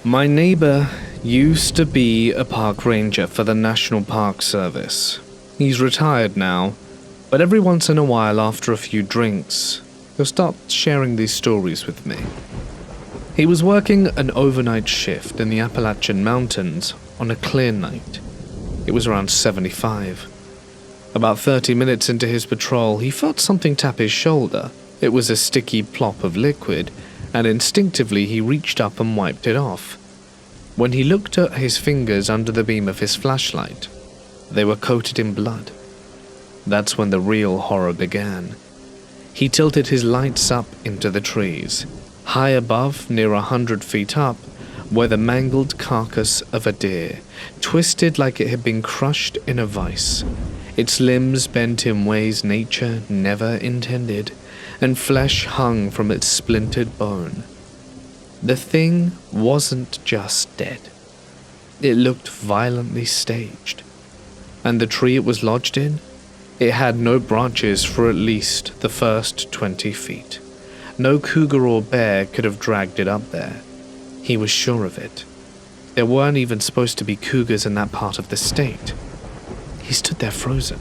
My neighbor used to be a park ranger for the National Park Service. He's retired now, but every once in a while after a few drinks, he'll start sharing these stories with me. He was working an overnight shift in the Appalachian Mountains on a clear night. It was around 75. About 30 minutes into his patrol, he felt something tap his shoulder. It was a sticky plop of liquid, and instinctively he reached up and wiped it off. When he looked at his fingers under the beam of his flashlight, they were coated in blood. That's when the real horror began. He tilted his lights up into the trees. High above, near 100 feet up, were the mangled carcass of a deer, twisted like it had been crushed in a vice. Its limbs bent in ways nature never intended, and flesh hung from its splintered bone. The thing wasn't just dead. It looked violently staged. And the tree it was lodged in? It had no branches for at least the first 20 feet. No cougar or bear could have dragged it up there. He was sure of it. There weren't even supposed to be cougars in that part of the state. He stood there frozen.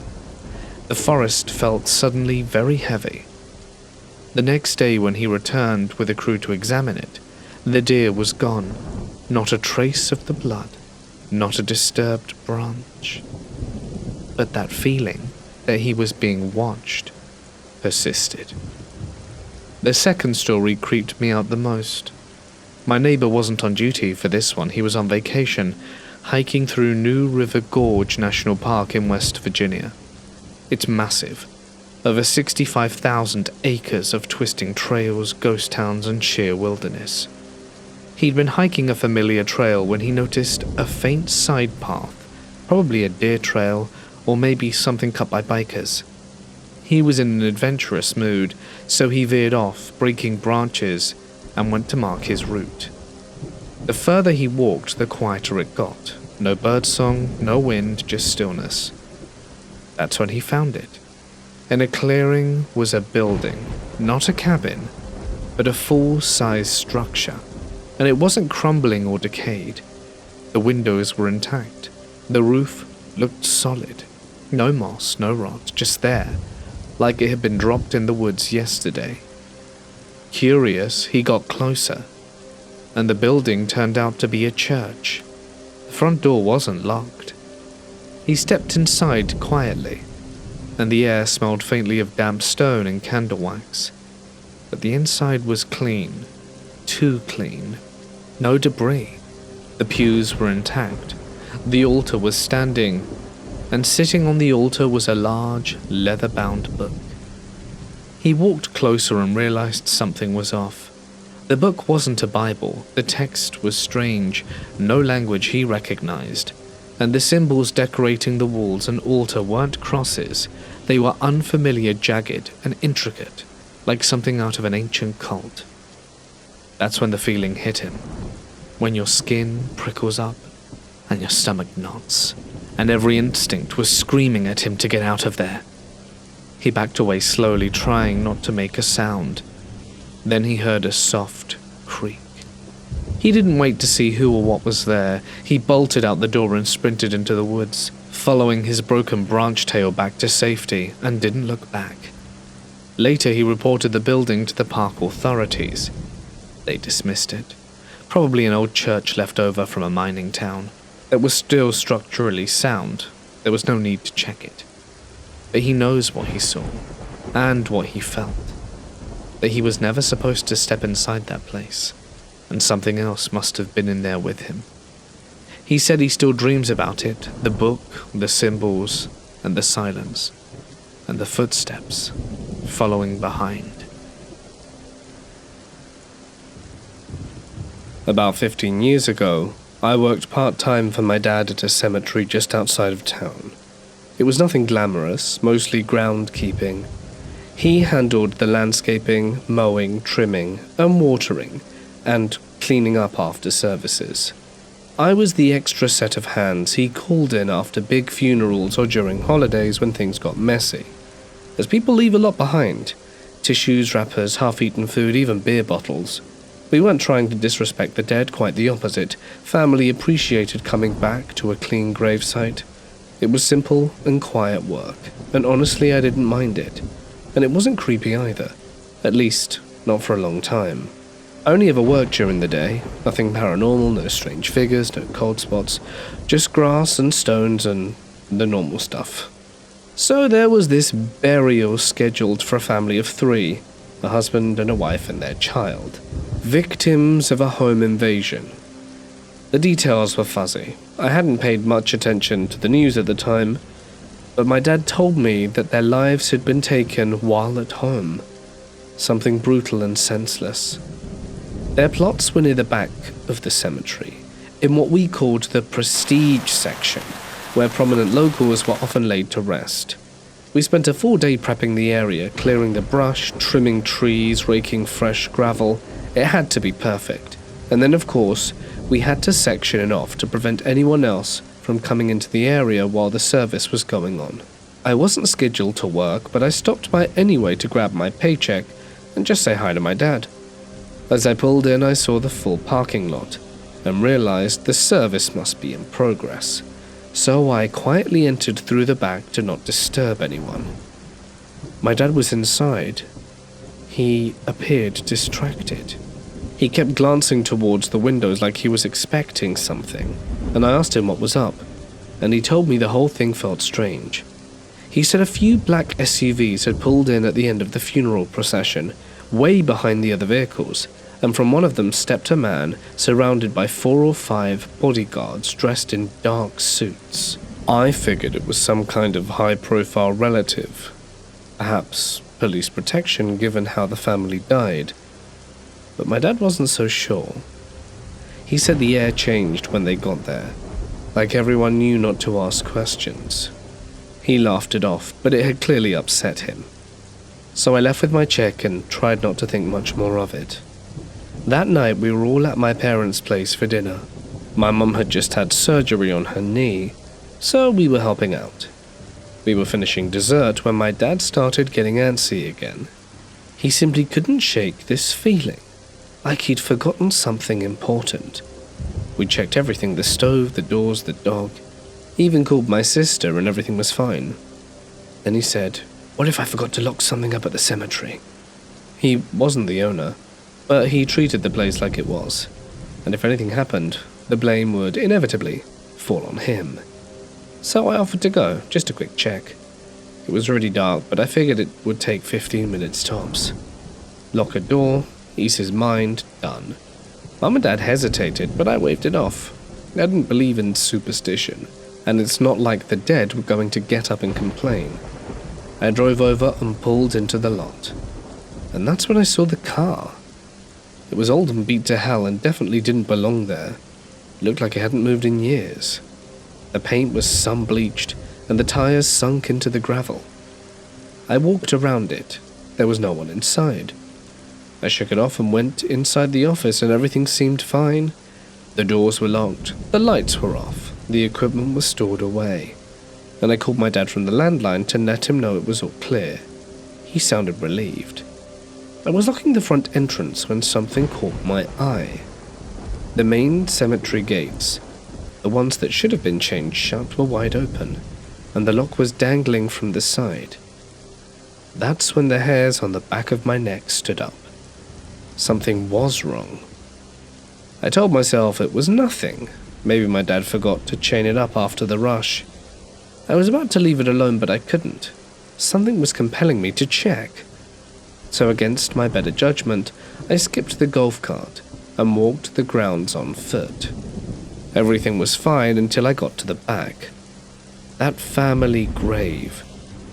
The forest felt suddenly very heavy. The next day when he returned with a crew to examine it, the deer was gone. Not a trace of the blood, not a disturbed branch. But that feeling that he was being watched persisted. The second story creeped me out the most. My neighbor wasn't on duty for this one. He was on vacation, hiking through New River Gorge National Park in West Virginia. It's massive. Over 65,000 acres of twisting trails, ghost towns, and sheer wilderness. He'd been hiking a familiar trail when he noticed a faint side path, probably a deer trail, or maybe something cut by bikers. He was in an adventurous mood, so he veered off, breaking branches, and went to mark his route. The further he walked, the quieter it got. No birdsong, no wind, just stillness. That's when he found it. In a clearing was a building, not a cabin, but a full-size structure. And it wasn't crumbling or decayed. The windows were intact. The roof looked solid. No moss, no rot, just there, like it had been dropped in the woods yesterday. Curious, he got closer, and the building turned out to be a church. The front door wasn't locked. He stepped inside quietly, and the air smelled faintly of damp stone and candle wax. But the inside was clean, too clean. No debris. The pews were intact. The altar was standing, and sitting on the altar was a large, leather-bound book. He walked closer and realized something was off. The book wasn't a Bible. The text was strange, no language he recognized, and the symbols decorating the walls and altar weren't crosses. They were unfamiliar, jagged, and intricate, like something out of an ancient cult. That's when the feeling hit him. When your skin prickles up and your stomach knots, and every instinct was screaming at him to get out of there. He backed away slowly, trying not to make a sound. Then he heard a soft creak. He didn't wait to see who or what was there. He bolted out the door and sprinted into the woods, following his broken branch tail back to safety, and didn't look back. Later he reported the building to the park authorities. They dismissed it. Probably an old church left over from a mining town. It was still structurally sound. There was no need to check it. But he knows what he saw, and what he felt. That he was never supposed to step inside that place, and something else must have been in there with him. He said he still dreams about it, the book, the symbols, and the silence, and the footsteps following behind. About 15 years ago, I worked part-time for my dad at a cemetery just outside of town. It was nothing glamorous, mostly groundkeeping. He handled the landscaping, mowing, trimming, and watering, and cleaning up after services. I was the extra set of hands he called in after big funerals or during holidays when things got messy, as people leave a lot behind. Tissues, wrappers, half-eaten food, even beer bottles. We weren't trying to disrespect the dead, quite the opposite. Family appreciated coming back to a clean gravesite. It was simple and quiet work, and honestly I didn't mind it. And it wasn't creepy either. At least, not for a long time. I only ever worked during the day. Nothing paranormal, no strange figures, no cold spots. Just grass and stones and the normal stuff. So there was this burial scheduled for a family of 3, a husband and a wife and their child. Victims of a home invasion. The details were fuzzy. I hadn't paid much attention to the news at the time, but my dad told me that their lives had been taken while at home. Something brutal and senseless. Their plots were near the back of the cemetery, in what we called the prestige section, where prominent locals were often laid to rest. We spent a full day prepping the area, clearing the brush, trimming trees, raking fresh gravel. It had to be perfect. And then, of course, we had to section it off to prevent anyone else from coming into the area while the service was going on. I wasn't scheduled to work, but I stopped by anyway to grab my paycheck and just say hi to my dad. As I pulled in, I saw the full parking lot and realized the service must be in progress. So I quietly entered through the back to not disturb anyone. My dad was inside. He appeared distracted. He kept glancing towards the windows like he was expecting something, and I asked him what was up, and he told me the whole thing felt strange. He said a few black SUVs had pulled in at the end of the funeral procession, way behind the other vehicles, and from one of them stepped a man surrounded by 4 or 5 bodyguards dressed in dark suits. I figured it was some kind of high-profile relative, perhaps police protection given how the family died, but my dad wasn't so sure. He said the air changed when they got there, like everyone knew not to ask questions. He laughed it off, but it had clearly upset him. So I left with my check and tried not to think much more of it. That night we were all at my parents' place for dinner. My mum had just had surgery on her knee, so we were helping out. We were finishing dessert when my dad started getting antsy again. He simply couldn't shake this feeling, like he'd forgotten something important. We checked everything, the stove, the doors, the dog, even called my sister and everything was fine. Then he said, "What if I forgot to lock something up at the cemetery?" He wasn't the owner, but he treated the place like it was, and if anything happened, the blame would inevitably fall on him. So I offered to go, just a quick check. It was already dark, but I figured it would take 15 minutes tops. Lock a door, ease his mind, done. Mum and Dad hesitated, but I waved it off. I didn't believe in superstition, and it's not like the dead were going to get up and complain. I drove over and pulled into the lot, and that's when I saw the car. It was old and beat to hell and definitely didn't belong there. It looked like it hadn't moved in years. The paint was sun-bleached, and the tires sunk into the gravel. I walked around it. There was no one inside. I shook it off and went inside the office, and everything seemed fine. The doors were locked, the lights were off, the equipment was stored away. And I called my dad from the landline to let him know it was all clear. He sounded relieved. I was locking the front entrance when something caught my eye. The main cemetery gates, the ones that should have been chained shut, were wide open, and the lock was dangling from the side. That's when the hairs on the back of my neck stood up. Something was wrong. I told myself it was nothing. Maybe my dad forgot to chain it up after the rush. I was about to leave it alone, but I couldn't. Something was compelling me to check. So against my better judgment, I skipped the golf cart and walked the grounds on foot. Everything was fine until I got to the back. That family grave,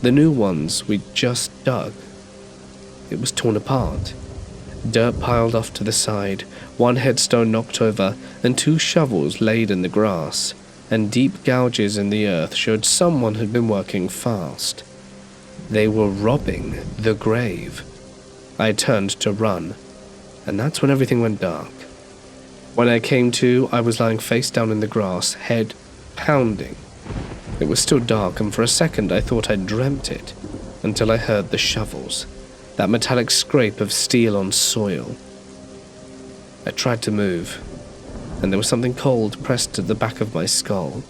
the new ones we'd just dug. It was torn apart. Dirt piled off to the side, one headstone knocked over, and 2 shovels laid in the grass, and deep gouges in the earth showed someone had been working fast. They were robbing the grave. I turned to run, and that's when everything went dark. When I came to, I was lying face down in the grass, head pounding. It was still dark, and for a second I thought I'd dreamt it, until I heard the shovels, that metallic scrape of steel on soil. I tried to move, and there was something cold pressed to the back of my skull.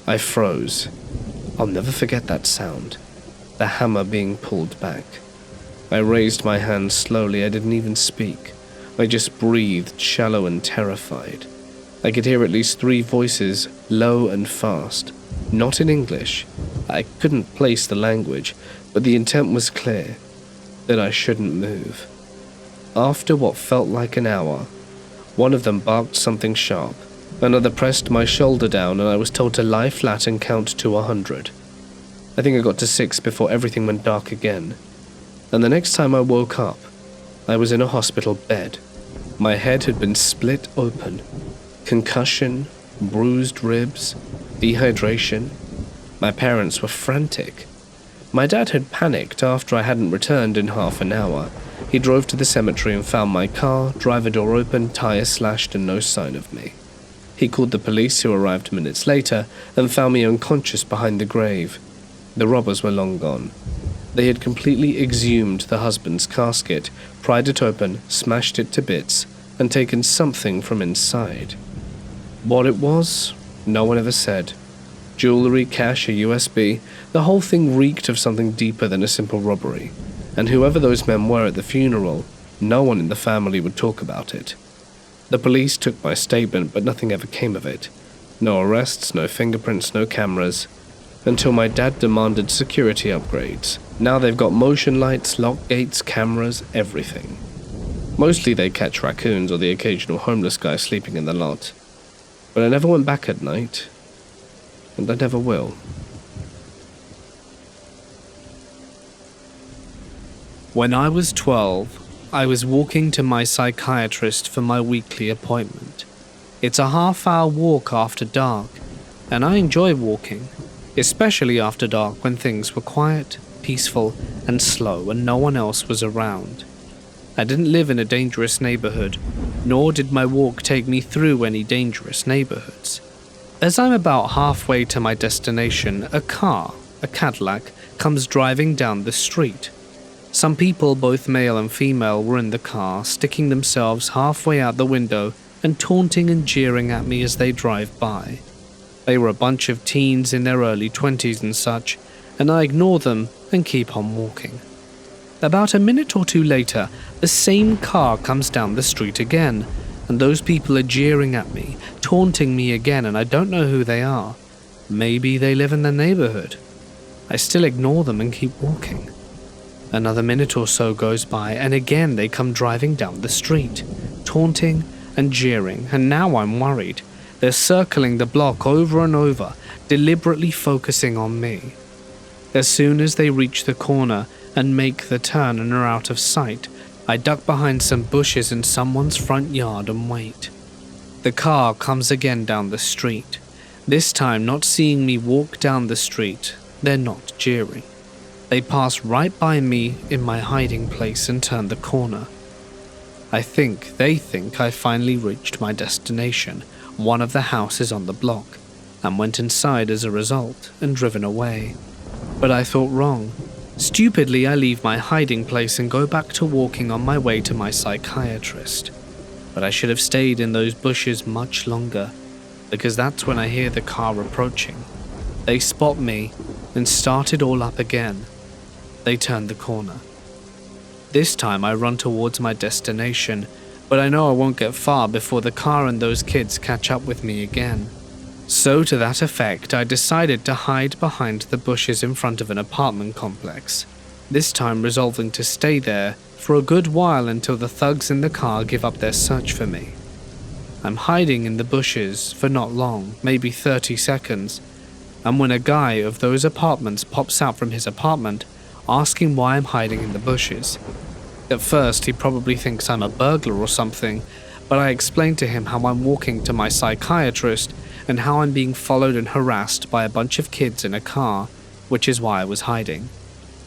I froze. I'll never forget that sound, the hammer being pulled back. I raised my hand slowly. I didn't even speak. I just breathed, shallow and terrified. I could hear at least 3 voices, low and fast, not in English. I couldn't place the language, but the intent was clear, that I shouldn't move. After what felt like an hour, one of them barked something sharp. Another pressed my shoulder down, and I was told to lie flat and count to 100. I think I got to 6 before everything went dark again. And the next time I woke up, I was in a hospital bed. My head had been split open. Concussion, bruised ribs, dehydration. My parents were frantic. My dad had panicked after I hadn't returned in half an hour. He drove to the cemetery and found my car, driver door open, tires slashed, and no sign of me. He called the police, who arrived minutes later, and found me unconscious behind the grave. The robbers were long gone. They had completely exhumed the husband's casket, pried it open, smashed it to bits, and taken something from inside. What it was, no one ever said. Jewelry, cash, a USB, the whole thing reeked of something deeper than a simple robbery. And whoever those men were at the funeral, no one in the family would talk about it. The police took my statement, but nothing ever came of it. No arrests, no fingerprints, no cameras, until my dad demanded security upgrades. Now they've got motion lights, lock gates, cameras, everything. Mostly they catch raccoons or the occasional homeless guy sleeping in the lot. But I never went back at night, and I never will. When I was 12, I was walking to my psychiatrist for my weekly appointment. It's a half-hour walk after dark, and I enjoy walking, especially after dark when things were quiet, peaceful, and slow and no one else was around. I didn't live in a dangerous neighborhood, nor did my walk take me through any dangerous neighborhoods. As I'm about halfway to my destination, a car, a Cadillac, comes driving down the street. Some people, both male and female, were in the car, sticking themselves halfway out the window and taunting and jeering at me as they drive by. They were a bunch of teens in their early 20s and such, and I ignore them and keep on walking. About a minute or two later, the same car comes down the street again, and those people are jeering at me, taunting me again, and I don't know who they are. Maybe they live in the neighborhood. I still ignore them and keep walking. Another minute or so goes by, and again they come driving down the street, taunting and jeering, and now I'm worried. They're circling the block over and over, deliberately focusing on me. As soon as they reach the corner and make the turn and are out of sight, I duck behind some bushes in someone's front yard and wait. The car comes again down the street. This time, not seeing me walk down the street, they're not jeering. They pass right by me in my hiding place and turn the corner. They think I finally reached my destination, one of the houses on the block, and went inside as a result and driven away. But I thought wrong. Stupidly, I leave my hiding place and go back to walking on my way to my psychiatrist. But I should have stayed in those bushes much longer, because that's when I hear the car approaching. They spot me and start it all up again. They turn the corner. This time I run towards my destination, but I know I won't get far before the car and those kids catch up with me again. So to that effect, I decided to hide behind the bushes in front of an apartment complex, this time resolving to stay there for a good while until the thugs in the car give up their search for me. I'm hiding in the bushes for not long, maybe 30 seconds, and when a guy of those apartments pops out from his apartment, asking why I'm hiding in the bushes. At first, he probably thinks I'm a burglar or something, but I explain to him how I'm walking to my psychiatrist and how I'm being followed and harassed by a bunch of kids in a car, which is why I was hiding.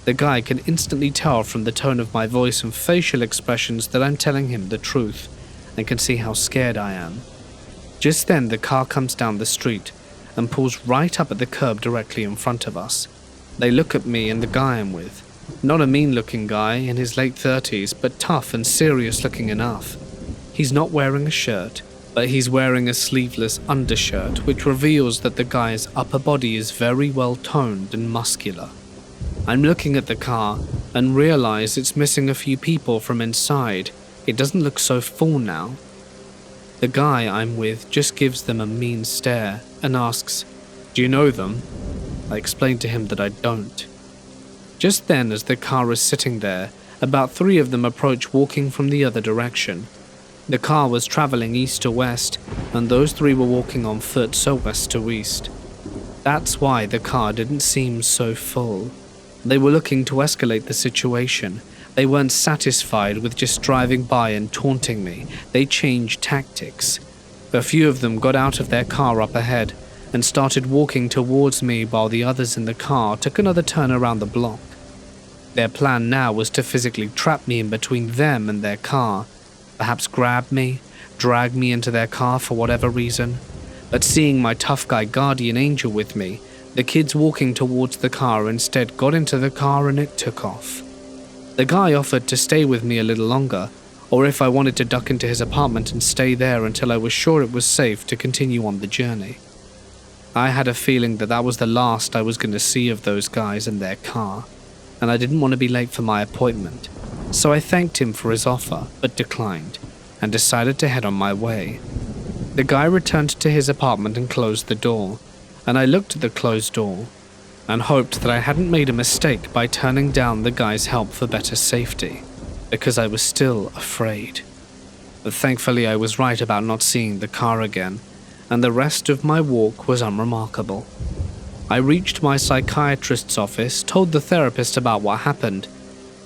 The guy can instantly tell from the tone of my voice and facial expressions that I'm telling him the truth, and can see how scared I am. Just then, the car comes down the street and pulls right up at the curb directly in front of us. They look at me and the guy I'm with. Not a mean-looking guy in his late 30s, but tough and serious-looking enough. He's not wearing a shirt, but he's wearing a sleeveless undershirt, which reveals that the guy's upper body is very well toned and muscular. I'm looking at the car and realize it's missing a few people from inside. It doesn't look so full now. The guy I'm with just gives them a mean stare and asks, "Do you know them?" I explain to him that I don't. Just then, as the car is sitting there, about 3 of them approach walking from the other direction. The car was traveling east to west, and those 3 were walking on foot, so west to east. That's why the car didn't seem so full. They were looking to escalate the situation. They weren't satisfied with just driving by and taunting me. They changed tactics. A few of them got out of their car up ahead and started walking towards me while the others in the car took another turn around the block. Their plan now was to physically trap me in between them and their car, perhaps grab me, drag me into their car for whatever reason. But seeing my tough guy guardian angel with me, the kids walking towards the car instead got into the car and it took off. The guy offered to stay with me a little longer, or if I wanted to duck into his apartment and stay there until I was sure it was safe to continue on the journey. I had a feeling that that was the last I was going to see of those guys in their car, and I didn't want to be late for my appointment, so I thanked him for his offer, but declined, and decided to head on my way. The guy returned to his apartment and closed the door, and I looked at the closed door, and hoped that I hadn't made a mistake by turning down the guy's help for better safety, because I was still afraid. But thankfully I was right about not seeing the car again, and the rest of my walk was unremarkable. I reached my psychiatrist's office, told the therapist about what happened,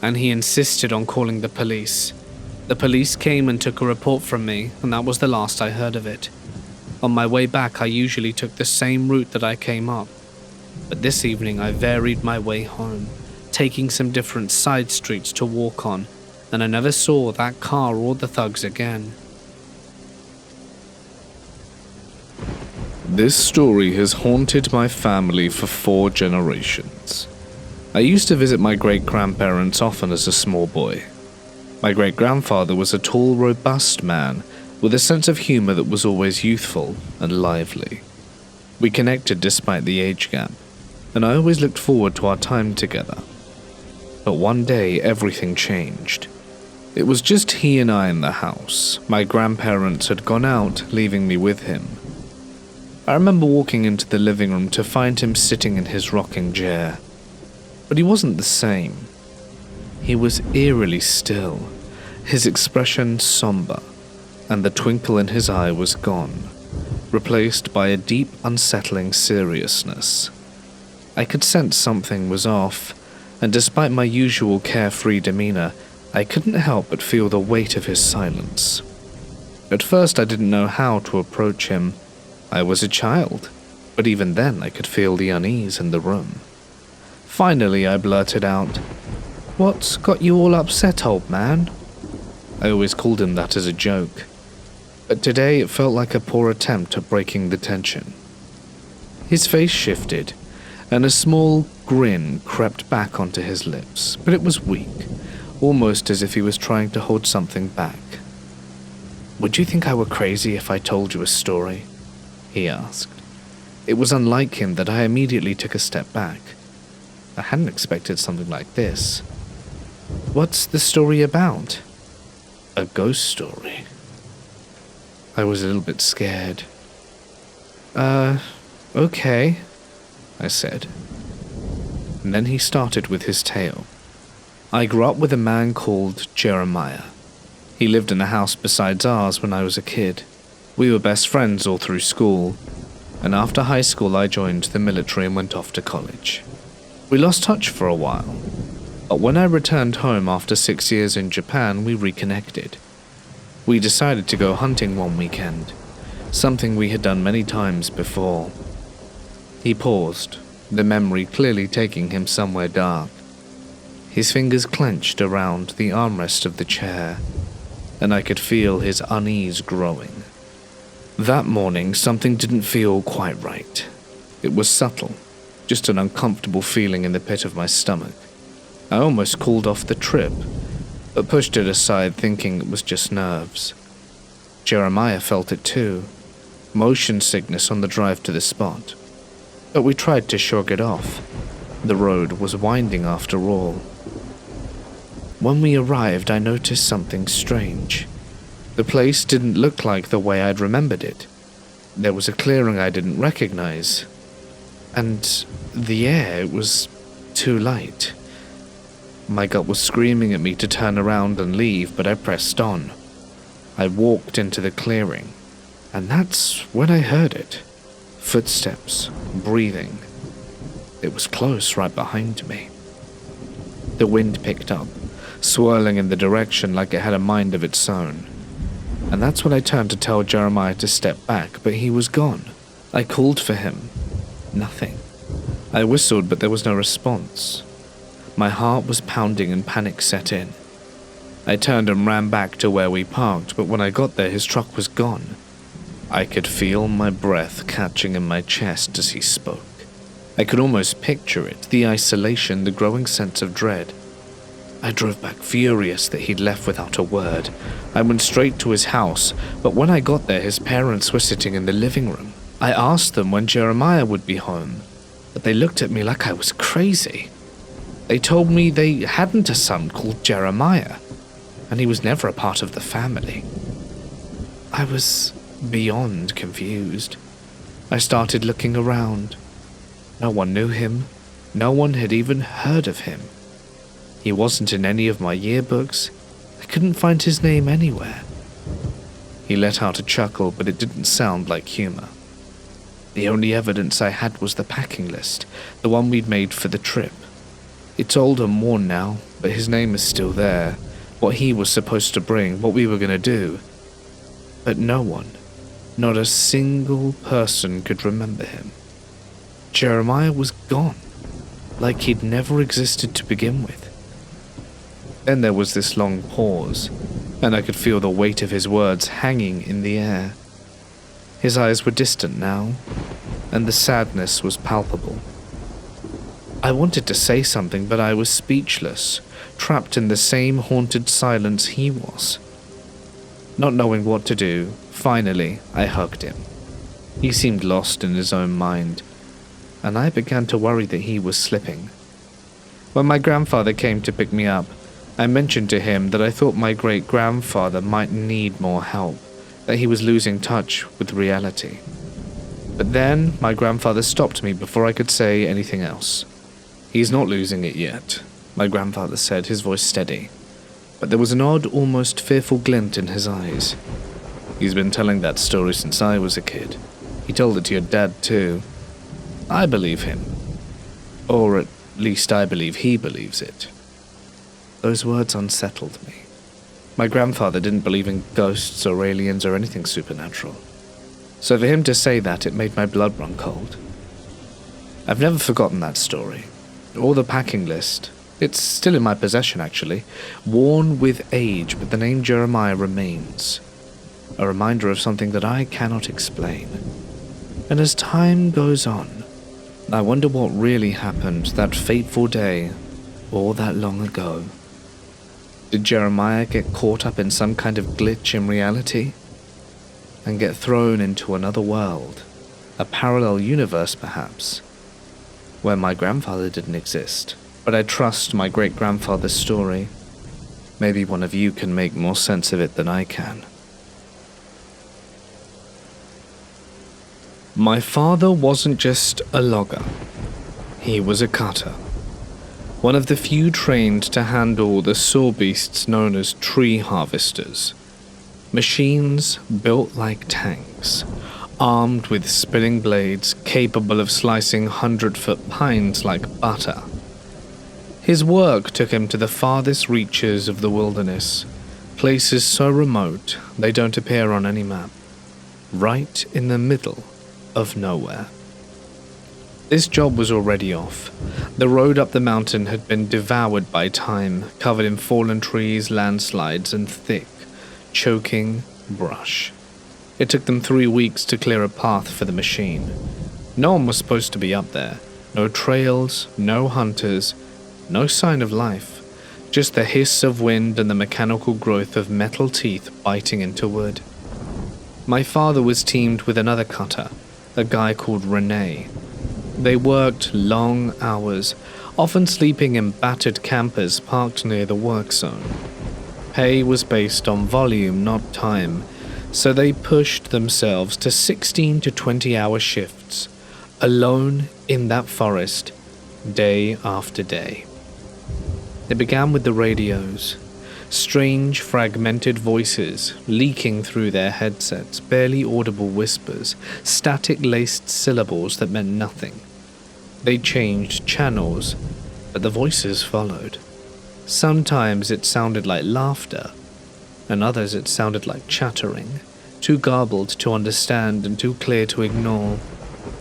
and he insisted on calling the police. The police came and took a report from me, and that was the last I heard of it. On my way back I usually took the same route that I came up, but this evening I varied my way home, taking some different side streets to walk on, and I never saw that car or the thugs again. This story has haunted my family for 4 generations. I used to visit my great-grandparents often as a small boy. My great-grandfather was a tall, robust man with a sense of humor that was always youthful and lively. We connected despite the age gap, and I always looked forward to our time together. But one day, everything changed. It was just he and I in the house. My grandparents had gone out, leaving me with him. I remember walking into the living room to find him sitting in his rocking chair. But he wasn't the same. He was eerily still, his expression somber, and the twinkle in his eye was gone, replaced by a deep, unsettling seriousness. I could sense something was off, and despite my usual carefree demeanor, I couldn't help but feel the weight of his silence. At first I didn't know how to approach him. I was a child, but even then I could feel the unease in the room. Finally I blurted out, "What's got you all upset, old man?" I always called him that as a joke, but today it felt like a poor attempt at breaking the tension. His face shifted, and a small grin crept back onto his lips, but it was weak, almost as if he was trying to hold something back. "Would you think I were crazy if I told you a story?" he asked. It was unlike him that I immediately took a step back. I hadn't expected something like this. "What's the story about?" "A ghost story." I was a little bit scared. Okay, I said. And then he started with his tale. I grew up with a man called Jeremiah. He lived in a house besides ours when I was a kid. We were best friends all through school, and after high school I joined the military and went off to college. We lost touch for a while, but when I returned home after 6 years in Japan, we reconnected. We decided to go hunting one weekend, something we had done many times before. He paused, the memory clearly taking him somewhere dark. His fingers clenched around the armrest of the chair, and I could feel his unease growing. That morning, something didn't feel quite right. It was subtle, just an uncomfortable feeling in the pit of my stomach. I almost called off the trip, but pushed it aside thinking it was just nerves. Jeremiah felt it too. Motion sickness on the drive to the spot. But we tried to shrug it off. The road was winding after all. When we arrived, I noticed something strange. The place didn't look like the way I'd remembered it. There was a clearing I didn't recognize. And the air was too light. My gut was screaming at me to turn around and leave, but I pressed on. I walked into the clearing, and that's when I heard it. Footsteps, breathing. It was close, right behind me. The wind picked up, swirling in the direction like it had a mind of its own. And that's when I turned to tell Jeremiah to step back, but he was gone. I called for him. Nothing. I whistled, but there was no response. My heart was pounding and panic set in. I turned and ran back to where we parked, but when I got there, his truck was gone. I could feel my breath catching in my chest as he spoke. I could almost picture it, the isolation, the growing sense of dread. I drove back furious that he'd left without a word. I went straight to his house, but when I got there, his parents were sitting in the living room. I asked them when Jeremiah would be home, but they looked at me like I was crazy. They told me they hadn't a son called Jeremiah, and he was never a part of the family. I was beyond confused. I started looking around. No one knew him. No one had even heard of him. He wasn't in any of my yearbooks. I couldn't find his name anywhere. He let out a chuckle, but it didn't sound like humor. The only evidence I had was the packing list, the one we'd made for the trip. It's old and worn now, but his name is still there. What he was supposed to bring, what we were going to do. But no one, not a single person could remember him. Jeremiah was gone, like he'd never existed to begin with. Then there was this long pause, and I could feel the weight of his words hanging in the air. His eyes were distant now, and the sadness was palpable. I wanted to say something, but I was speechless, trapped in the same haunted silence he was. Not knowing what to do, finally I hugged him. He seemed lost in his own mind, and I began to worry that he was slipping. When my grandfather came to pick me up, I mentioned to him that I thought my great-grandfather might need more help, that he was losing touch with reality. But then my grandfather stopped me before I could say anything else. "He's not losing it yet," my grandfather said, his voice steady. But there was an odd, almost fearful glint in his eyes. "He's been telling that story since I was a kid. He told it to your dad too. I believe him. Or at least I believe he believes it." Those words unsettled me. My grandfather didn't believe in ghosts or aliens or anything supernatural. So for him to say that, it made my blood run cold. I've never forgotten that story, or the packing list. It's still in my possession, actually, worn with age, but the name Jeremiah remains. A reminder of something that I cannot explain. And as time goes on, I wonder what really happened that fateful day, or that long ago. Did Jeremiah get caught up in some kind of glitch in reality? And get thrown into another world, a parallel universe perhaps, where my grandfather didn't exist? But I trust my great-grandfather's story. Maybe one of you can make more sense of it than I can. My father wasn't just a logger. He was a cutter. One of the few trained to handle the sawbeasts known as tree harvesters. Machines built like tanks, armed with spinning blades capable of slicing 100-foot pines like butter. His work took him to the farthest reaches of the wilderness, places so remote they don't appear on any map, right in the middle of nowhere. This job was already off. The road up the mountain had been devoured by time, covered in fallen trees, landslides, and thick, choking brush. It took them 3 weeks to clear a path for the machine. No one was supposed to be up there. No trails, no hunters, no sign of life. Just the hiss of wind and the mechanical growth of metal teeth biting into wood. My father was teamed with another cutter, a guy called Rene. They worked long hours, often sleeping in battered campers parked near the work zone. Pay was based on volume, not time, so they pushed themselves to 16 to 20-hour shifts, alone in that forest, day after day. It began with the radios. Strange, fragmented voices leaking through their headsets, barely audible whispers, static-laced syllables that meant nothing. They changed channels, but the voices followed. Sometimes it sounded like laughter, and others it sounded like chattering, too garbled to understand and too clear to ignore.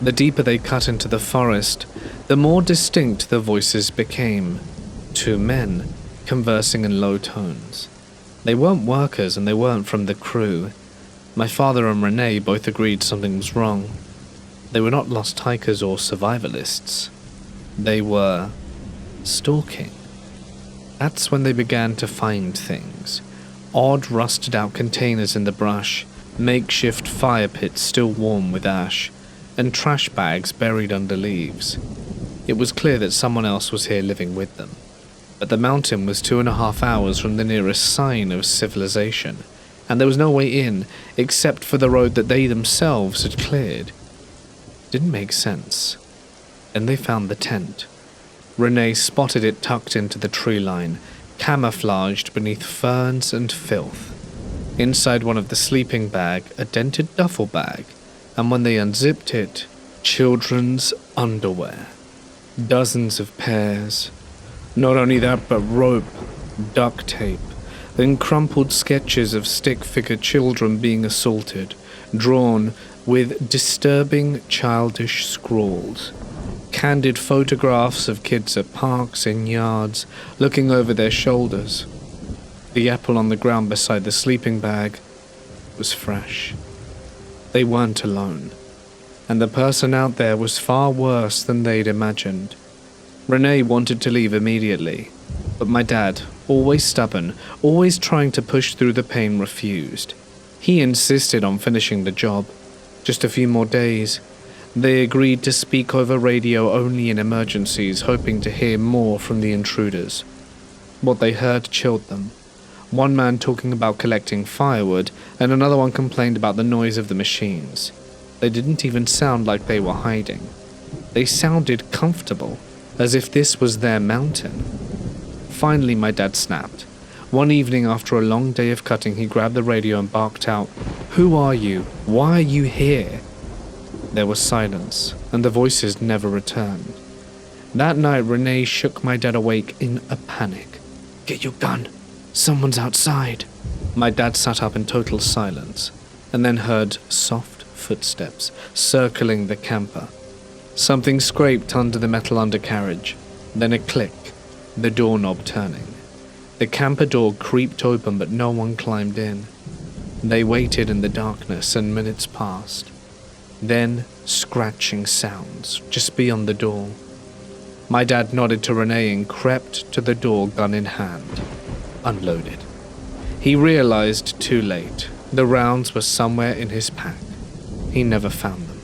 The deeper they cut into the forest, the more distinct the voices became. Two men, conversing in low tones. They weren't workers and they weren't from the crew. My father and Rene both agreed something was wrong. They were not lost hikers or survivalists. They were stalking. That's when they began to find things. Odd rusted-out containers in the brush, makeshift fire pits still warm with ash, and trash bags buried under leaves. It was clear that someone else was here living with them. But the mountain was 2.5 hours from the nearest sign of civilization, and there was no way in except for the road that they themselves had cleared. Didn't make sense. Then they found the tent. Rene spotted it tucked into the tree line, camouflaged beneath ferns and filth. Inside one of the sleeping bag, a dented duffel bag, and when they unzipped it, children's underwear. Dozens of pairs. Not only that, but rope, duct tape, then crumpled sketches of stick-figure children being assaulted, drawn with disturbing childish scrawls. Candid photographs of kids at parks in yards, looking over their shoulders. The apple on the ground beside the sleeping bag was fresh. They weren't alone, and the person out there was far worse than they'd imagined. Rene wanted to leave immediately, but my dad, always stubborn, always trying to push through the pain, refused. He insisted on finishing the job. Just a few more days. They agreed to speak over radio only in emergencies, hoping to hear more from the intruders. What they heard chilled them. One man talking about collecting firewood, and another one complained about the noise of the machines. They didn't even sound like they were hiding. They sounded comfortable, as if this was their mountain. Finally, my dad snapped. One evening after a long day of cutting, he grabbed the radio and barked out, "Who are you? Why are you here?" There was silence, and the voices never returned. That night, Rene shook my dad awake in a panic. "Get your gun. Someone's outside." My dad sat up in total silence, and then heard soft footsteps circling the camper. Something scraped under the metal undercarriage, then a click, the doorknob turning. The camper door creaked open, but no one climbed in. They waited in the darkness, and minutes passed. Then scratching sounds just beyond the door. My dad nodded to Rene and crept to the door, gun in hand. Unloaded. He realized too late the rounds were somewhere in his pack. He never found them.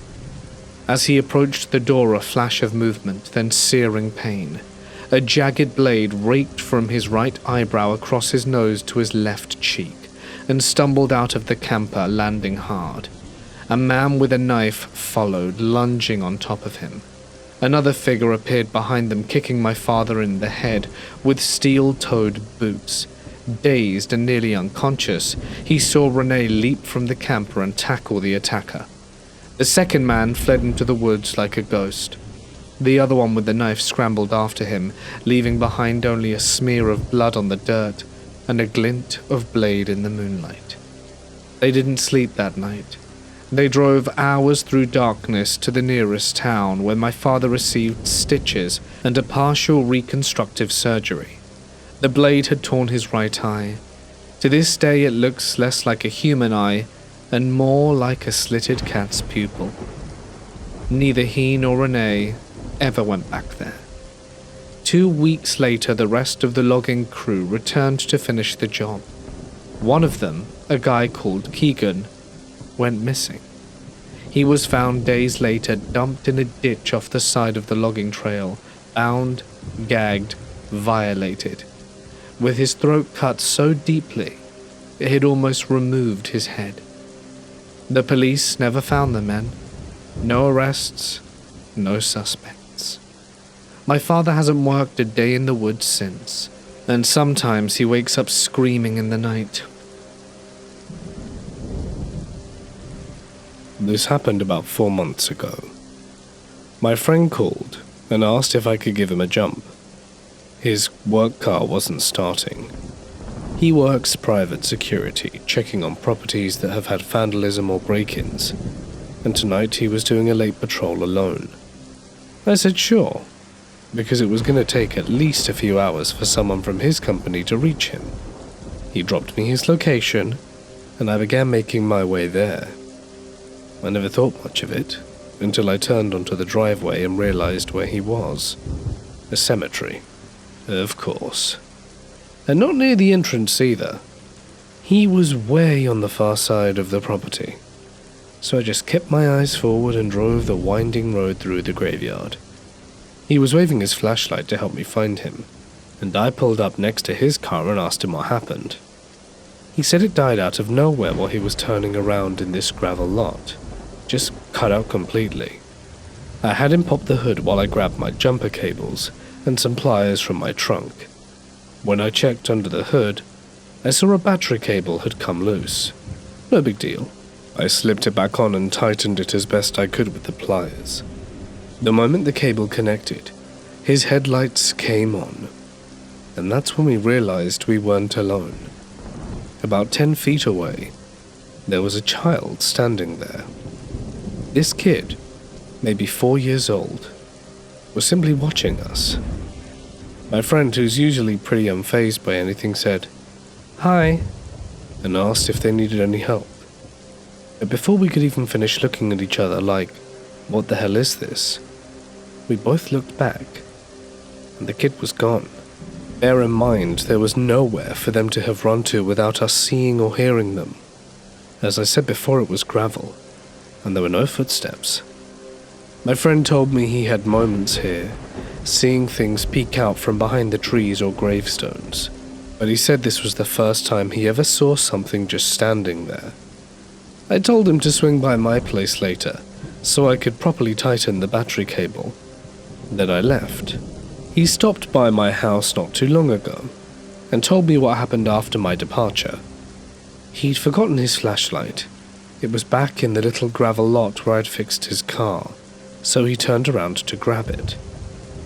As he approached the door, a flash of movement, then searing pain. A jagged blade raked from his right eyebrow across his nose to his left cheek, and stumbled out of the camper, landing hard. A man with a knife followed, lunging on top of him. Another figure appeared behind them, kicking my father in the head with steel-toed boots. Dazed and nearly unconscious, he saw Rene leap from the camper and tackle the attacker. The second man fled into the woods like a ghost. The other one with the knife scrambled after him, leaving behind only a smear of blood on the dirt and a glint of blade in the moonlight. They didn't sleep that night. They drove hours through darkness to the nearest town, where my father received stitches and a partial reconstructive surgery. The blade had torn his right eye. To this day it looks less like a human eye and more like a slitted cat's pupil. Neither he nor Rene ever went back there. 2 weeks later, the rest of the logging crew returned to finish the job. One of them, a guy called Keegan, went missing. He was found days later dumped in a ditch off the side of the logging trail, bound, gagged, violated, with his throat cut so deeply it had almost removed his head. The police never found the men. No arrests, no suspects. My father hasn't worked a day in the woods since, and sometimes he wakes up screaming in the night. This happened about 4 months ago. My friend called and asked if I could give him a jump. His work car wasn't starting. He works private security, checking on properties that have had vandalism or break-ins, and tonight he was doing a late patrol alone. I said sure, because it was going to take at least a few hours for someone from his company to reach him. He dropped me his location, and I began making my way there. I never thought much of it, until I turned onto the driveway and realized where he was. A cemetery, of course. And not near the entrance either. He was way on the far side of the property. So I just kept my eyes forward and drove the winding road through the graveyard. He was waving his flashlight to help me find him, and I pulled up next to his car and asked him what happened. He said it died out of nowhere while he was turning around in this gravel lot. Just cut out completely. I had him pop the hood while I grabbed my jumper cables and some pliers from my trunk. When I checked under the hood, I saw a battery cable had come loose. No big deal. I slipped it back on and tightened it as best I could with the pliers. The moment the cable connected, his headlights came on, and that's when we realized we weren't alone. About 10 feet away, there was a child standing there. This kid, maybe 4 years old, was simply watching us. My friend, who's usually pretty unfazed by anything, said, "Hi," and asked if they needed any help. But before we could even finish looking at each other like, what the hell is this? We both looked back, and the kid was gone. Bear in mind, there was nowhere for them to have run to without us seeing or hearing them. As I said before, it was gravel, and there were no footsteps. My friend told me he had moments here, seeing things peek out from behind the trees or gravestones, but he said this was the first time he ever saw something just standing there. I told him to swing by my place later, so I could properly tighten the battery cable. Then I left. He stopped by my house not too long ago, and told me what happened after my departure. He'd forgotten his flashlight. It was back in the little gravel lot where I'd fixed his car, so he turned around to grab it.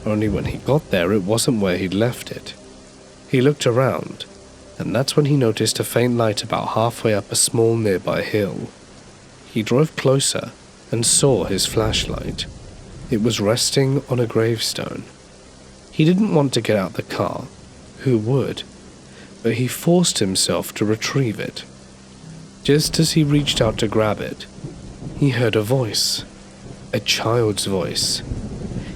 Only when he got there, it wasn't where he'd left it. He looked around, and that's when he noticed a faint light about halfway up a small nearby hill. He drove closer and saw his flashlight. It was resting on a gravestone. He didn't want to get out the car. Who would? But he forced himself to retrieve it. Just as he reached out to grab it, he heard a voice. A child's voice.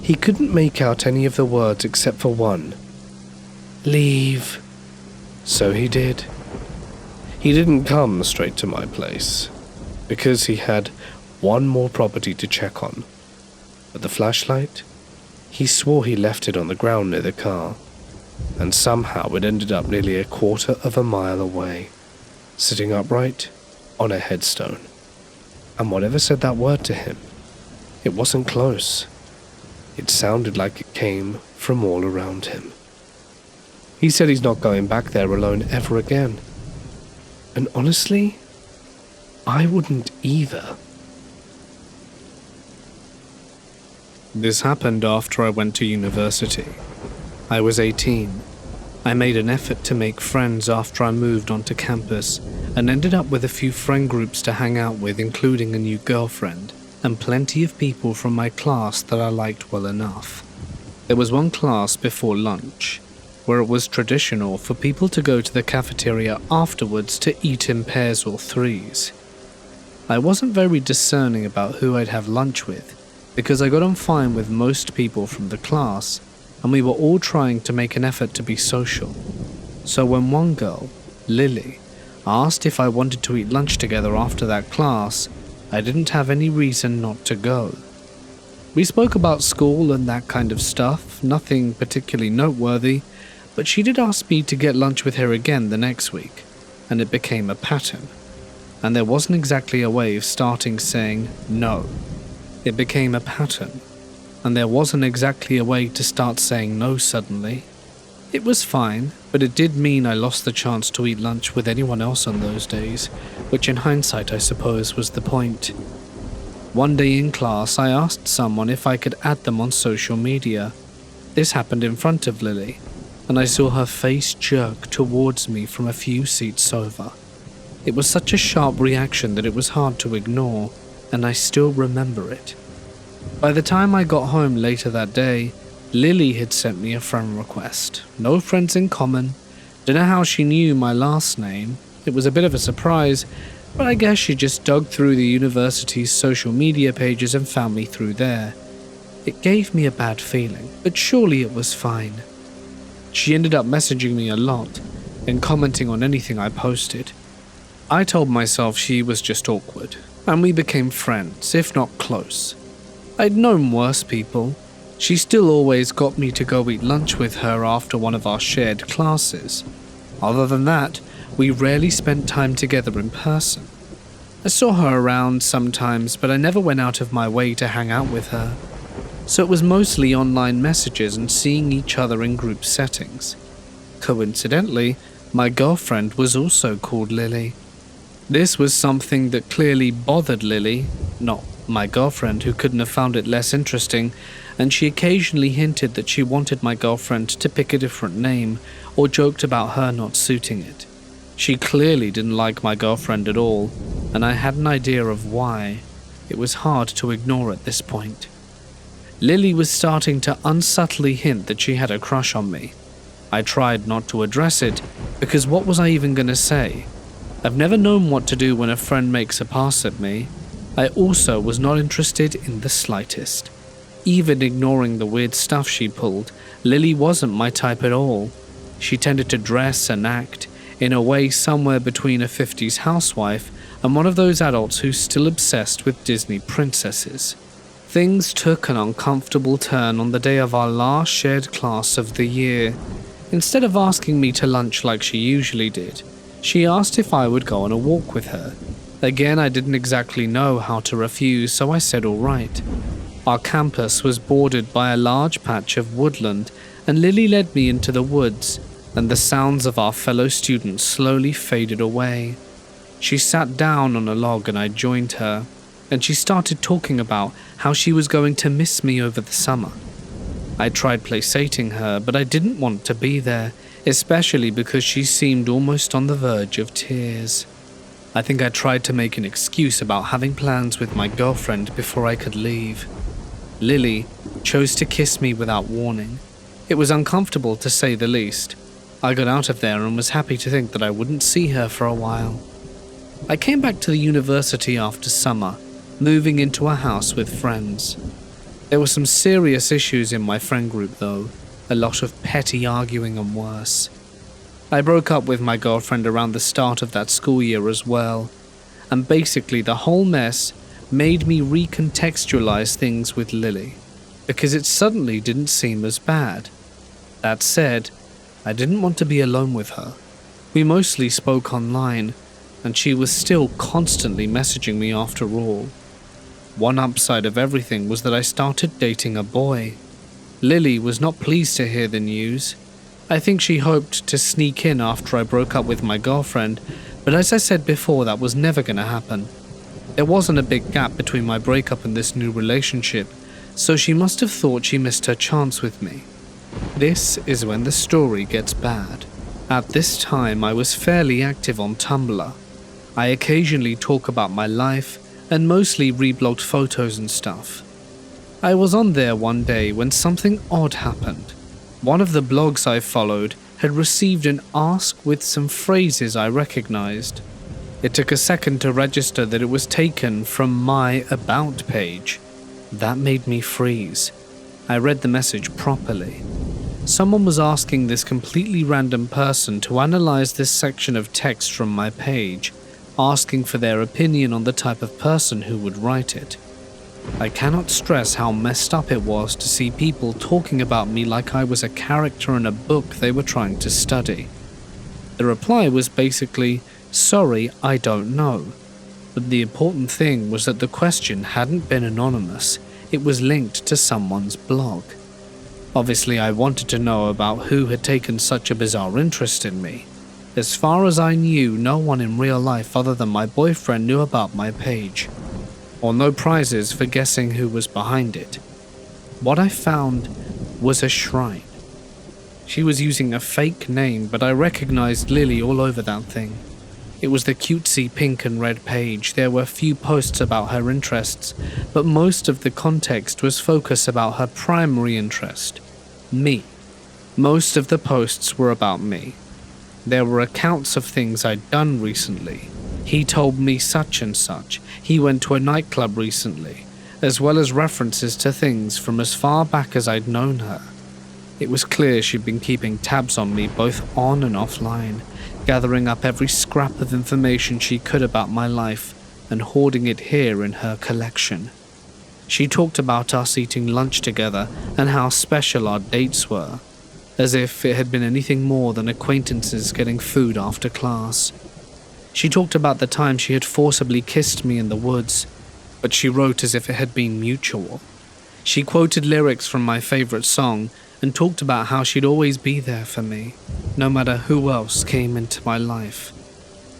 He couldn't make out any of the words except for one. "Leave." So he did. He didn't come straight to my place, because he had one more property to check on. But the flashlight? He swore he left it on the ground near the car, and somehow it ended up nearly a quarter of a mile away, sitting upright on a headstone. And whatever said that word to him, it wasn't close. It sounded like it came from all around him. He said he's not going back there alone ever again. And honestly, I wouldn't either. This happened after I went to university. I was 18. I made an effort to make friends after I moved onto campus and ended up with a few friend groups to hang out with, including a new girlfriend and plenty of people from my class that I liked well enough. There was one class before lunch where it was traditional for people to go to the cafeteria afterwards to eat in pairs or threes. I wasn't very discerning about who I'd have lunch with, because I got on fine with most people from the class, and we were all trying to make an effort to be social. So when one girl, Lily, asked if I wanted to eat lunch together after that class. I didn't have any reason not to go. We spoke about school and that kind of stuff, nothing particularly noteworthy, but she did ask me to get lunch with her again the next week, and it became a pattern. And there wasn't exactly a way of starting saying no. It became a pattern, and there wasn't exactly a way to start saying no suddenly. It was fine, but it did mean I lost the chance to eat lunch with anyone else on those days, which in hindsight I suppose was the point. One day in class, I asked someone if I could add them on social media. This happened in front of Lily, and I saw her face jerk towards me from a few seats over. It was such a sharp reaction that it was hard to ignore, and I still remember it. By the time I got home later that day, Lily had sent me a friend request. No friends in common. Don't know how she knew my last name. It was a bit of a surprise, but I guess she just dug through the university's social media pages and found me through there. It gave me a bad feeling, but surely it was fine. She ended up messaging me a lot and commenting on anything I posted. I told myself she was just awkward, and we became friends, if not close. I'd known worse people. She still always got me to go eat lunch with her after one of our shared classes. Other than that, we rarely spent time together in person. I saw her around sometimes, but I never went out of my way to hang out with her. So it was mostly online messages and seeing each other in group settings. Coincidentally, my girlfriend was also called Lily. This was something that clearly bothered Lily, not my girlfriend, who couldn't have found it less interesting, and she occasionally hinted that she wanted my girlfriend to pick a different name or joked about her not suiting it. She clearly didn't like my girlfriend at all, and I had an idea of why. It was hard to ignore at this point. Lily was starting to unsubtly hint that she had a crush on me. I tried not to address it, because what was I even going to say? I've never known what to do when a friend makes a pass at me. I also was not interested in the slightest. Even ignoring the weird stuff she pulled, Lily wasn't my type at all. She tended to dress and act in a way somewhere between a 50s housewife and one of those adults who's still obsessed with Disney princesses. Things took an uncomfortable turn on the day of our last shared class of the year. Instead of asking me to lunch like she usually did, she asked if I would go on a walk with her. Again, I didn't exactly know how to refuse, so I said all right. Our campus was bordered by a large patch of woodland, and Lily led me into the woods, and the sounds of our fellow students slowly faded away. She sat down on a log and I joined her, and she started talking about how she was going to miss me over the summer. I tried placating her, but I didn't want to be there, especially because she seemed almost on the verge of tears. I think I tried to make an excuse about having plans with my girlfriend before I could leave. Lily chose to kiss me without warning. It was uncomfortable to say the least. I got out of there and was happy to think that I wouldn't see her for a while. I came back to the university after summer, moving into a house with friends. There were some serious issues in my friend group though, a lot of petty arguing and worse. I broke up with my girlfriend around the start of that school year as well, and basically the whole mess made me recontextualize things with Lily, because it suddenly didn't seem as bad. That said, I didn't want to be alone with her. We mostly spoke online, and she was still constantly messaging me after all. One upside of everything was that I started dating a boy. Lily was not pleased to hear the news. I think she hoped to sneak in after I broke up with my girlfriend, but as I said before, that was never going to happen. There wasn't a big gap between my breakup and this new relationship, so she must have thought she missed her chance with me. This is when the story gets bad. At this time, I was fairly active on Tumblr. I occasionally talk about my life and mostly reblogged photos and stuff. I was on there one day when something odd happened. One of the blogs I followed had received an ask with some phrases I recognized. It took a second to register that it was taken from my About page. That made me freeze. I read the message properly. Someone was asking this completely random person to analyze this section of text from my page, asking for their opinion on the type of person who would write it. I cannot stress how messed up it was to see people talking about me like I was a character in a book they were trying to study. The reply was basically, "Sorry, I don't know." But the important thing was that the question hadn't been anonymous, it was linked to someone's blog. Obviously, I wanted to know about who had taken such a bizarre interest in me. As far as I knew, no one in real life other than my boyfriend knew about my page, or no prizes for guessing who was behind it. What I found was a shrine. She was using a fake name, but I recognized Lily all over that thing. It was the cutesy pink and red page. There were few posts about her interests, but most of the context was focused about her primary interest, me. Most of the posts were about me. There were accounts of things I'd done recently. He told me such and such. He went to a nightclub recently, as well as references to things from as far back as I'd known her. It was clear she'd been keeping tabs on me both on and offline, gathering up every scrap of information she could about my life and hoarding it here in her collection. She talked about us eating lunch together and how special our dates were, as if it had been anything more than acquaintances getting food after class. She talked about the time she had forcibly kissed me in the woods, but she wrote as if it had been mutual. She quoted lyrics from my favorite song and talked about how she'd always be there for me, no matter who else came into my life.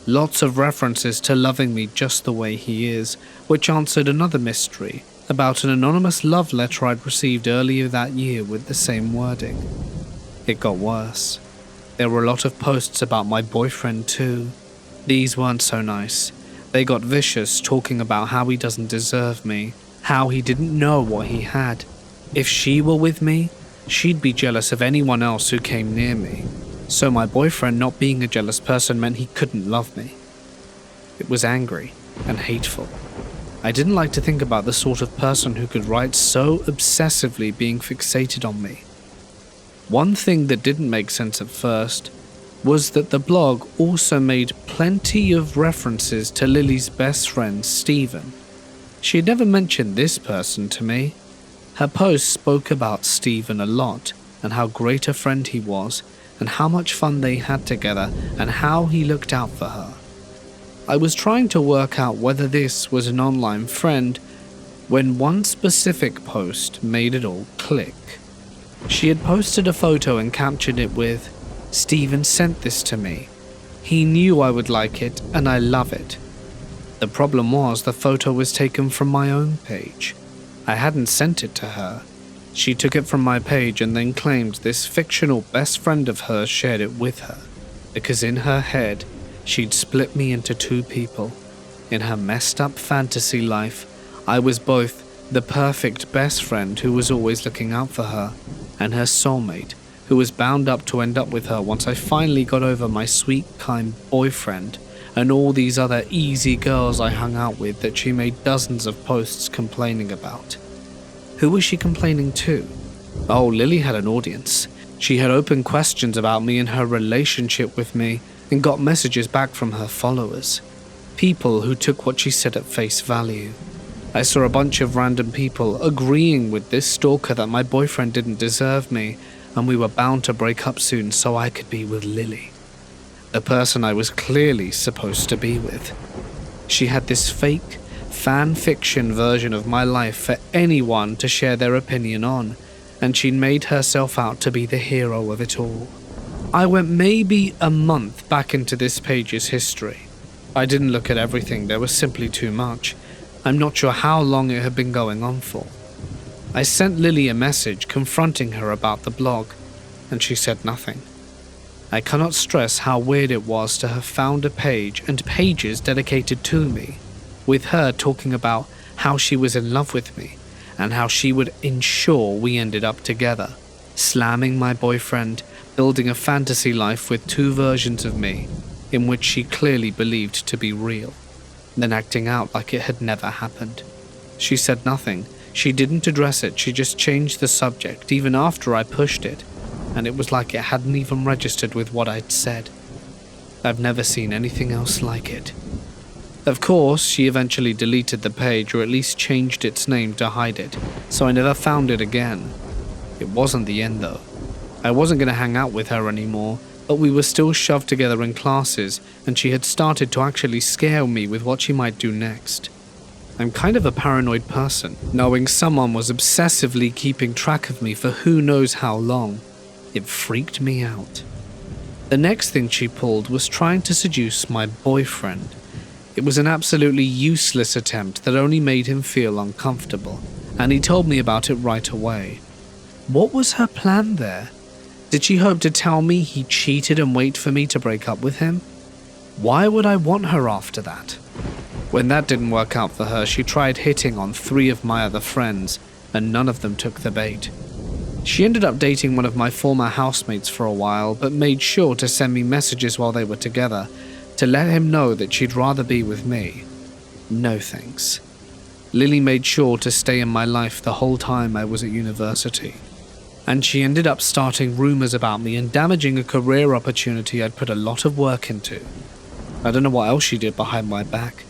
Lots of references to loving me just the way he is, which answered another mystery about an anonymous love letter I'd received earlier that year with the same wording. It got worse. There were a lot of posts about my boyfriend too. These weren't so nice. They got vicious, talking about how he doesn't deserve me, how he didn't know what he had. If she were with me, she'd be jealous of anyone else who came near me. So my boyfriend not being a jealous person meant he couldn't love me. It was angry and hateful. I didn't like to think about the sort of person who could write so obsessively being fixated on me. One thing that didn't make sense at first was that the blog also made plenty of references to Lily's best friend, Stephen. She had never mentioned this person to me. Her post spoke about Stephen a lot, and how great a friend he was, and how much fun they had together, and how he looked out for her. I was trying to work out whether this was an online friend, when one specific post made it all click. She had posted a photo and captured it with, "Stephen sent this to me. He knew I would like it, and I love it." The problem was the photo was taken from my own page. I hadn't sent it to her. She took it from my page and then claimed this fictional best friend of hers shared it with her, because in her head, she'd split me into two people. In her messed up fantasy life, I was both the perfect best friend who was always looking out for her, and her soulmate, who was bound up to end up with her once I finally got over my sweet, kind boyfriend and all these other easy girls I hung out with that she made dozens of posts complaining about. Who was she complaining to? Oh, Lily had an audience. She had open questions about me and her relationship with me and got messages back from her followers. People who took what she said at face value. I saw a bunch of random people agreeing with this stalker that my boyfriend didn't deserve me and we were bound to break up soon so I could be with Lily, the person I was clearly supposed to be with. She had this fake, fan fiction version of my life for anyone to share their opinion on, and she'd made herself out to be the hero of it all. I went maybe a month back into this page's history. I didn't look at everything, there was simply too much. I'm not sure how long it had been going on for. I sent Lily a message confronting her about the blog, and she said nothing. I cannot stress how weird it was to have found a page and pages dedicated to me, with her talking about how she was in love with me and how she would ensure we ended up together, slamming my boyfriend, building a fantasy life with two versions of me in which she clearly believed to be real, then acting out like it had never happened. She said nothing. She didn't address it, she just changed the subject even after I pushed it. and it was like it hadn't even registered with what I'd said. I've never seen anything else like it. Of course, she eventually deleted the page, or at least changed its name to hide it, so I never found it again. It wasn't the end though. I wasn't going to hang out with her anymore, but we were still shoved together in classes, and she had started to actually scare me with what she might do next. I'm kind of a paranoid person, knowing someone was obsessively keeping track of me for who knows how long. It freaked me out. The next thing she pulled was trying to seduce my boyfriend. It was an absolutely useless attempt that only made him feel uncomfortable, and he told me about it right away. What was her plan there? Did she hope to tell me he cheated and wait for me to break up with him? Why would I want her after that? When that didn't work out for her, she tried hitting on 3 of my other friends, and none of them took the bait. She ended up dating one of my former housemates for a while, but made sure to send me messages while they were together, to let him know that she'd rather be with me. No thanks. Lily made sure to stay in my life the whole time I was at university. And she ended up starting rumors about me and damaging a career opportunity I'd put a lot of work into. I don't know what else she did behind my back,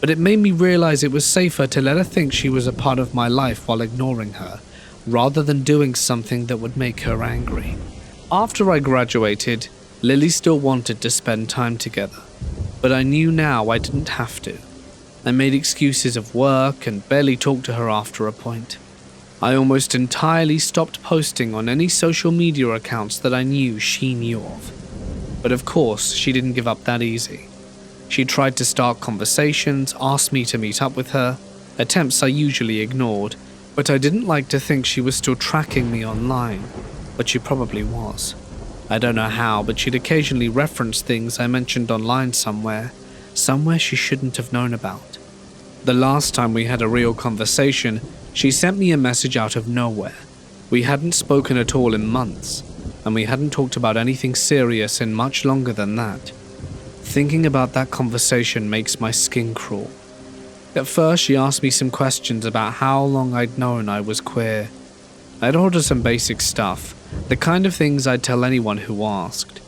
but it made me realize it was safer to let her think she was a part of my life while ignoring her, rather than doing something that would make her angry. After I graduated, Lily still wanted to spend time together, but I knew now I didn't have to. I made excuses of work and barely talked to her after a point. I almost entirely stopped posting on any social media accounts that I knew she knew of. But of course, she didn't give up that easy. She tried to start conversations, asked me to meet up with her, attempts I usually ignored, but I didn't like to think she was still tracking me online, but she probably was. I don't know how, but she'd occasionally reference things I mentioned online somewhere she shouldn't have known about. The last time we had a real conversation, she sent me a message out of nowhere. We hadn't spoken at all in months, and we hadn't talked about anything serious in much longer than that. Thinking about that conversation makes my skin crawl. At first, she asked me some questions about how long I'd known I was queer. I told her some basic stuff, the kind of things I'd tell anyone who asked.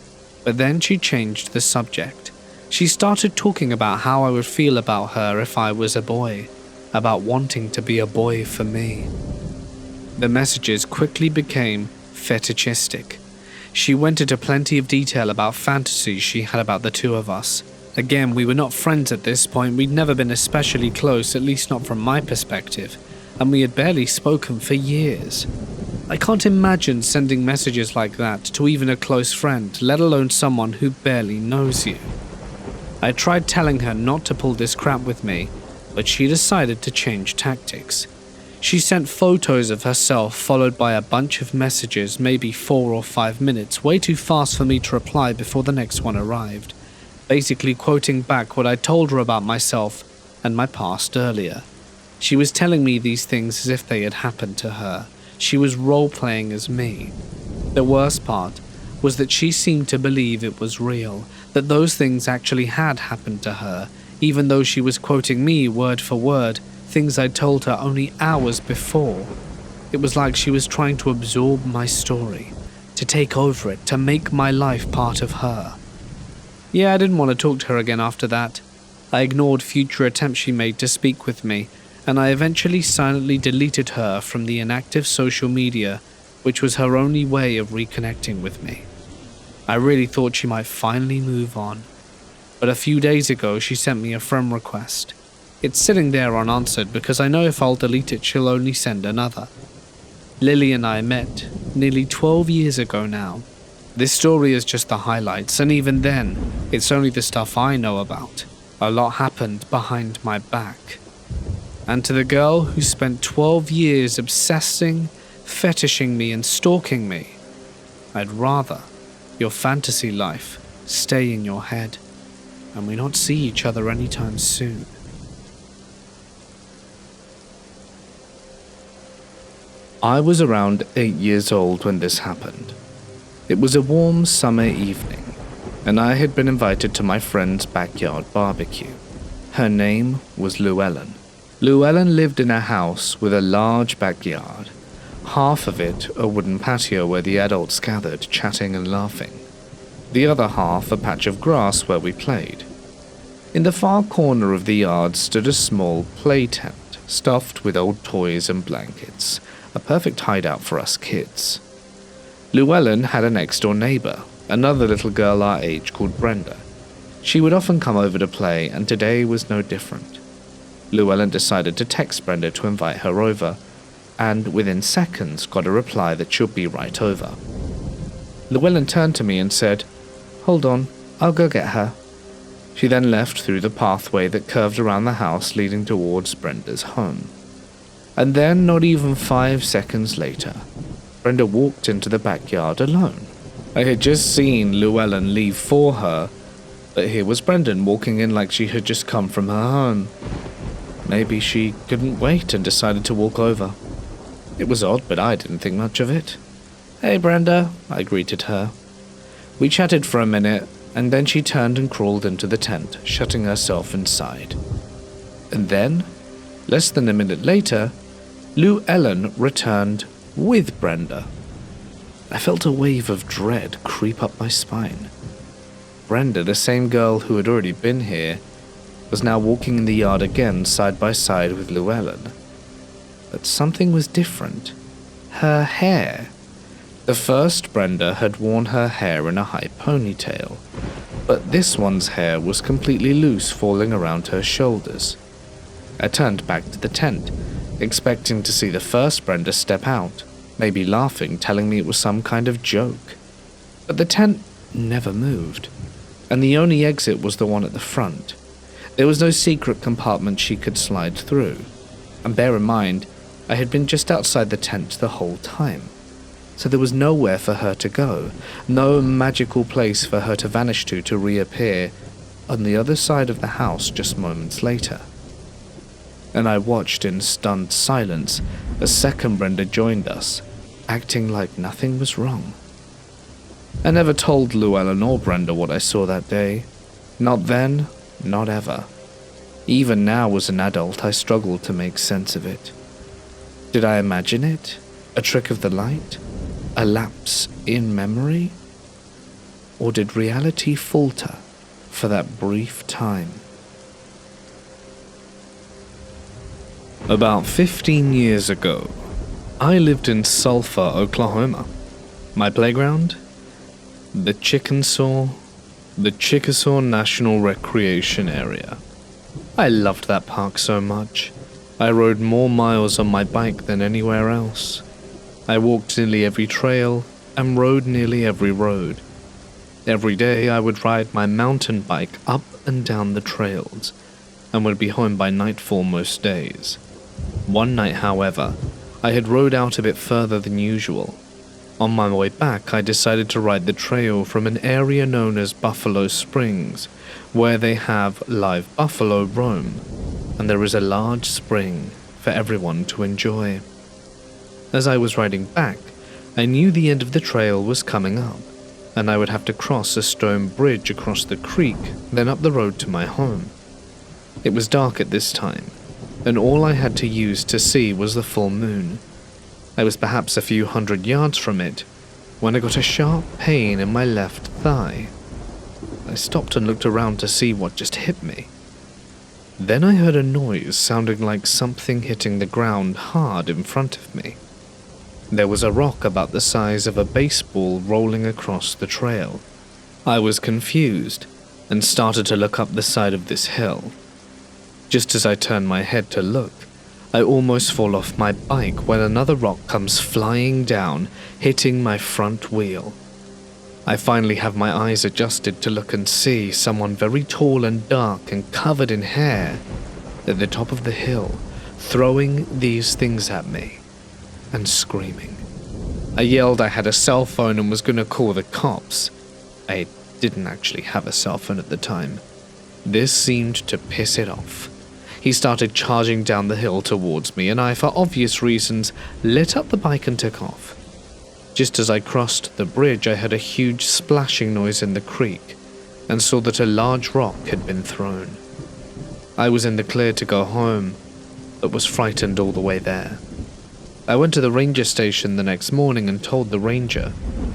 But then she changed the subject. She started talking about how I would feel about her if I was a boy, about wanting to be a boy for me. The messages quickly became fetishistic. She went into plenty of detail about fantasies she had about the 2 of us. Again, we were not friends at this point. We'd never been especially close, at least not from my perspective, and we had barely spoken for years. I can't imagine sending messages like that to even a close friend, let alone someone who barely knows you. I tried telling her not to pull this crap with me, but she decided to change tactics. She sent photos of herself followed by a bunch of messages, maybe 4 or 5 minutes, way too fast for me to reply before the next one arrived, basically quoting back what I told her about myself and my past earlier. She was telling me these things as if they had happened to her. She was role-playing as me. The worst part was that she seemed to believe it was real, that those things actually had happened to her, even though she was quoting me word for word, things I'd told her only hours before. It was like she was trying to absorb my story, to take over it, to make my life part of her. Yeah, I didn't want to talk to her again after that. I ignored future attempts she made to speak with me, and I eventually silently deleted her from the inactive social media, which was her only way of reconnecting with me. I really thought she might finally move on. But a few days ago, she sent me a friend request. It's sitting there unanswered because I know if I'll delete it, she'll only send another. Lily and I met nearly 12 years ago now. This story is just the highlights, and even then, it's only the stuff I know about. A lot happened behind my back. And to the girl who spent 12 years obsessing, fetishing me and stalking me, I'd rather your fantasy life stay in your head, and we not see each other anytime soon. I was around 8 years old when this happened. It was a warm summer evening, and I had been invited to my friend's backyard barbecue. Her name was Llewellyn. Llewellyn lived in a house with a large backyard. Half of it a wooden patio where the adults gathered, chatting and laughing. The other half a patch of grass where we played. In the far corner of the yard stood a small play tent, stuffed with old toys and blankets, a perfect hideout for us kids. Llewellyn had a next-door neighbor, another little girl our age called Brenda. She would often come over to play, and today was no different. Llewellyn decided to text Brenda to invite her over, and within seconds got a reply that she'll be right over. Llewellyn turned to me and said, "Hold on, I'll go get her." She then left through the pathway that curved around the house leading towards Brenda's home. And then, not even 5 seconds later, Brenda walked into the backyard alone. I had just seen Llewellyn leave for her, but here was Brendan walking in like she had just come from her home. Maybe she couldn't wait and decided to walk over. It was odd, but I didn't think much of it. "Hey, Brenda," I greeted her. We chatted for a minute, and then she turned and crawled into the tent, shutting herself inside. And then, less than a minute later, Llewellyn returned with Brenda. I felt a wave of dread creep up my spine. Brenda, the same girl who had already been here, was now walking in the yard again side by side with Llewellyn. But something was different. Her hair. The first Brenda had worn her hair in a high ponytail, but this one's hair was completely loose, falling around her shoulders. I turned back to the tent, expecting to see the first Brenda step out, maybe laughing, telling me it was some kind of joke. But the tent never moved, and the only exit was the one at the front. There was no secret compartment she could slide through, and bear in mind, I had been just outside the tent the whole time. So there was nowhere for her to go, no magical place for her to vanish to reappear on the other side of the house just moments later. And I watched in stunned silence as second Brenda joined us, acting like nothing was wrong. I never told Llewellyn or Brenda what I saw that day. Not then, not ever. Even now as an adult, I struggled to make sense of it. Did I imagine it? A trick of the light? A lapse in memory? Or did reality falter for that brief time? About 15 years ago, I lived in Sulphur, Oklahoma. My playground? The Chickasaw National Recreation Area. I loved that park so much. I rode more miles on my bike than anywhere else. I walked nearly every trail and rode nearly every road. Every day I would ride my mountain bike up and down the trails and would be home by nightfall most days. One night, however, I had rode out a bit further than usual. On my way back, I decided to ride the trail from an area known as Buffalo Springs, where they have live buffalo roam, and there is a large spring for everyone to enjoy. As I was riding back, I knew the end of the trail was coming up, and I would have to cross a stone bridge across the creek, then up the road to my home. It was dark at this time, and all I had to use to see was the full moon. I was perhaps a few hundred yards from it when I got a sharp pain in my left thigh. I stopped and looked around to see what just hit me. Then I heard a noise sounding like something hitting the ground hard in front of me. There was a rock about the size of a baseball rolling across the trail. I was confused and started to look up the side of this hill. Just as I turned my head to look, I almost fall off my bike when another rock comes flying down, hitting my front wheel. I finally have my eyes adjusted to look and see someone very tall and dark and covered in hair at the top of the hill, throwing these things at me and screaming. I yelled I had a cell phone and was going to call the cops. I didn't actually have a cell phone at the time. This seemed to piss it off. He started charging down the hill towards me, and I, for obvious reasons, lit up the bike and took off. Just as I crossed the bridge, I heard a huge splashing noise in the creek and saw that a large rock had been thrown. I was in the clear to go home, but was frightened all the way there. I went to the ranger station the next morning and told the ranger.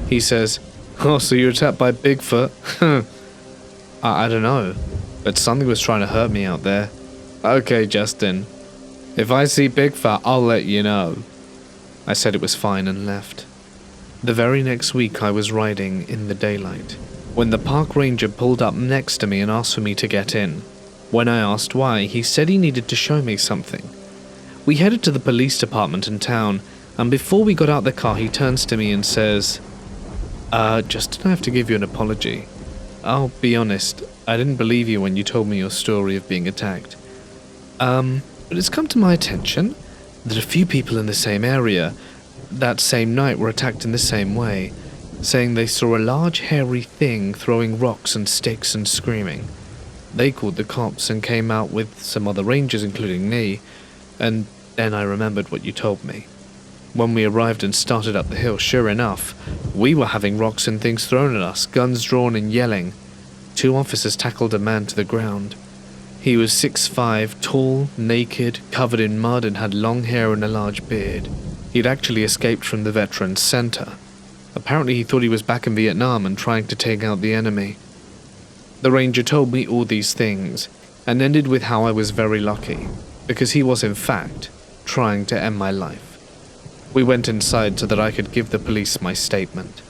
He says, "Oh, so you were attacked by Bigfoot?" I don't know, but something was trying to hurt me out there. "Okay, Justin. If I see Bigfoot, I'll let you know." I said it was fine and left. The very next week I was riding in the daylight, when the park ranger pulled up next to me and asked for me to get in. When I asked why, he said he needed to show me something. We headed to the police department in town, and before we got out the car he turns to me and says, Justin, I have to give you an apology. I'll be honest, I didn't believe you when you told me your story of being attacked. But it's come to my attention that a few people in the same area that same night were attacked in the same way, saying they saw a large hairy thing throwing rocks and sticks and screaming. They called the cops and came out with some other rangers, including me, and then I remembered what you told me. When we arrived and started up the hill, sure enough, we were having rocks and things thrown at us, guns drawn and yelling. 2 officers tackled a man to the ground. He was 6'5", tall, naked, covered in mud and had long hair and a large beard. He'd actually escaped from the Veterans Center. Apparently he thought he was back in Vietnam and trying to take out the enemy. The ranger told me all these things, and ended with how I was very lucky, because he was in fact trying to end my life. We went inside so that I could give the police my statement.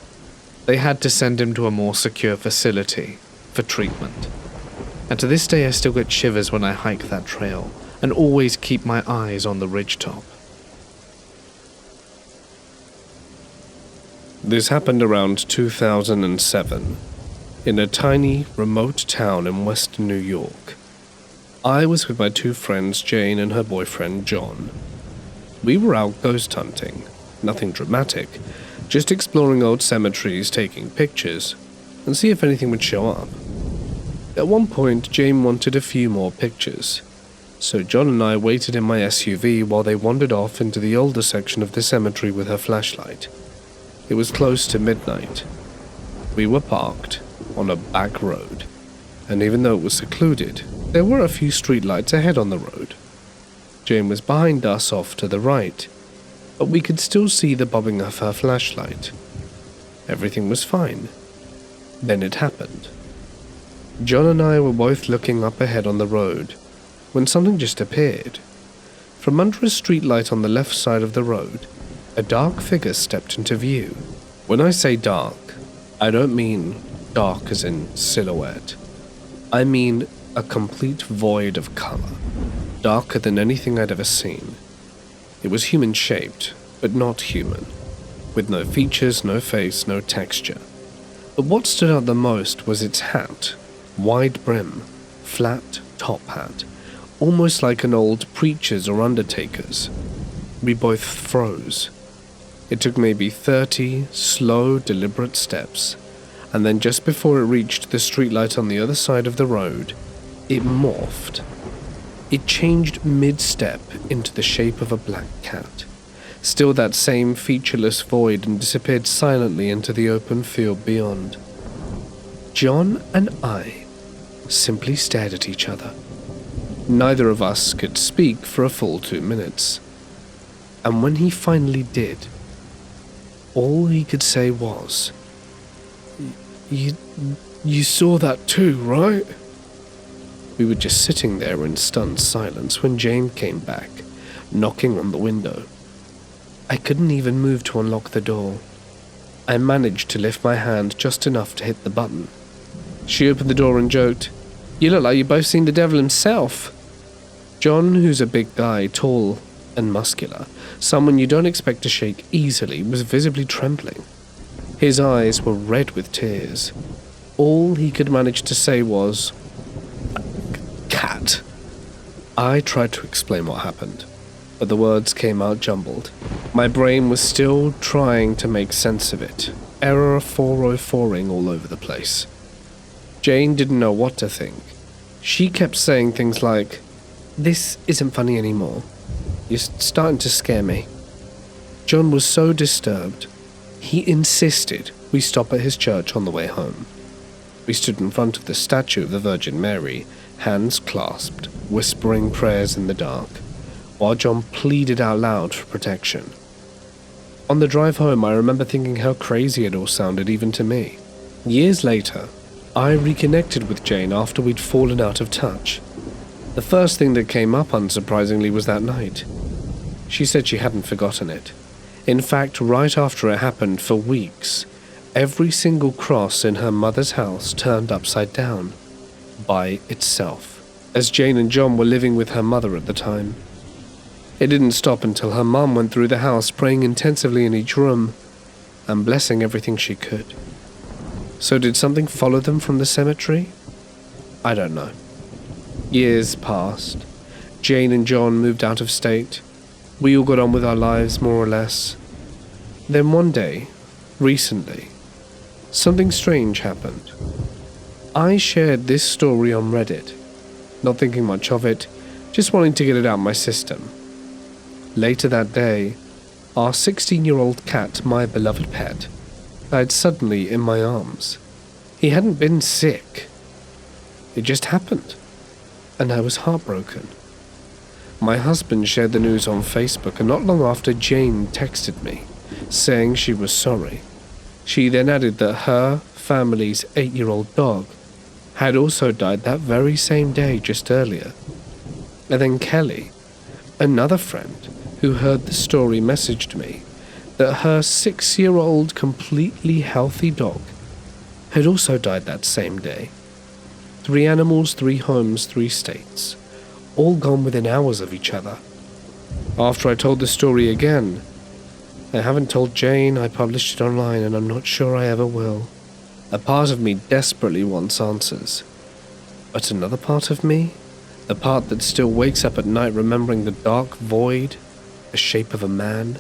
They had to send him to a more secure facility for treatment. And to this day I still get shivers when I hike that trail, and always keep my eyes on the ridgetop. This happened around 2007, in a tiny, remote town in western New York. I was with my 2 friends, Jane and her boyfriend, John. We were out ghost hunting, nothing dramatic, just exploring old cemeteries, taking pictures, and see if anything would show up. At one point, Jane wanted a few more pictures, so John and I waited in my SUV while they wandered off into the older section of the cemetery with her flashlight. It was close to midnight. We were parked on a back road, and even though it was secluded, there were a few streetlights ahead on the road. Jane was behind us off to the right, but we could still see the bobbing of her flashlight. Everything was fine. Then it happened. John and I were both looking up ahead on the road, when something just appeared. From under a streetlight on the left side of the road, a dark figure stepped into view. When I say dark, I don't mean dark as in silhouette. I mean a complete void of color, darker than anything I'd ever seen. It was human-shaped, but not human, with no features, no face, no texture. But what stood out the most was its hat, wide brim, flat top hat, almost like an old preacher's or undertaker's. We both froze. It took maybe 30 slow, deliberate steps, and then just before it reached the streetlight on the other side of the road, it morphed. It changed mid-step into the shape of a black cat, still that same featureless void, and disappeared silently into the open field beyond. John and I simply stared at each other. Neither of us could speak for a full 2 minutes, and when he finally did, all he could say was, You saw that too, right?" We were just sitting there in stunned silence when Jane came back, knocking on the window. I couldn't even move to unlock the door. I managed to lift my hand just enough to hit the button. She opened the door and joked, "You look like you've both seen the devil himself." John, who's a big guy, tall and muscular, someone you don't expect to shake easily, was visibly trembling. His eyes were red with tears. All he could manage to say was, "Cat." I tried to explain what happened, but the words came out jumbled. My brain was still trying to make sense of it, error 404ing all over the place. Jane didn't know what to think. She kept saying things like, "This isn't funny anymore. You're starting to scare me." John was so disturbed, he insisted we stop at his church on the way home. We stood in front of the statue of the Virgin Mary, hands clasped, whispering prayers in the dark, while John pleaded out loud for protection. On the drive home, I remember thinking how crazy it all sounded even to me. Years later, I reconnected with Jane after we'd fallen out of touch. The first thing that came up, unsurprisingly, was that night. She said she hadn't forgotten it. In fact, right after it happened, for weeks, every single cross in her mother's house turned upside down, by itself, as Jane and John were living with her mother at the time. It didn't stop until her mum went through the house praying intensively in each room and blessing everything she could. So did something follow them from the cemetery? I don't know. Years passed. Jane and John moved out of state. We all got on with our lives, more or less. Then one day, recently, something strange happened. I shared this story on Reddit, not thinking much of it, just wanting to get it out of my system. Later that day, our 16-year-old cat, my beloved pet, died suddenly in my arms. He hadn't been sick. It just happened, and I was heartbroken. My husband shared the news on Facebook, and not long after, Jane texted me, saying she was sorry. She then added that her family's 8-year-old dog had also died that very same day just earlier. And then Kelly, another friend who heard the story, messaged me that her 6-year-old completely healthy dog had also died that same day. 3 animals, 3 homes, 3 states, all gone within hours of each other. After I told the story again, I haven't told Jane, I published it online, and I'm not sure I ever will. A part of me desperately wants answers. But another part of me, the part that still wakes up at night remembering the dark void, the shape of a man,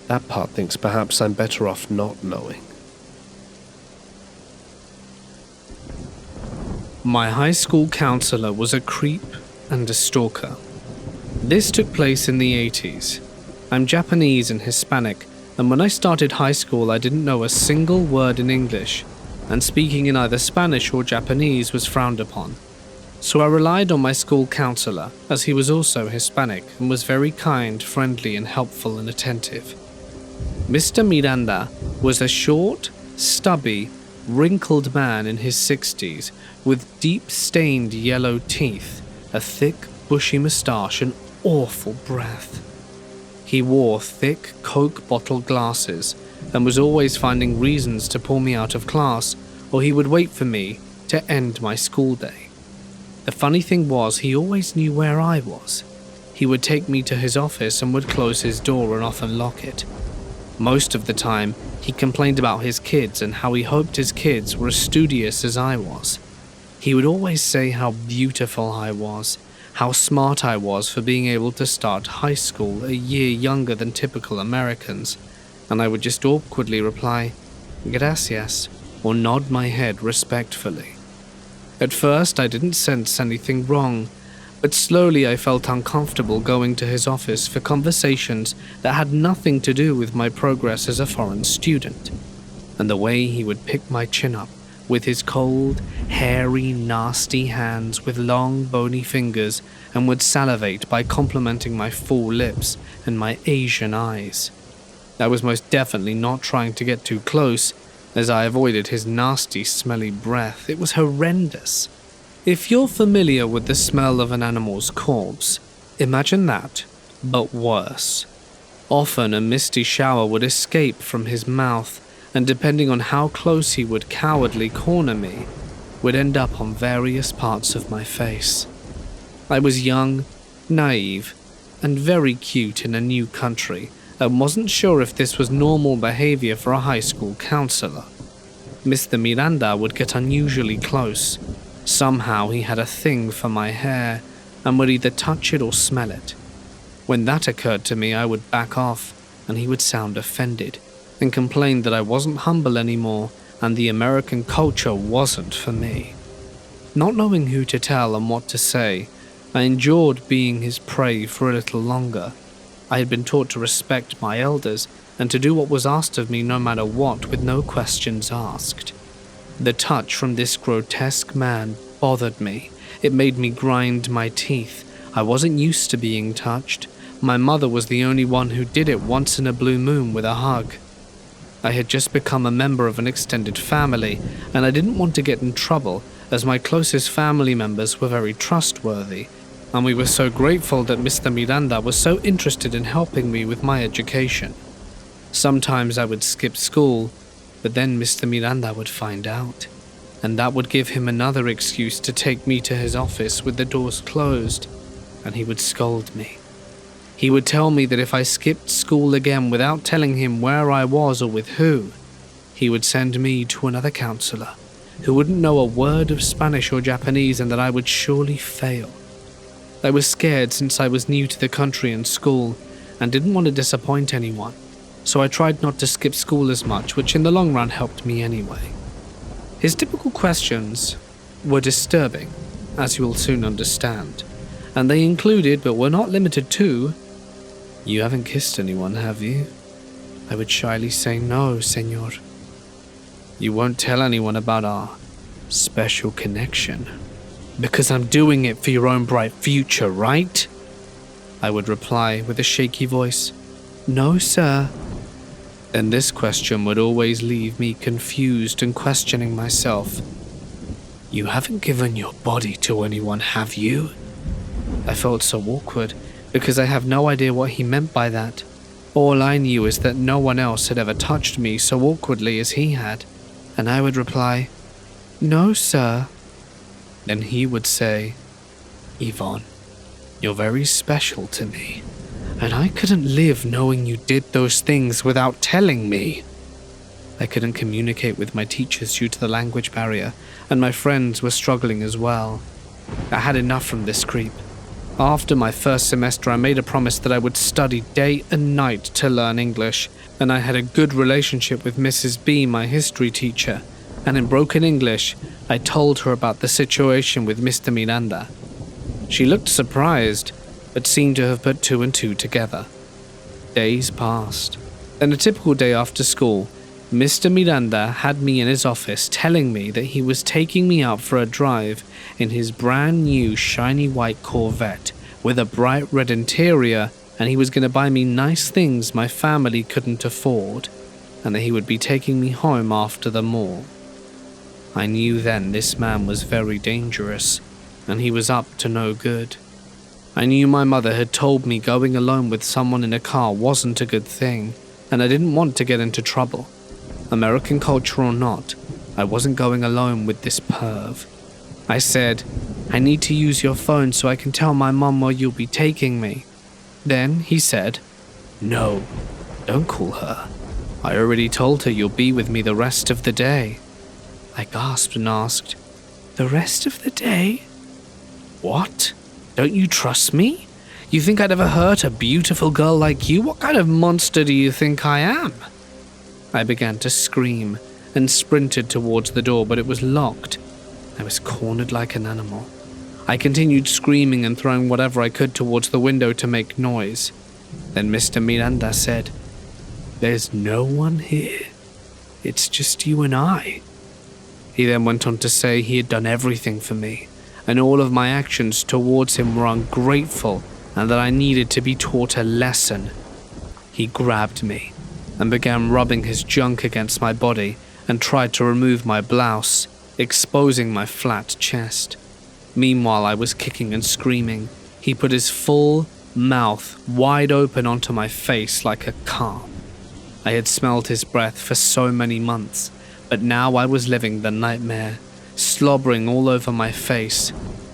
that part thinks perhaps I'm better off not knowing. My high school counselor was a creep and a stalker. This took place in the 80s. I'm Japanese and Hispanic, and when I started high school I didn't know a single word in English, and speaking in either Spanish or Japanese was frowned upon. So I relied on my school counselor, as he was also Hispanic and was very kind, friendly, and helpful and attentive. Mr. Miranda was a short, stubby, wrinkled man in his 60s with deep-stained yellow teeth, a thick, bushy moustache, and awful breath. He wore thick Coke bottle glasses and was always finding reasons to pull me out of class, or he would wait for me to end my school day. The funny thing was, he always knew where I was. He would take me to his office and would close his door and often lock it. Most of the time, he complained about his kids and how he hoped his kids were as studious as I was. He would always say how beautiful I was, how smart I was for being able to start high school a year younger than typical Americans, and I would just awkwardly reply, "Gracias," or nod my head respectfully. At first, I didn't sense anything wrong, but slowly I felt uncomfortable going to his office for conversations that had nothing to do with my progress as a foreign student, and the way he would pick my chin up with his cold, hairy, nasty hands with long, bony fingers, and would salivate by complimenting my full lips and my Asian eyes. I was most definitely not trying to get too close, as I avoided his nasty, smelly breath. It was horrendous. If you're familiar with the smell of an animal's corpse, imagine that, but worse. Often a misty shower would escape from his mouth, and depending on how close he would cowardly corner me, would end up on various parts of my face. I was young, naive, and very cute in a new country, and wasn't sure if this was normal behavior for a high school counselor. Mr. Miranda would get unusually close. Somehow he had a thing for my hair, and would either touch it or smell it. When that occurred to me, I would back off, and he would sound offended, and complain that I wasn't humble anymore, and the American culture wasn't for me. Not knowing who to tell and what to say, I endured being his prey for a little longer. I had been taught to respect my elders, and to do what was asked of me no matter what, with no questions asked. The touch from this grotesque man bothered me. It made me grind my teeth. I wasn't used to being touched. My mother was the only one who did it once in a blue moon with a hug. I had just become a member of an extended family, and I didn't want to get in trouble as my closest family members were very trustworthy, and we were so grateful that Mr. Miranda was so interested in helping me with my education. Sometimes I would skip school, but then Mr. Miranda would find out, and that would give him another excuse to take me to his office with the doors closed, and he would scold me. He would tell me that if I skipped school again without telling him where I was or with who, he would send me to another counselor who wouldn't know a word of Spanish or Japanese and that I would surely fail. I was scared since I was new to the country and school and didn't want to disappoint anyone, so I tried not to skip school as much, which in the long run helped me anyway. His typical questions were disturbing, as you will soon understand, and they included, but were not limited to, "You haven't kissed anyone, have you?" I would shyly say, "No, senor." "You won't tell anyone about our special connection, because I'm doing it for your own bright future, right?" I would reply with a shaky voice, "No, sir." And this question would always leave me confused and questioning myself. "You haven't given your body to anyone, have you?" I felt so awkward, because I have no idea what he meant by that. All I knew is that no one else had ever touched me so awkwardly as he had, and I would reply, "No, sir." Then he would say, "Yvonne, you're very special to me, and I couldn't live knowing you did those things without telling me." I couldn't communicate with my teachers due to the language barrier, and my friends were struggling as well. I had enough from this creep. After my first semester, I made a promise that I would study day and night to learn English, and I had a good relationship with Mrs. B, my history teacher, and in broken English, I told her about the situation with Mr. Miranda. She looked surprised, but seemed to have put two and two together. Days passed. Then a typical day after school, Mr. Miranda had me in his office telling me that he was taking me out for a drive in his brand new shiny white Corvette with a bright red interior, and he was going to buy me nice things my family couldn't afford, and that he would be taking me home after the mall. I knew then this man was very dangerous, and he was up to no good. I knew my mother had told me going alone with someone in a car wasn't a good thing, and I didn't want to get into trouble. American culture or not, I wasn't going alone with this perv. I said, "I need to use your phone so I can tell my mum where you'll be taking me." Then he said, "No, don't call her. I already told her you'll be with me the rest of the day." I gasped and asked, "The rest of the day?" "What? Don't you trust me? You think I'd ever hurt a beautiful girl like you? What kind of monster do you think I am?" I began to scream and sprinted towards the door, but it was locked. I was cornered like an animal. I continued screaming and throwing whatever I could towards the window to make noise. Then Mr. Miranda said, "There's no one here. It's just you and I." He then went on to say he had done everything for me, and all of my actions towards him were ungrateful, and that I needed to be taught a lesson. He grabbed me and began rubbing his junk against my body and tried to remove my blouse, exposing my flat chest. Meanwhile, I was kicking and screaming. He put his full mouth wide open onto my face like a carp. I had smelled his breath for so many months, but now I was living the nightmare, slobbering all over my face.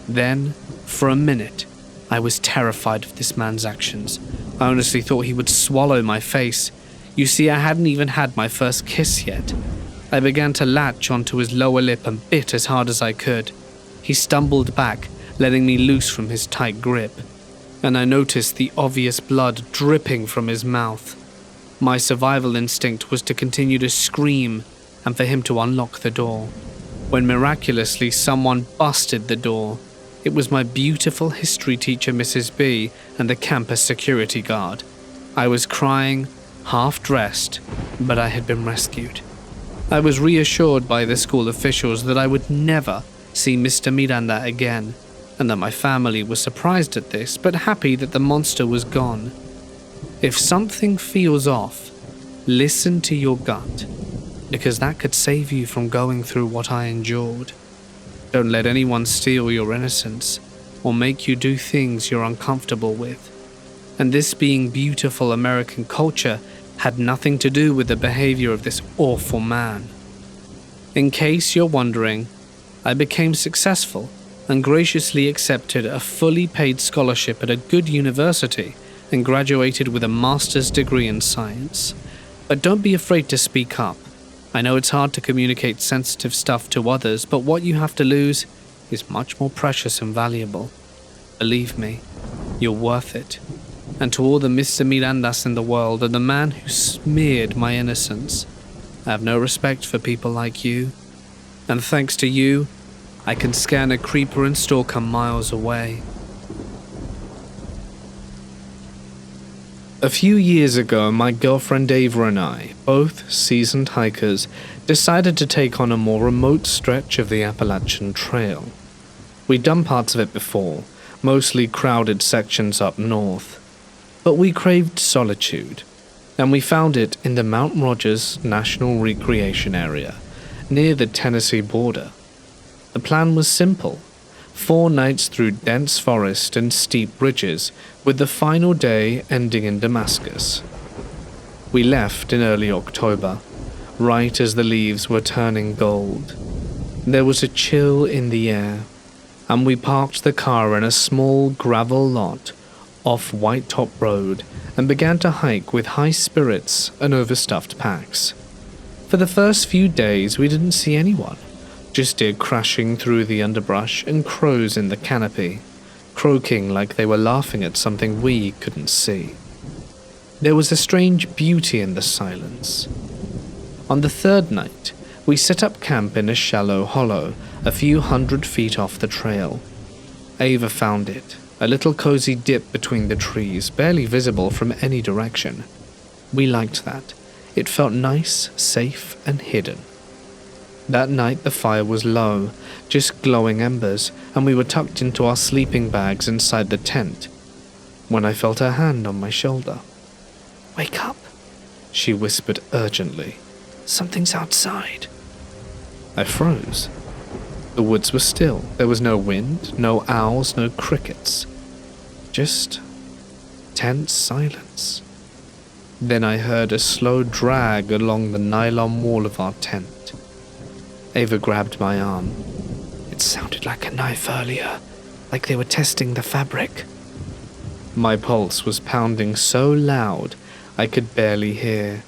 Then, for a minute, I was terrified of this man's actions. I honestly thought he would swallow my face. You see, I hadn't even had my first kiss yet. I began to latch onto his lower lip and bit as hard as I could. He stumbled back, letting me loose from his tight grip, and I noticed the obvious blood dripping from his mouth. My survival instinct was to continue to scream and for him to unlock the door, when miraculously someone busted the door. It was my beautiful history teacher, Mrs. B, and the campus security guard. I was crying, half-dressed, but I had been rescued. I was reassured by the school officials that I would never see Mr. Miranda again, and that my family was surprised at this, but happy that the monster was gone. If something feels off, listen to your gut, because that could save you from going through what I endured. Don't let anyone steal your innocence, or make you do things you're uncomfortable with. And this being beautiful American culture had nothing to do with the behavior of this awful man. In case you're wondering, I became successful and graciously accepted a fully paid scholarship at a good university and graduated with a master's degree in science. But don't be afraid to speak up. I know it's hard to communicate sensitive stuff to others, but what you have to lose is much more precious and valuable. Believe me, you're worth it. And to all the Mr. Mirandas in the world and the man who smeared my innocence, I have no respect for people like you. And thanks to you, I can scan a creeper and stalker miles away. A few years ago, my girlfriend Ava and I, both seasoned hikers, decided to take on a more remote stretch of the Appalachian Trail. We'd done parts of it before, mostly crowded sections up north. But we craved solitude, and we found it in the Mount Rogers National Recreation Area, near the Tennessee border. The plan was simple: 4 nights through dense forest and steep ridges, with the final day ending in Damascus. We left in early October, right as the leaves were turning gold. There was a chill in the air, and we parked the car in a small gravel lot off White Top Road and began to hike with high spirits and overstuffed packs. For the first few days we didn't see anyone, just deer crashing through the underbrush and crows in the canopy, croaking like they were laughing at something we couldn't see. There was a strange beauty in the silence. On the 3rd night, we set up camp in a shallow hollow a few 100 feet off the trail. Ava found it, a little cozy dip between the trees, barely visible from any direction. We liked that. It felt nice, safe, and hidden. That night the fire was low, just glowing embers, and we were tucked into our sleeping bags inside the tent, when I felt her hand on my shoulder. "Wake up," she whispered urgently. "Something's outside." I froze. The woods were still. There was no wind, no owls, no crickets. Just tense silence. Then I heard a slow drag along the nylon wall of our tent. Ava grabbed my arm. It sounded like a knife earlier, like they were testing the fabric. My pulse was pounding so loud I could barely hear.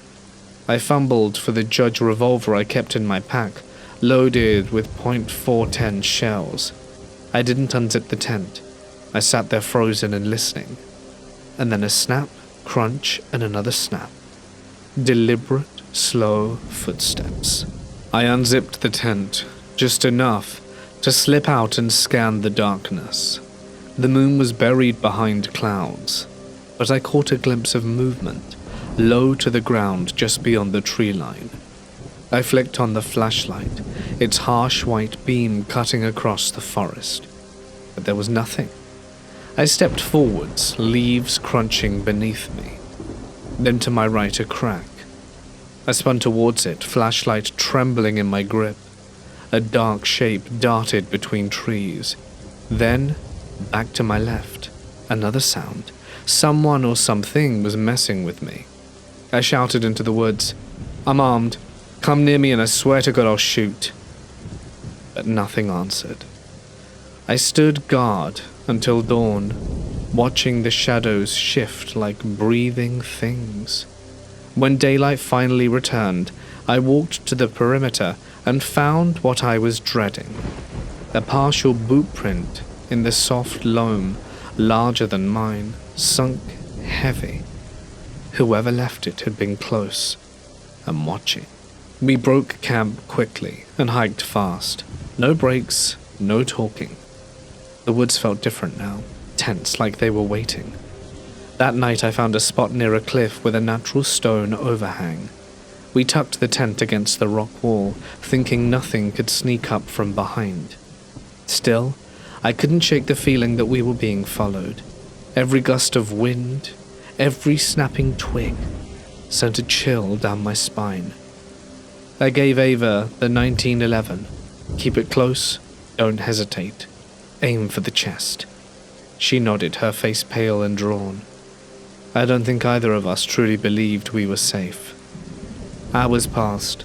I fumbled for the Judge revolver I kept in my pack, loaded with .410 shells. I didn't unzip the tent. I sat there frozen and listening. And then a snap, crunch, and another snap. Deliberate, slow footsteps. I unzipped the tent, just enough to slip out and scan the darkness. The moon was buried behind clouds, but I caught a glimpse of movement, low to the ground just beyond the tree line. I flicked on the flashlight, its harsh white beam cutting across the forest. But there was nothing. I stepped forwards, leaves crunching beneath me. Then to my right a crack. I spun towards it, flashlight trembling in my grip. A dark shape darted between trees. Then, back to my left, another sound. Someone or something was messing with me. I shouted into the woods, "I'm armed. Come near me and I swear to God I'll shoot." But nothing answered. I stood guard until dawn, watching the shadows shift like breathing things. When daylight finally returned, I walked to the perimeter and found what I was dreading. A partial boot print in the soft loam, larger than mine, sunk heavy. Whoever left it had been close and watching. We broke camp quickly and hiked fast. No breaks, no talking. The woods felt different now, tense like they were waiting. That night I found a spot near a cliff with a natural stone overhang. We tucked the tent against the rock wall, thinking nothing could sneak up from behind. Still, I couldn't shake the feeling that we were being followed. Every gust of wind, every snapping twig, sent a chill down my spine. I gave Ava the 1911. Keep it close, don't hesitate. Aim for the chest. She nodded, her face pale and drawn. I don't think either of us truly believed we were safe. Hours passed.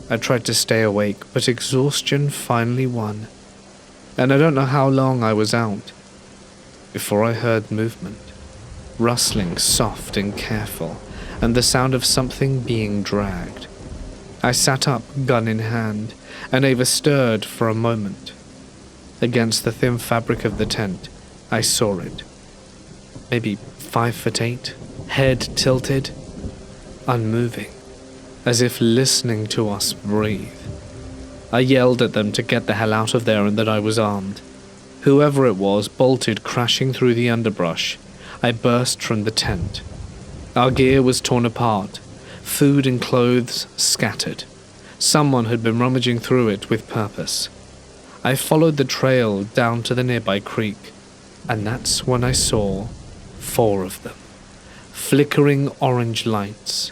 I tried to stay awake, but exhaustion finally won. And I don't know how long I was out before I heard movement. Rustling, soft and careful, and the sound of something being dragged. I sat up, gun in hand, and Ava stirred for a moment. Against the thin fabric of the tent, I saw it. Maybe 5'8", head tilted, unmoving, as if listening to us breathe. I yelled at them to get the hell out of there and that I was armed. Whoever it was bolted crashing through the underbrush. I burst from the tent. Our gear was torn apart, food and clothes scattered. Someone had been rummaging through it with purpose. I followed the trail down to the nearby creek, and that's when I saw 4 of them. Flickering orange lights,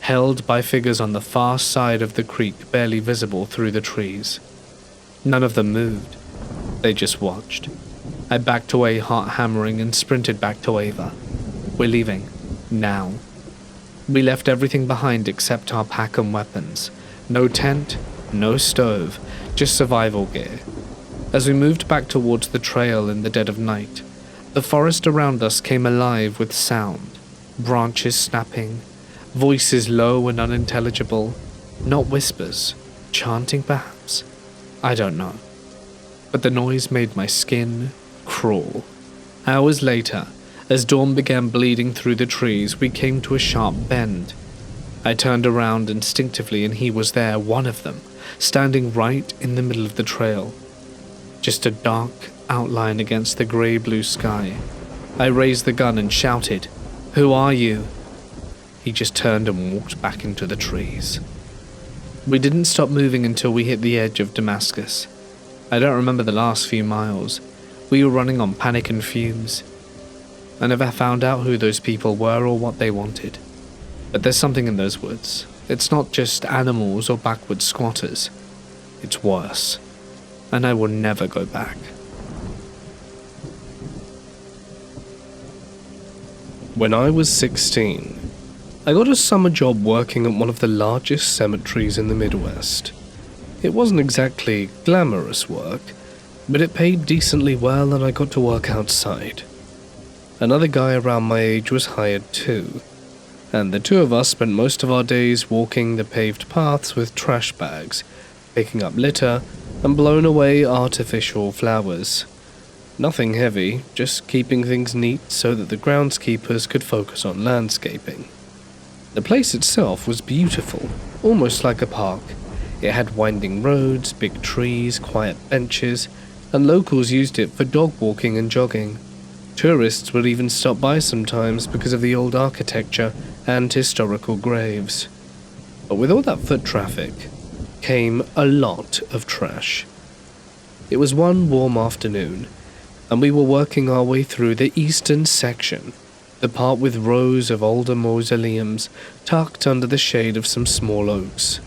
held by figures on the far side of the creek, barely visible through the trees. None of them moved. They just watched. I backed away, heart hammering, and sprinted back to Ava. We're leaving. Now. We left everything behind except our pack and weapons. No tent, no stove, just survival gear. As we moved back towards the trail in the dead of night, the forest around us came alive with sound. Branches snapping, voices low and unintelligible, not whispers, chanting perhaps. I don't know. But the noise made my skin crawl. Hours later, as dawn began bleeding through the trees, we came to a sharp bend. I turned around instinctively and he was there, one of them, standing right in the middle of the trail. Just a dark outline against the grey-blue sky. I raised the gun and shouted, "Who are you?" He just turned and walked back into the trees. We didn't stop moving until we hit the edge of Damascus. I don't remember the last few miles. We were running on panic and fumes. I never found out who those people were or what they wanted. But there's something in those woods. It's not just animals or backwoods squatters. It's worse. And I will never go back. When I was 16, I got a summer job working at one of the largest cemeteries in the Midwest. It wasn't exactly glamorous work, but it paid decently well and I got to work outside. Another guy around my age was hired too, and the two of us spent most of our days walking the paved paths with trash bags, picking up litter, and blowing away artificial flowers. Nothing heavy, just keeping things neat so that the groundskeepers could focus on landscaping. The place itself was beautiful, almost like a park. It had winding roads, big trees, quiet benches, and locals used it for dog walking and jogging. Tourists would even stop by sometimes because of the old architecture and historical graves. But with all that foot traffic came a lot of trash. It was one warm afternoon, and we were working our way through the eastern section, the part with rows of older mausoleums tucked under the shade of some small oaks.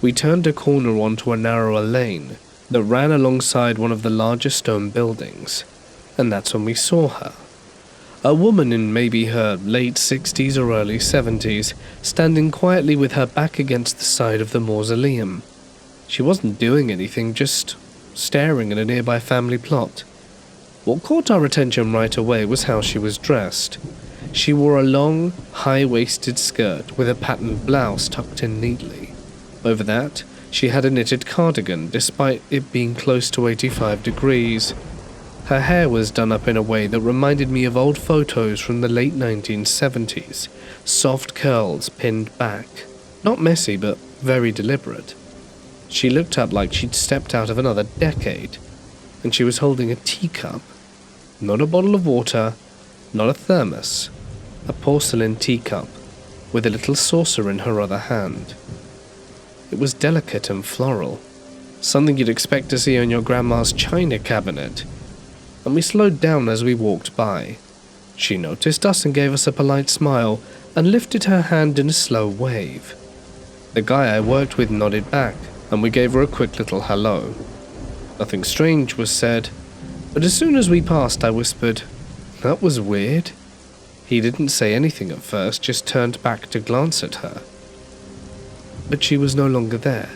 We turned a corner onto a narrower lane that ran alongside one of the larger stone buildings, and that's when we saw her. A woman in maybe her late 60s or early 70s, standing quietly with her back against the side of the mausoleum. She wasn't doing anything, just staring at a nearby family plot. What caught our attention right away was how she was dressed. She wore a long, high-waisted skirt with a patterned blouse tucked in neatly. Over that, she had a knitted cardigan, despite it being close to 85 degrees. Her hair was done up in a way that reminded me of old photos from the late 1970s, soft curls pinned back. Not messy, but very deliberate. She looked up like she'd stepped out of another decade, and she was holding a teacup. Not a bottle of water, not a thermos, a porcelain teacup with a little saucer in her other hand. It was delicate and floral, something you'd expect to see on your grandma's china cabinet, and we slowed down as we walked by. She noticed us and gave us a polite smile and lifted her hand in a slow wave. The guy I worked with nodded back, and we gave her a quick little hello. Nothing strange was said, but as soon as we passed, I whispered, "That was weird." He didn't say anything at first, just turned back to glance at her. But she was no longer there.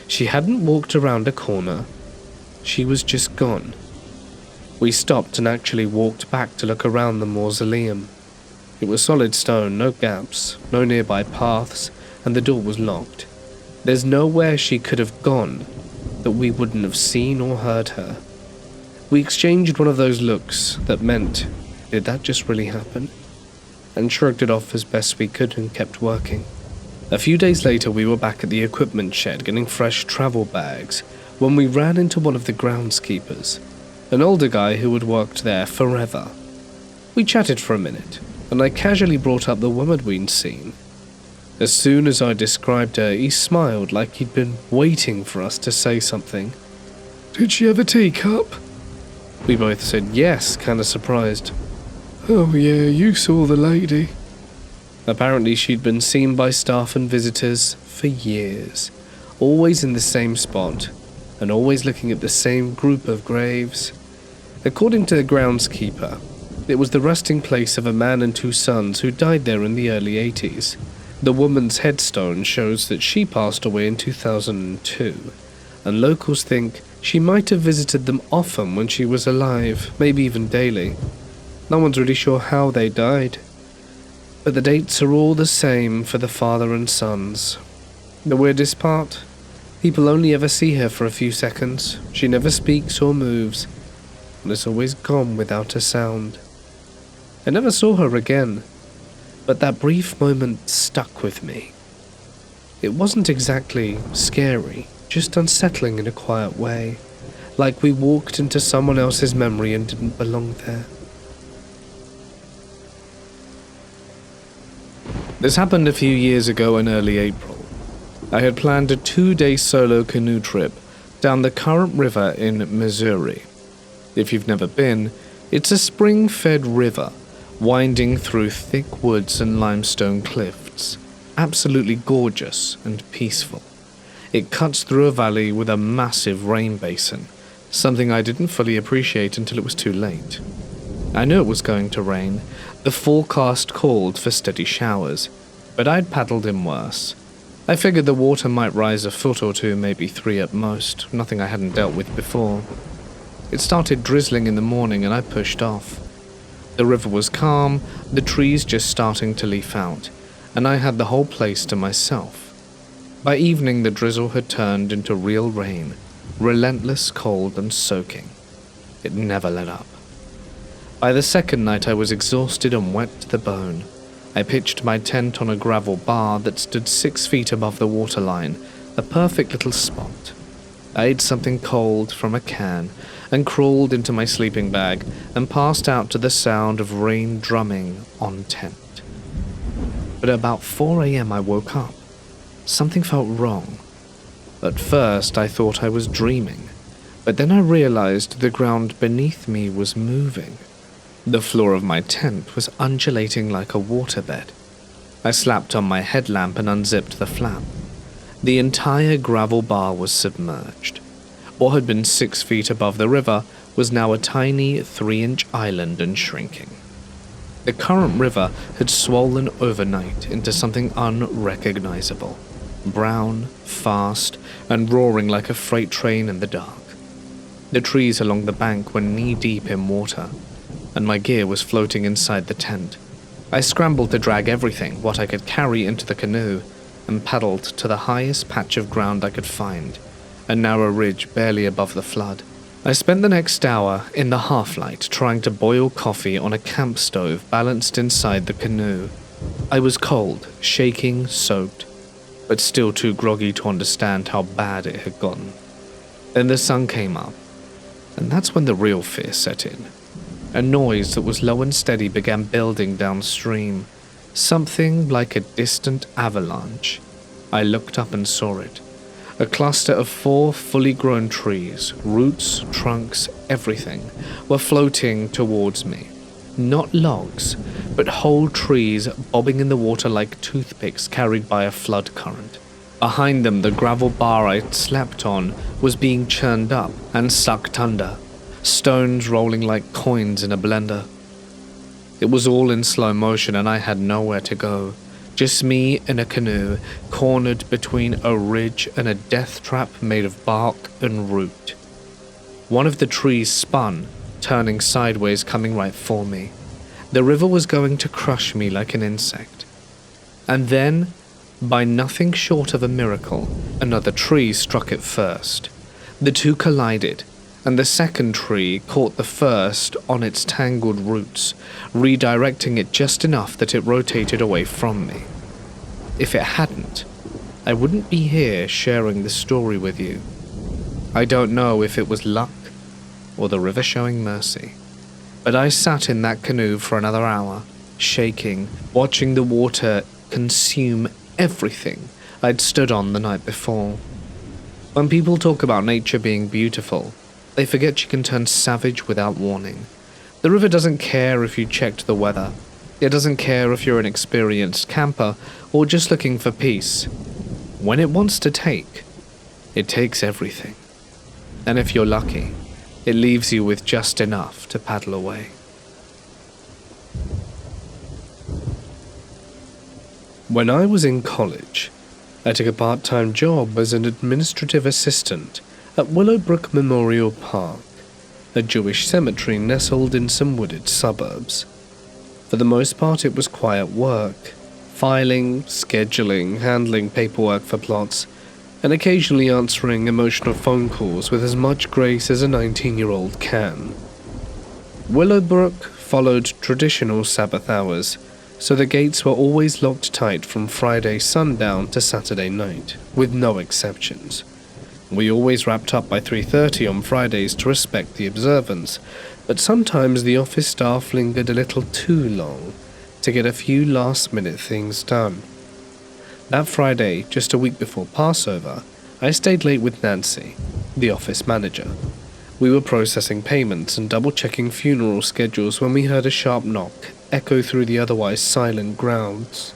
She hadn't walked around a corner. She was just gone. We stopped and actually walked back to look around the mausoleum. It was solid stone, no gaps, no nearby paths, and the door was locked. There's nowhere she could have gone that we wouldn't have seen or heard her. We exchanged one of those looks that meant, did that just really happen? And shrugged it off as best we could and kept working. A few days later, we were back at the equipment shed getting fresh travel bags when we ran into one of the groundskeepers, an older guy who had worked there forever. We chatted for a minute, and I casually brought up the woman we'd seen. As soon as I described her, he smiled like he'd been waiting for us to say something. "Did she have a teacup?" We both said yes, kinda surprised. "Oh yeah, you saw the lady." Apparently she'd been seen by staff and visitors for years, always in the same spot, and always looking at the same group of graves. According to the groundskeeper, it was the resting place of a man and 2 sons who died there in the early 80s. The woman's headstone shows that she passed away in 2002, and locals think she might have visited them often when she was alive, maybe even daily. No one's really sure how they died, but the dates are all the same for the father and sons. The weirdest part? People only ever see her for a few seconds. She never speaks or moves, and is always gone without a sound. I never saw her again, but that brief moment stuck with me. It wasn't exactly scary, just unsettling in a quiet way, like we walked into someone else's memory and didn't belong there. This happened a few years ago in early April. I had planned a 2-day solo canoe trip down the Current River in Missouri. If you've never been, it's a spring-fed river winding through thick woods and limestone cliffs. Absolutely gorgeous and peaceful. It cuts through a valley with a massive rain basin, something I didn't fully appreciate until it was too late. I knew it was going to rain. The forecast called for steady showers, but I'd paddled in worse. I figured the water might rise a foot or 2, maybe 3 at most, nothing I hadn't dealt with before. It started drizzling in the morning and I pushed off. The river was calm, the trees just starting to leaf out, and I had the whole place to myself. By evening the drizzle had turned into real rain, relentless, cold and soaking. It never let up. By the second night I was exhausted and wet to the bone. I pitched my tent on a gravel bar that stood 6 feet above the waterline, a perfect little spot. I ate something cold from a can and crawled into my sleeping bag and passed out to the sound of rain drumming on tent. But at about 4 a.m. I woke up. Something felt wrong. At first I thought I was dreaming, but then I realized the ground beneath me was moving. The floor of my tent was undulating like a waterbed. I slapped on my headlamp and unzipped the flap. The entire gravel bar was submerged. What had been 6 feet above the river was now a tiny 3-inch island and shrinking. The Current River had swollen overnight into something unrecognizable. Brown, fast, and roaring like a freight train in the dark. The trees along the bank were knee-deep in water, and my gear was floating inside the tent. I scrambled to drag everything, what I could carry, into the canoe, and paddled to the highest patch of ground I could find, a narrow ridge barely above the flood. I spent the next hour in the half-light trying to boil coffee on a camp stove balanced inside the canoe. I was cold, shaking, soaked, but still too groggy to understand how bad it had gotten. Then the sun came up, and that's when the real fear set in. A noise that was low and steady began building downstream, something like a distant avalanche. I looked up and saw it. A cluster of 4 fully grown trees, roots, trunks, everything, were floating towards me. Not logs, but whole trees bobbing in the water like toothpicks carried by a flood current. Behind them, the gravel bar I slept on was being churned up and sucked under, stones rolling like coins in a blender. It was all in slow motion and I had nowhere to go. Just me in a canoe, cornered between a ridge and a death trap made of bark and root. One of the trees spun, turning sideways, coming right for me. The river was going to crush me like an insect. And then, by nothing short of a miracle, another tree struck it first. The two collided, and the second tree caught the first on its tangled roots, redirecting it just enough that it rotated away from me. If it hadn't, I wouldn't be here sharing this story with you. I don't know if it was luck or the river showing mercy, but I sat in that canoe for another hour, shaking, watching the water consume everything I'd stood on the night before. When people talk about nature being beautiful, they forget she can turn savage without warning. The river doesn't care if you checked the weather. It doesn't care if you're an experienced camper or just looking for peace. When it wants to take, it takes everything. And if you're lucky, it leaves you with just enough to paddle away. When I was in college, I took a part-time job as an administrative assistant at Willowbrook Memorial Park, a Jewish cemetery nestled in some wooded suburbs. For the most part, it was quiet work, filing, scheduling, handling paperwork for plots, and occasionally answering emotional phone calls with as much grace as a 19-year-old can. Willowbrook followed traditional Sabbath hours, so the gates were always locked tight from Friday sundown to Saturday night, with no exceptions. We always wrapped up by 3:30 on Fridays to respect the observance, but sometimes the office staff lingered a little too long to get a few last-minute things done. That Friday, just a week before Passover, I stayed late with Nancy, the office manager. We were processing payments and double-checking funeral schedules when we heard a sharp knock echo through the otherwise silent grounds.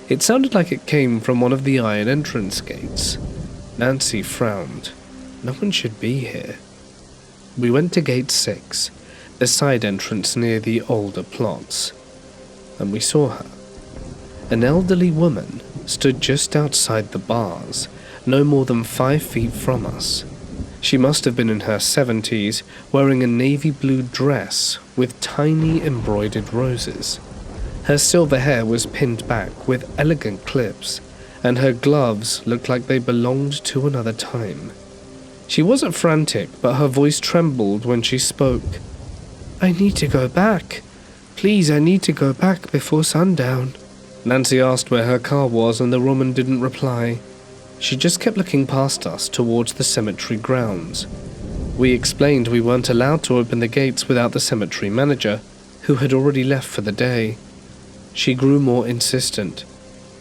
It sounded like it came from one of the iron entrance gates. Nancy frowned. No one should be here. We went to gate 6, the side entrance near the older plots, and we saw her. An elderly woman stood just outside the bars, no more than 5 feet from us. She must have been in her 70s, wearing a navy blue dress with tiny embroidered roses. Her silver hair was pinned back with elegant clips, and her gloves looked like they belonged to another time. She wasn't frantic, but her voice trembled when she spoke. "I need to go back. Please, I need to go back before sundown." Nancy asked where her car was, and the woman didn't reply. She just kept looking past us towards the cemetery grounds. We explained we weren't allowed to open the gates without the cemetery manager, who had already left for the day. She grew more insistent.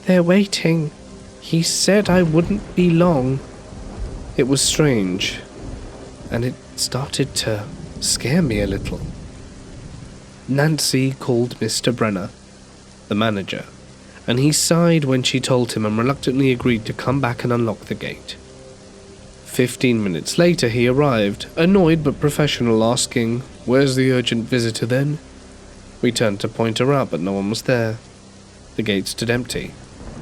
"They're waiting. He said I wouldn't be long." It was strange, and it started to scare me a little. Nancy called Mr. Brenner, the manager, and he sighed when she told him and reluctantly agreed to come back and unlock the gate. 15 minutes later he arrived, annoyed but professional, asking, "Where's the urgent visitor then?" We turned to point her out, but no one was there. The gate stood empty.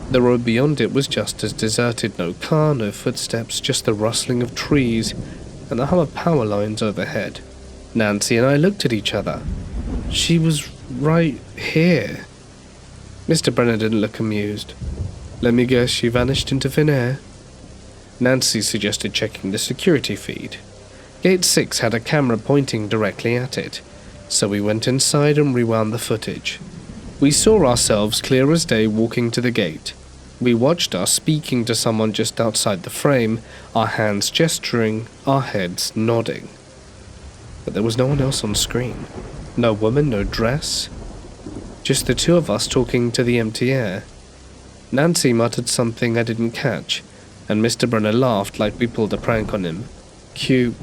The road beyond it was just as deserted, no car, no footsteps, just the rustling of trees and the hum of power lines overhead. Nancy and I looked at each other. She was right here. Mr. Brenner didn't look amused. "Let me guess, she vanished into thin air?" Nancy suggested checking the security feed. Gate 6 had a camera pointing directly at it, so we went inside and rewound the footage. We saw ourselves clear as day walking to the gate. We watched us speaking to someone just outside the frame, our hands gesturing, our heads nodding. But there was no one else on screen. No woman, no dress. Just the two of us talking to the empty air. Nancy muttered something I didn't catch, and Mr. Brenner laughed like we pulled a prank on him. Cute.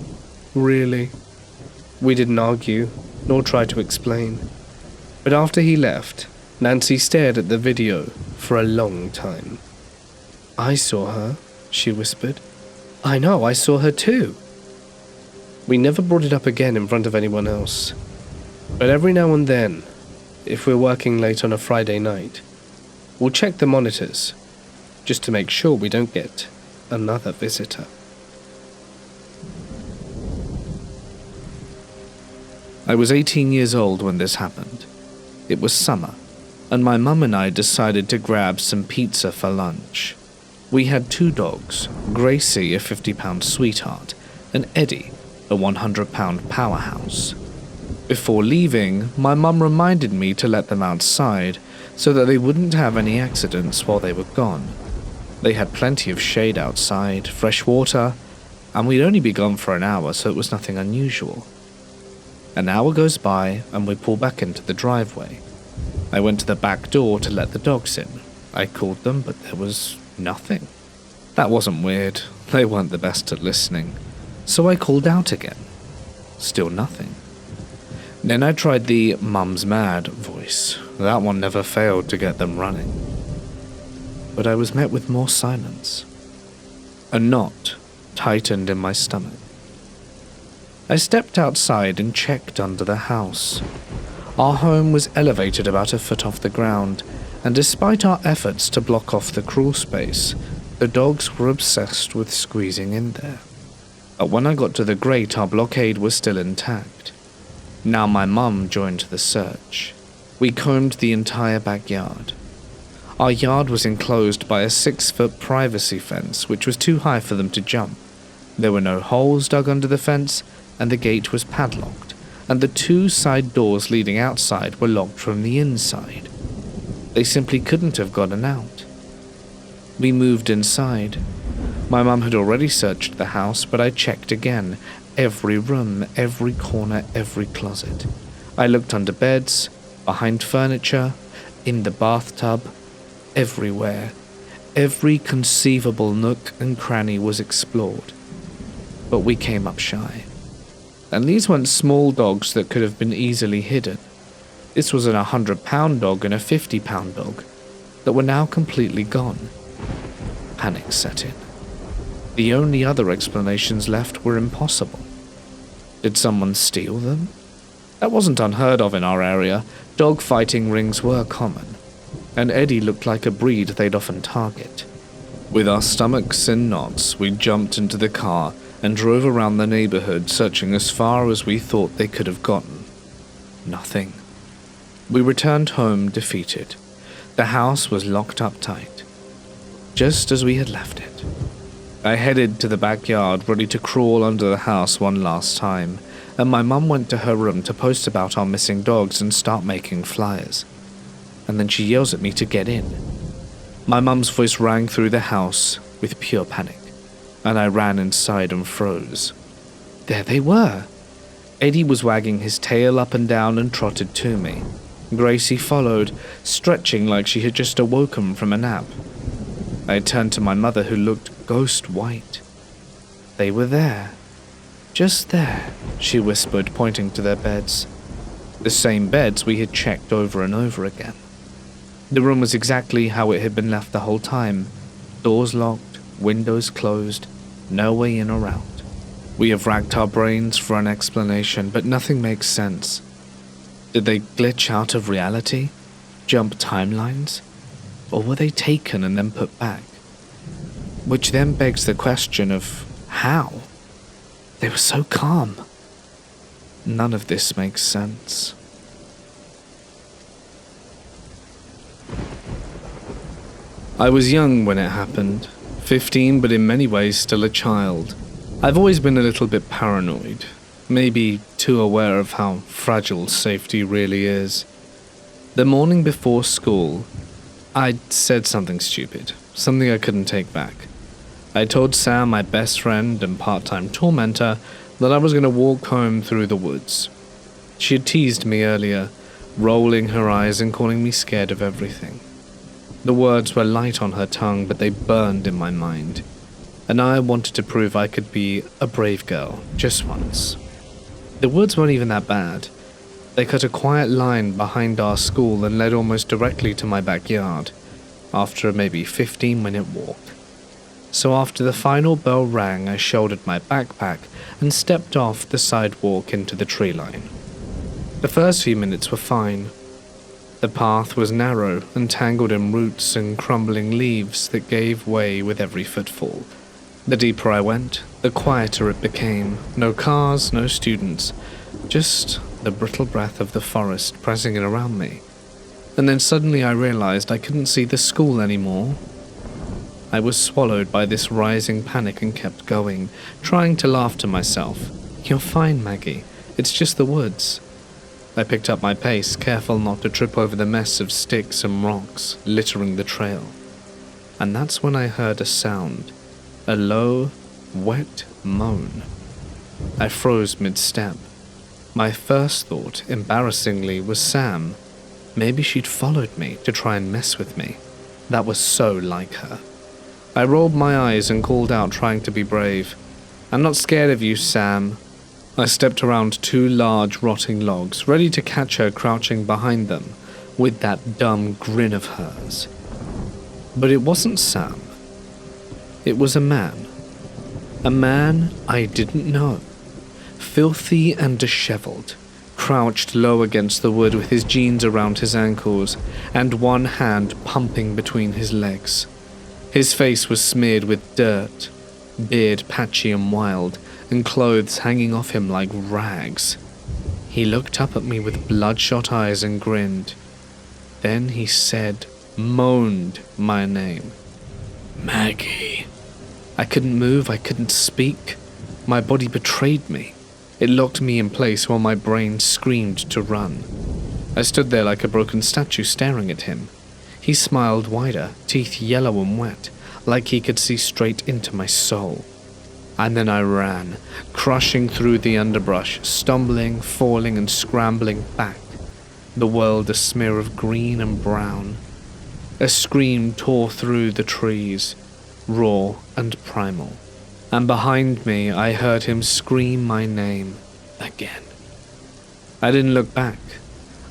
Really? We didn't argue, nor try to explain. But after he left, Nancy stared at the video for a long time. I saw her, she whispered. I know, I saw her too. We never brought it up again in front of anyone else. But every now and then, if we're working late on a Friday night, we'll check the monitors, just to make sure we don't get another visitor. I was 18 years old when this happened. It was summer, and my mum and I decided to grab some pizza for lunch. We had 2 dogs, Gracie, a 50-pound sweetheart, and Eddie, a 100-pound powerhouse. Before leaving, my mum reminded me to let them outside so that they wouldn't have any accidents while they were gone. They had plenty of shade outside, fresh water, and we'd only be gone for an hour, so it was nothing unusual. An hour goes by and we pull back into the driveway. I went to the back door to let the dogs in. I called them, but there was nothing. That wasn't weird. They weren't the best at listening. So I called out again. Still nothing. Then I tried the "Mum's mad" voice. That one never failed to get them running. But I was met with more silence. A knot tightened in my stomach. I stepped outside and checked under the house. Our home was elevated about a foot off the ground, and despite our efforts to block off the crawl space, the dogs were obsessed with squeezing in there. But when I got to the grate, our blockade was still intact. Now my mum joined the search. We combed the entire backyard. Our yard was enclosed by a 6-foot privacy fence, which was too high for them to jump. There were no holes dug under the fence, and the gate was padlocked, and the 2 side doors leading outside were locked from the inside. They simply couldn't have gotten out. We moved inside. My mum had already searched the house, but I checked again. Every room, every corner, every closet. I looked under beds, behind furniture, in the bathtub, everywhere. Every conceivable nook and cranny was explored. But we came up shy. And these weren't small dogs that could have been easily hidden. This was an 100-pound dog and a 50-pound dog that were now completely gone. Panic set in. The only other explanations left were impossible. Did someone steal them? That wasn't unheard of in our area. Dog fighting rings were common, and Eddie looked like a breed they'd often target. With our stomachs in knots, we jumped into the car and drove around the neighborhood, searching as far as we thought they could have gotten. Nothing. We returned home defeated. The house was locked up tight, just as we had left it. I headed to the backyard, ready to crawl under the house one last time, and my mum went to her room to post about our missing dogs and start making flyers. And then she yells at me to get in. My mum's voice rang through the house with pure panic, and I ran inside and froze. There they were. Eddie was wagging his tail up and down and trotted to me. Gracie followed, stretching like she had just awoken from a nap. I turned to my mother, who looked ghost white. They were there. Just there, she whispered, pointing to their beds. The same beds we had checked over and over again. The room was exactly how it had been left the whole time. Doors locked, windows closed, no way in or out. We have racked our brains for an explanation, but nothing makes sense. Did they glitch out of reality? Jump timelines? Or were they taken and then put back? Which then begs the question of how? They were so calm. None of this makes sense. I was young when it happened, 15, but in many ways still a child. I've always been a little bit paranoid, maybe too aware of how fragile safety really is. The morning before school, I'd said something stupid, something I couldn't take back. I told Sam, my best friend and part-time tormentor, that I was going to walk home through the woods. She had teased me earlier, rolling her eyes and calling me scared of everything. The words were light on her tongue, but they burned in my mind. and I wanted to prove I could be a brave girl, just once. The woods weren't even that bad. They cut a quiet line behind our school and led almost directly to my backyard, after a maybe 15-minute walk. So after the final bell rang, I shouldered my backpack and stepped off the sidewalk into the tree line. The first few minutes were fine. The path was narrow and tangled in roots and crumbling leaves that gave way with every footfall. The deeper I went, the quieter it became. No cars, no students, just the brittle breath of the forest pressing in around me. And then suddenly I realized I couldn't see the school anymore. I was swallowed by this rising panic and kept going, trying to laugh to myself. "You're fine, Maggie. It's just the woods." I picked up my pace, careful not to trip over the mess of sticks and rocks littering the trail. And that's when I heard a sound, a low, wet moan. I froze mid-step. My first thought, embarrassingly, was Sam. Maybe she'd followed me to try and mess with me. That was so like her. I rolled my eyes and called out, trying to be brave. "I'm not scared of you, Sam." I stepped around 2 large rotting logs, ready to catch her crouching behind them, with that dumb grin of hers. But it wasn't Sam. It was a man. A man I didn't know. Filthy and disheveled, crouched low against the wood with his jeans around his ankles and one hand pumping between his legs. His face was smeared with dirt, beard patchy and wild, and clothes hanging off him like rags. He looked up at me with bloodshot eyes and grinned. Then he moaned my name. "Maggie." I couldn't move, I couldn't speak. My body betrayed me. It locked me in place while my brain screamed to run. I stood there like a broken statue staring at him. He smiled wider, teeth yellow and wet, like he could see straight into my soul. And then I ran, crushing through the underbrush, stumbling, falling and scrambling back, the world a smear of green and brown. A scream tore through the trees, raw and primal. And behind me I heard him scream my name again. I didn't look back.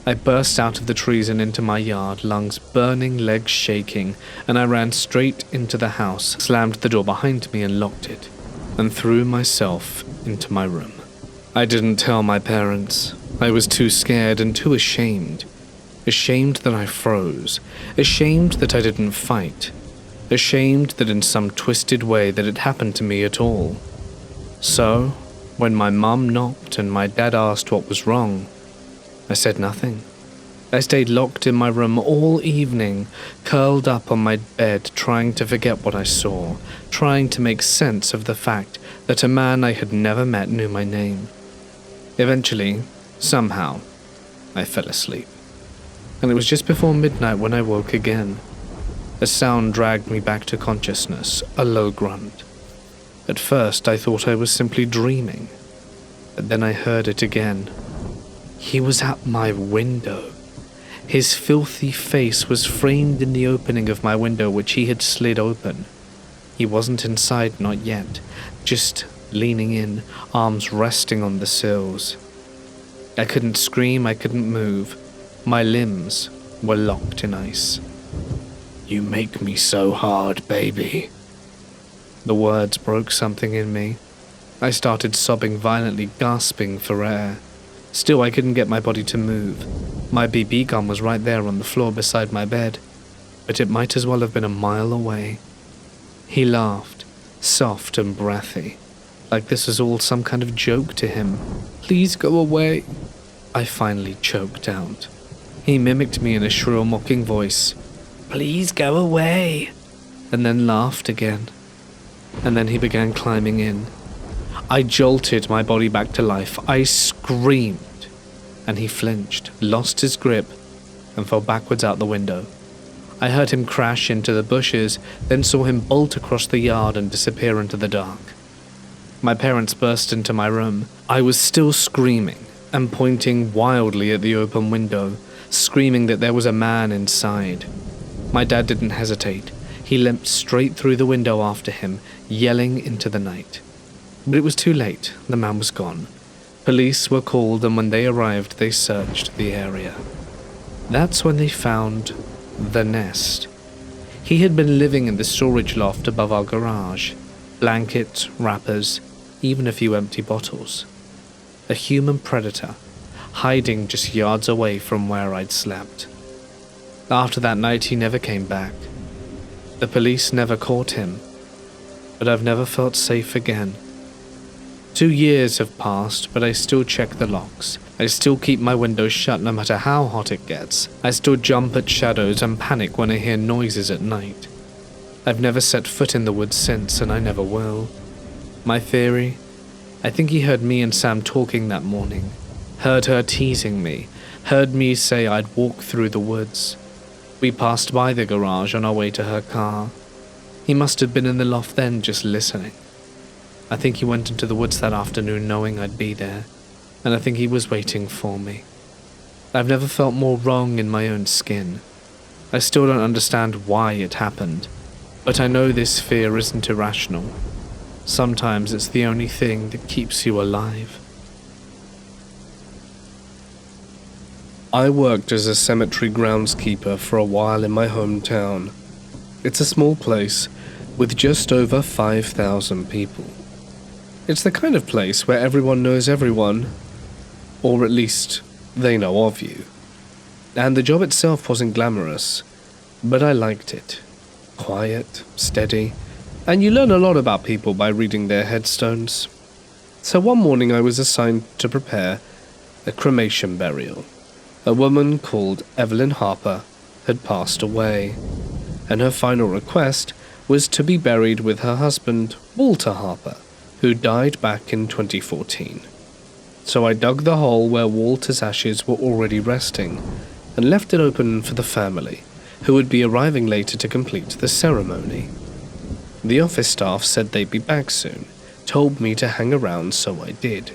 I burst out of the trees and into my yard, lungs burning, legs shaking, and I ran straight into the house, slammed the door behind me and locked it, and threw myself into my room. I didn't tell my parents. I was too scared and too ashamed. Ashamed that I froze. Ashamed that I didn't fight. Ashamed that in some twisted way that it happened to me at all. So, when my mum knocked and my dad asked what was wrong, I said nothing. I stayed locked in my room all evening, curled up on my bed, trying to forget what I saw, trying to make sense of the fact that a man I had never met knew my name. Eventually, somehow, I fell asleep. And it was just before midnight when I woke again. A sound dragged me back to consciousness, a low grunt. At first, I thought I was simply dreaming, but then I heard it again. He was at my window. His filthy face was framed in the opening of my window, which he had slid open. He wasn't inside, not yet, just leaning in, arms resting on the sills. I couldn't scream, I couldn't move. My limbs were locked in ice. "You make me so hard, baby." The words broke something in me. I started sobbing violently, gasping for air. Still, I couldn't get my body to move. My BB gun was right there on the floor beside my bed, but it might as well have been a mile away. He laughed, soft and breathy, like this was all some kind of joke to him. "Please go away," I finally choked out. He mimicked me in a shrill, mocking voice. "Please go away," and then laughed again. And then he began climbing in. I jolted my body back to life. I screamed, and he flinched, lost his grip, and fell backwards out the window. I heard him crash into the bushes, then saw him bolt across the yard and disappear into the dark. My parents burst into my room. I was still screaming and pointing wildly at the open window, screaming that there was a man inside. My dad didn't hesitate. He limped straight through the window after him, yelling into the night. But it was too late. The man was gone. Police were called, and when they arrived, they searched the area. That's when they found the nest. He had been living in the storage loft above our garage. Blankets, wrappers, even a few empty bottles. A human predator, hiding just yards away from where I'd slept. After that night, he never came back. The police never caught him, but I've never felt safe again. 2 years have passed, but I still check the locks. I still keep my windows shut no matter how hot it gets. I still jump at shadows and panic when I hear noises at night. I've never set foot in the woods since, and I never will. My theory? I think he heard me and Sam talking that morning. Heard her teasing me. Heard me say I'd walk through the woods. We passed by the garage on our way to her car. He must have been in the loft then, just listening. I think he went into the woods that afternoon knowing I'd be there, and I think he was waiting for me. I've never felt more wrong in my own skin. I still don't understand why it happened, but I know this fear isn't irrational. Sometimes it's the only thing that keeps you alive. I worked as a cemetery groundskeeper for a while in my hometown. It's a small place with just over 5,000 people. It's the kind of place where everyone knows everyone, or at least they know of you. And the job itself wasn't glamorous, but I liked it. Quiet, steady, and you learn a lot about people by reading their headstones. So one morning I was assigned to prepare a cremation burial. A woman called Evelyn Harper had passed away, and her final request was to be buried with her husband, Walter Harper, who died back in 2014. So I dug the hole where Walter's ashes were already resting and left it open for the family, who would be arriving later to complete the ceremony. The office staff said they'd be back soon, told me to hang around, so I did.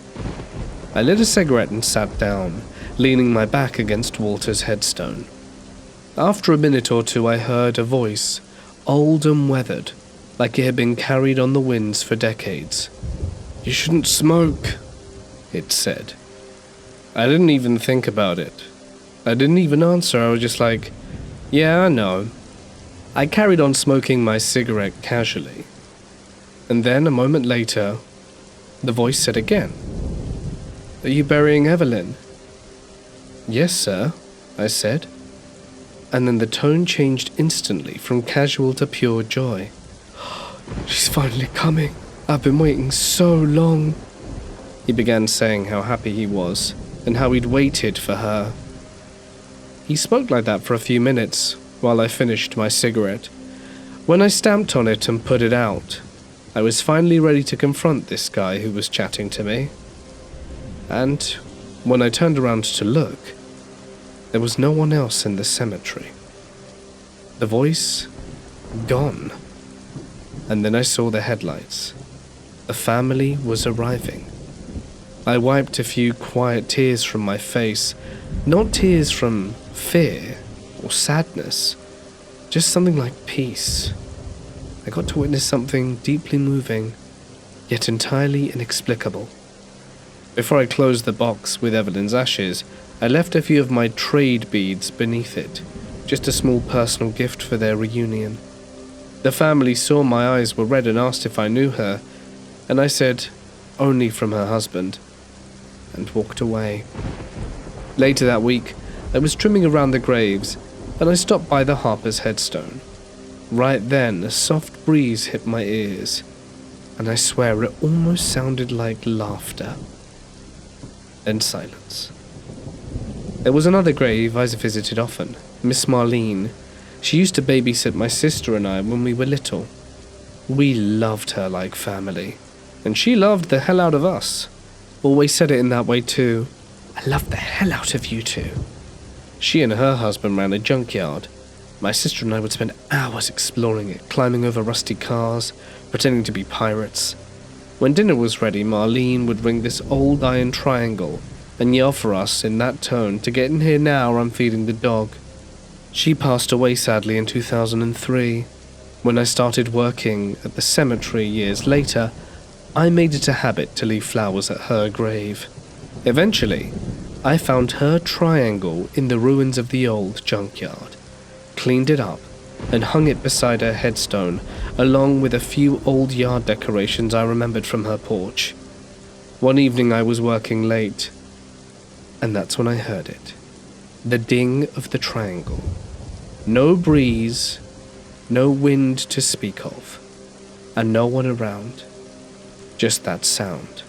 I lit a cigarette and sat down, leaning my back against Walter's headstone. After a minute or two I heard a voice, old and weathered, like it had been carried on the winds for decades. "You shouldn't smoke," it said. I didn't even think about it. I didn't even answer. I was just like, yeah, I know. I carried on smoking my cigarette casually. And then, a moment later, the voice said again, "Are you burying Evelyn?" "Yes, sir," I said. And then the tone changed instantly from casual to pure joy. "She's finally coming. I've been waiting so long." He began saying how happy he was, and how he'd waited for her. He spoke like that for a few minutes, while I finished my cigarette. When I stamped on it and put it out, I was finally ready to confront this guy who was chatting to me. And when I turned around to look, there was no one else in the cemetery. The voice, gone. And then I saw the headlights. The family was arriving. I wiped a few quiet tears from my face, not tears from fear or sadness, just something like peace. I got to witness something deeply moving, yet entirely inexplicable. Before I closed the box with Evelyn's ashes, I left a few of my trade beads beneath it, just a small personal gift for their reunion. The family saw my eyes were red and asked if I knew her, and I said, only from her husband, and walked away. Later that week, I was trimming around the graves, and I stopped by the Harper's headstone. Right then, a soft breeze hit my ears, and I swear it almost sounded like laughter. Then silence. There was another grave I visited often, Miss Marlene. She used to babysit my sister and I when we were little. We loved her like family, and she loved the hell out of us. Always said it in that way too. "I love the hell out of you two." She and her husband ran a junkyard. My sister and I would spend hours exploring it, climbing over rusty cars, pretending to be pirates. When dinner was ready, Marlene would ring this old iron triangle and yell for us in that tone to get in here now or I'm feeding the dog. She passed away sadly in 2003. When I started working at the cemetery years later, I made it a habit to leave flowers at her grave. Eventually, I found her triangle in the ruins of the old junkyard, cleaned it up, and hung it beside her headstone, along with a few old yard decorations I remembered from her porch. One evening I was working late, and that's when I heard it. The ding of the triangle. No breeze, no wind to speak of, and no one around. Just that sound.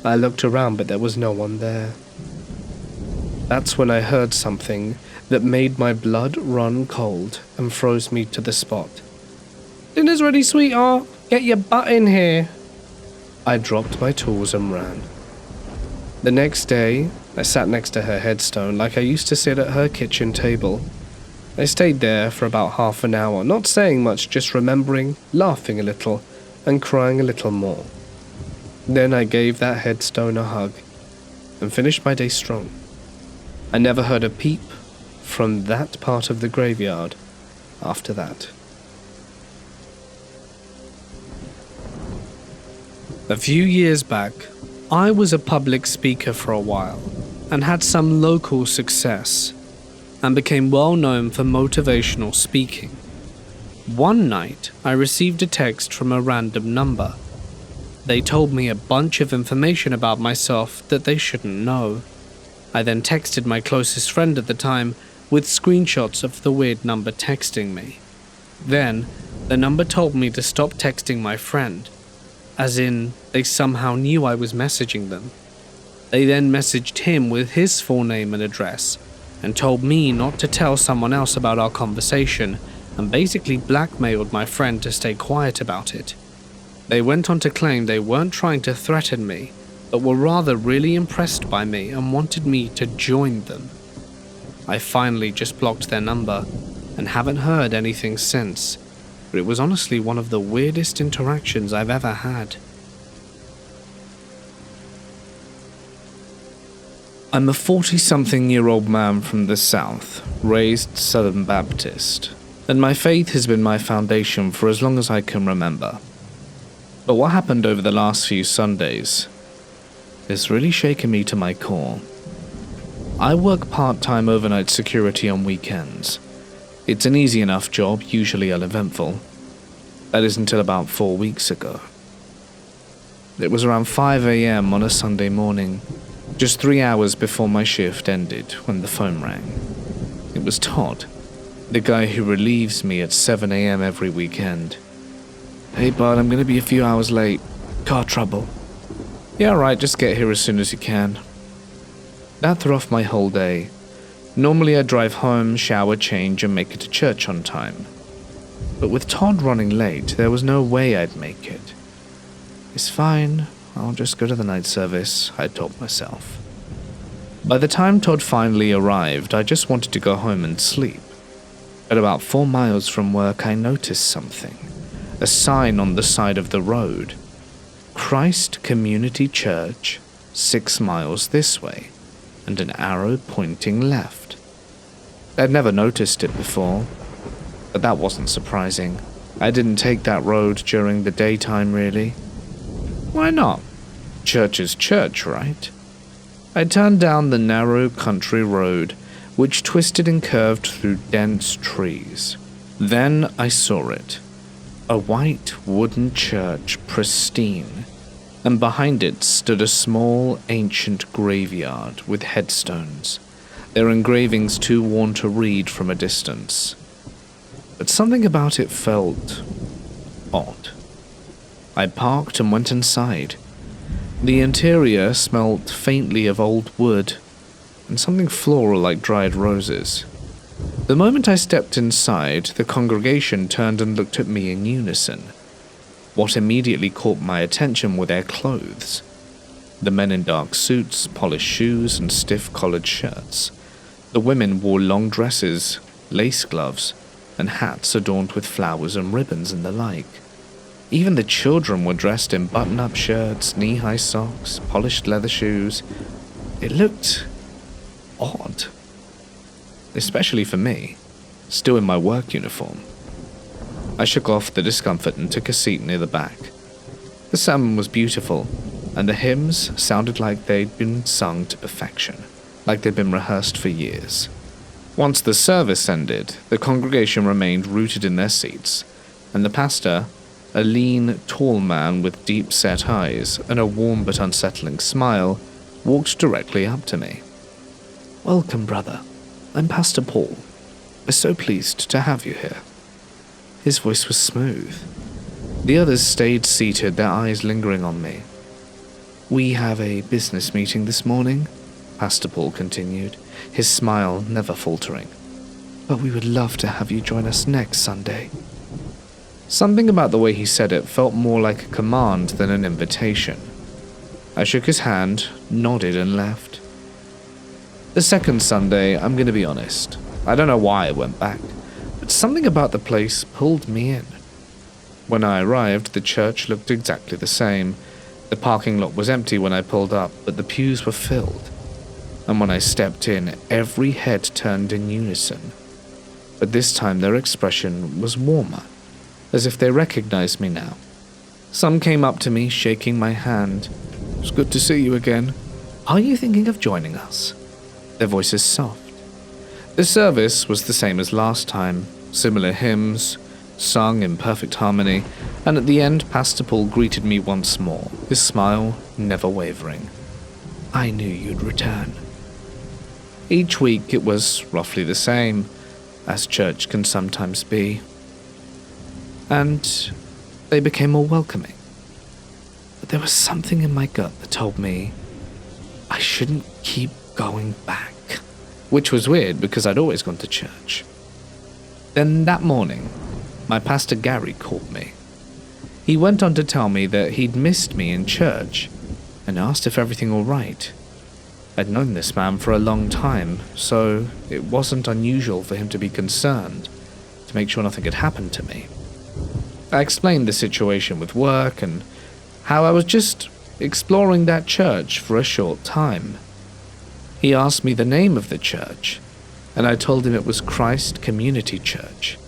I looked around, but there was no one there. That's when I heard something that made my blood run cold and froze me to the spot. "Dinner's ready, sweetheart. Get your butt in here." I dropped my tools and ran. The next day, I sat next to her headstone like I used to sit at her kitchen table. I stayed there for about half an hour, not saying much, just remembering, laughing a little, and crying a little more. Then I gave that headstone a hug and finished my day strong. I never heard a peep from that part of the graveyard after that. A few years back, I was a public speaker for a while and had some local success and became well known for motivational speaking. One night, I received a text from a random number. They told me a bunch of information about myself that they shouldn't know. I then texted my closest friend at the time with screenshots of the weird number texting me. Then, the number told me to stop texting my friend, as in, they somehow knew I was messaging them. They then messaged him with his full name and address, and told me not to tell someone else about our conversation, and basically blackmailed my friend to stay quiet about it. They went on to claim they weren't trying to threaten me, but were rather really impressed by me and wanted me to join them. I finally just blocked their number, and haven't heard anything since, but it was honestly one of the weirdest interactions I've ever had. I'm a 40-something-year-old man from the South, raised Southern Baptist, and my faith has been my foundation for as long as I can remember. But what happened over the last few Sundays has really shaken me to my core. I work part-time overnight security on weekends. It's an easy enough job, usually uneventful. That is until about 4 weeks ago. It was around 5 a.m. on a Sunday morning, just 3 hours before my shift ended, when the phone rang. It was Todd, the guy who relieves me at 7 a.m. every weekend. "Hey bud, I'm gonna be a few hours late. Car trouble." "Yeah, alright, just get here as soon as you can." That threw off my whole day. Normally I'd drive home, shower, change, and make it to church on time. But with Todd running late, there was no way I'd make it. "It's fine, I'll just go to the night service," I told myself. By the time Todd finally arrived, I just wanted to go home and sleep. At about 4 miles from work, I noticed something. A sign on the side of the road. Christ Community Church, 6 miles this way, and an arrow pointing left. I'd never noticed it before, but that wasn't surprising. I didn't take that road during the daytime, really. Why not? Church is church, right? I turned down the narrow country road, which twisted and curved through dense trees. Then I saw it. A white wooden church, pristine, and behind it stood a small, ancient graveyard with headstones, their engravings too worn to read from a distance. But something about it felt odd. I parked and went inside. The interior smelled faintly of old wood and something floral like dried roses. The moment I stepped inside, the congregation turned and looked at me in unison. What immediately caught my attention were their clothes. The men in dark suits, polished shoes, and stiff collared shirts. The women wore long dresses, lace gloves, and hats adorned with flowers and ribbons and the like. Even the children were dressed in button-up shirts, knee-high socks, polished leather shoes. It looked odd. Especially for me, still in my work uniform. I shook off the discomfort and took a seat near the back. The sermon was beautiful, and the hymns sounded like they'd been sung to perfection, like they'd been rehearsed for years. Once the service ended, the congregation remained rooted in their seats, and the pastor, a lean, tall man with deep-set eyes and a warm but unsettling smile, walked directly up to me. "Welcome, brother. I'm Pastor Paul. We're so pleased to have you here." His voice was smooth. The others stayed seated, their eyes lingering on me. "We have a business meeting this morning," Pastor Paul continued, his smile never faltering. "But we would love to have you join us next Sunday." Something about the way he said it felt more like a command than an invitation. I shook his hand, nodded, and left. The second Sunday, I'm going to be honest, I don't know why I went back, but something about the place pulled me in. When I arrived, the church looked exactly the same. The parking lot was empty when I pulled up, but the pews were filled. And when I stepped in, every head turned in unison. But this time their expression was warmer, as if they recognized me now. Some came up to me, shaking my hand. "It's good to see you again. Are you thinking of joining us?" Their voices soft. The service was the same as last time, similar hymns, sung in perfect harmony, and at the end Pastor Paul greeted me once more, his smile never wavering. "I knew you'd return." Each week it was roughly the same, as church can sometimes be. And they became more welcoming. But there was something in my gut that told me I shouldn't keep going back, which was weird because I'd always gone to church. Then that morning, my pastor Gary called me. He went on to tell me that he'd missed me in church and asked if everything all right. I'd known this man for a long time, so it wasn't unusual for him to be concerned, to make sure nothing had happened to me. I explained the situation with work and how I was just exploring that church for a short time. He asked me the name of the church, and I told him it was Christ Community Church.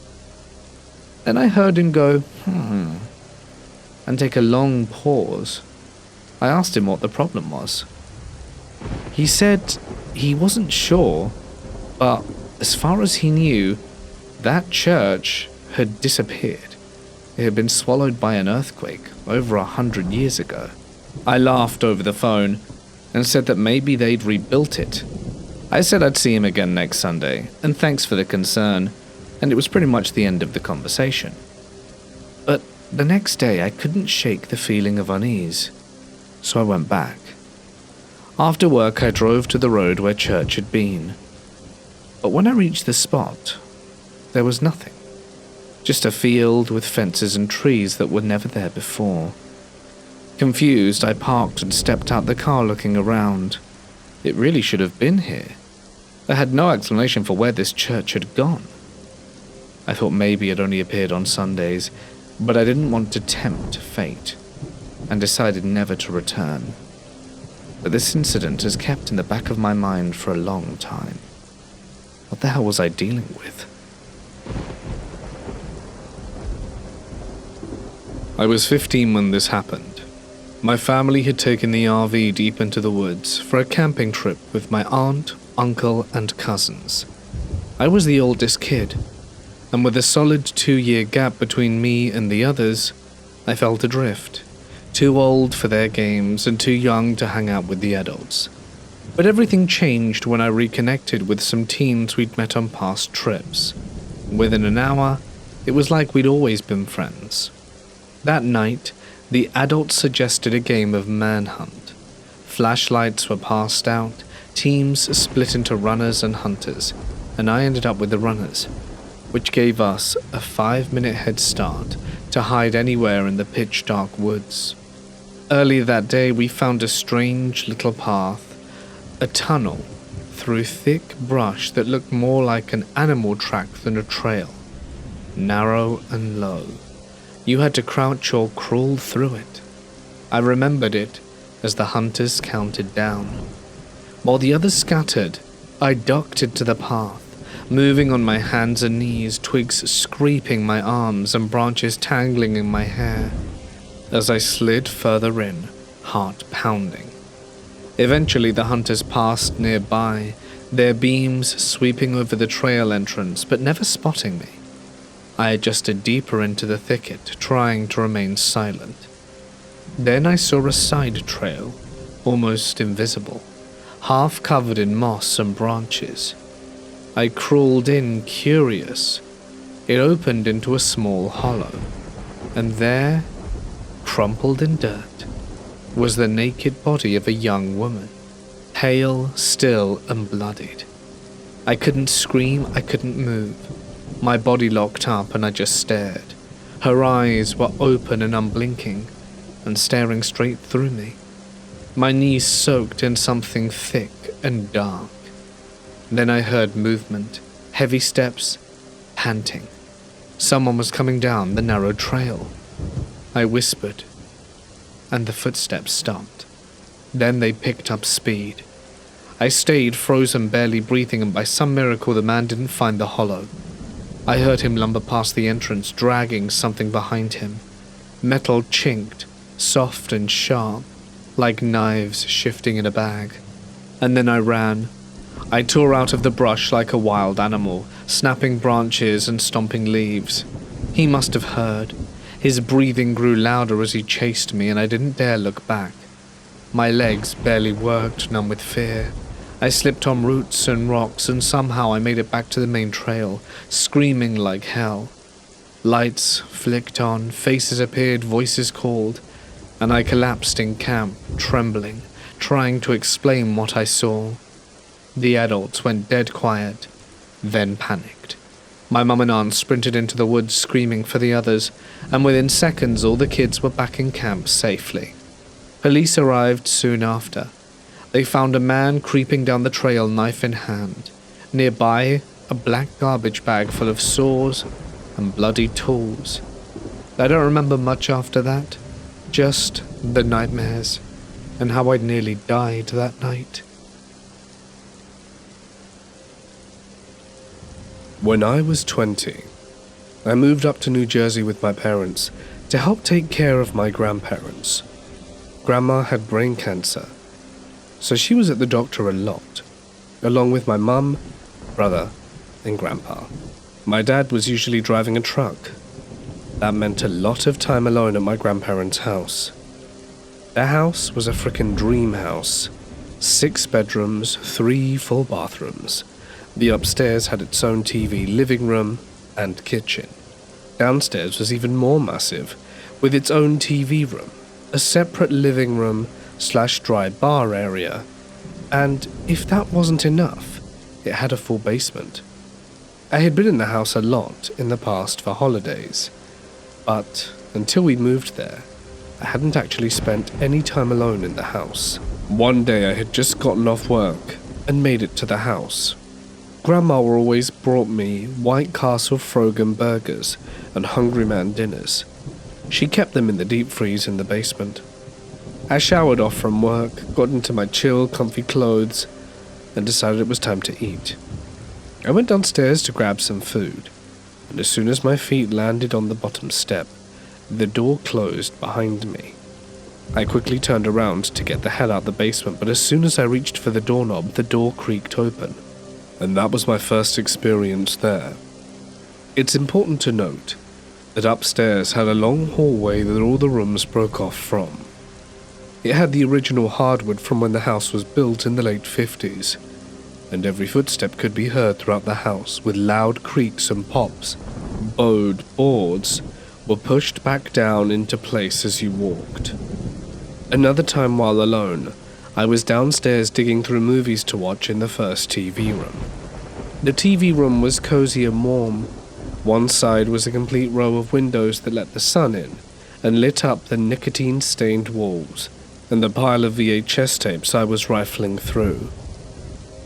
Then I heard him go, and take a long pause. I asked him what the problem was. He said he wasn't sure, but as far as he knew, that church had disappeared. It had been swallowed by an earthquake over 100 years ago. I laughed over the phone and said that maybe they'd rebuilt it. I said I'd see him again next Sunday, and thanks for the concern, and it was pretty much the end of the conversation. But the next day I couldn't shake the feeling of unease, so I went back. After work I drove to the road where church had been. But when I reached the spot, there was nothing. Just a field with fences and trees that were never there before. Confused, I parked and stepped out the car looking around. It really should have been here. I had no explanation for where this church had gone. I thought maybe it only appeared on Sundays, but I didn't want to tempt fate, and decided never to return. But this incident has kept in the back of my mind for a long time. What the hell was I dealing with? I was 15 when this happened. My family had taken the RV deep into the woods for a camping trip with my aunt, uncle, and cousins. I was the oldest kid, and with a solid 2-year gap between me and the others, I felt adrift. Too old for their games and too young to hang out with the adults. But everything changed when I reconnected with some teens we'd met on past trips. Within an hour, it was like we'd always been friends. That night, the adults suggested a game of manhunt. Flashlights were passed out, teams split into runners and hunters, and I ended up with the runners, which gave us a 5-minute head start to hide anywhere in the pitch-dark woods. Earlier that day, we found a strange little path, a tunnel through thick brush that looked more like an animal track than a trail. Narrow and low. You had to crouch or crawl through it. I remembered it as the hunters counted down. While the others scattered, I ducked into the path, moving on my hands and knees, twigs scraping my arms and branches tangling in my hair. As I slid further in, heart pounding. Eventually the hunters passed nearby, their beams sweeping over the trail entrance but never spotting me. I adjusted deeper into the thicket, trying to remain silent. Then I saw a side trail, almost invisible, half covered in moss and branches. I crawled in, curious. It opened into a small hollow, and there, crumpled in dirt, was the naked body of a young woman, pale, still, and bloodied. I couldn't scream, I couldn't move. My body locked up and I just stared. Her eyes were open and unblinking, and staring straight through me. My knees soaked in something thick and dark. Then I heard movement, heavy steps, panting. Someone was coming down the narrow trail. I whispered, and the footsteps stopped. Then they picked up speed. I stayed frozen, barely breathing, and by some miracle the man didn't find the hollow. I heard him lumber past the entrance, dragging something behind him. Metal chinked, soft and sharp, like knives shifting in a bag. And then I ran. I tore out of the brush like a wild animal, snapping branches and stomping leaves. He must have heard. His breathing grew louder as he chased me, and I didn't dare look back. My legs barely worked, numb with fear. I slipped on roots and rocks, and somehow I made it back to the main trail, screaming like hell. Lights flicked on, faces appeared, voices called, and I collapsed in camp, trembling, trying to explain what I saw. The adults went dead quiet, then panicked. My mum and aunt sprinted into the woods screaming for the others, and within seconds all the kids were back in camp safely. Police arrived soon after. They found a man creeping down the trail, knife in hand. Nearby, a black garbage bag full of saws and bloody tools. I don't remember much after that, just the nightmares and how I'd nearly died that night. When I was 20, I moved up to New Jersey with my parents to help take care of my grandparents. Grandma had brain cancer, so she was at the doctor a lot, along with my mum, brother, and grandpa. My dad was usually driving a truck. That meant a lot of time alone at my grandparents' house. Their house was a frickin' dream house. 6 bedrooms, 3 full bathrooms. The upstairs had its own TV, living room, and kitchen. Downstairs was even more massive, with its own TV room, a separate living room / dry bar area, and if that wasn't enough, it had a full basement. I had been in the house a lot in the past for holidays, but until we moved there, I hadn't actually spent any time alone in the house. One day I had just gotten off work and made it to the house. Grandma always brought me White Castle frozen burgers and Hungry Man dinners. She kept them in the deep freeze in the basement. I showered off from work, got into my chill, comfy clothes, and decided it was time to eat. I went downstairs to grab some food, and as soon as my feet landed on the bottom step, the door closed behind me. I quickly turned around to get the hell out of the basement, but as soon as I reached for the doorknob, the door creaked open. And that was my first experience there. It's important to note that upstairs had a long hallway that all the rooms broke off from. It had the original hardwood from when the house was built in the late 50s, and every footstep could be heard throughout the house with loud creaks and pops. Bowed boards were pushed back down into place as you walked. Another time while alone, I was downstairs digging through movies to watch in the first TV room. The TV room was cozy and warm. One side was a complete row of windows that let the sun in and lit up the nicotine-stained walls and the pile of VHS tapes I was rifling through.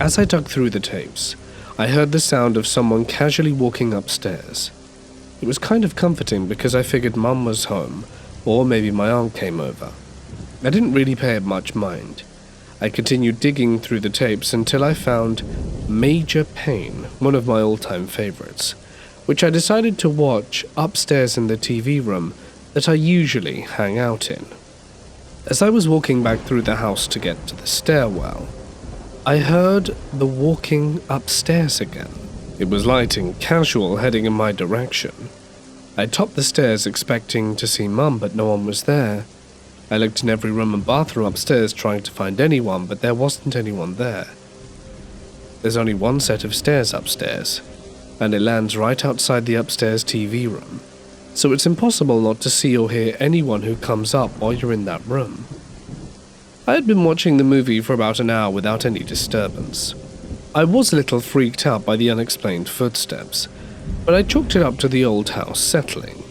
As I dug through the tapes, I heard the sound of someone casually walking upstairs. It was kind of comforting because I figured Mum was home, or maybe my aunt came over. I didn't really pay it much mind. I continued digging through the tapes until I found Major Pain, one of my all-time favorites, which I decided to watch upstairs in the TV room that I usually hang out in. As I was walking back through the house to get to the stairwell, I heard the walking upstairs again. It was light and casual, heading in my direction. I topped the stairs expecting to see Mum, but no one was there. I looked in every room and bathroom upstairs trying to find anyone, but there wasn't anyone there. There's only one set of stairs upstairs, and it lands right outside the upstairs TV room, so it's impossible not to see or hear anyone who comes up while you're in that room. I had been watching the movie for about an hour without any disturbance. I was a little freaked out by the unexplained footsteps, but I chalked it up to the old house settling,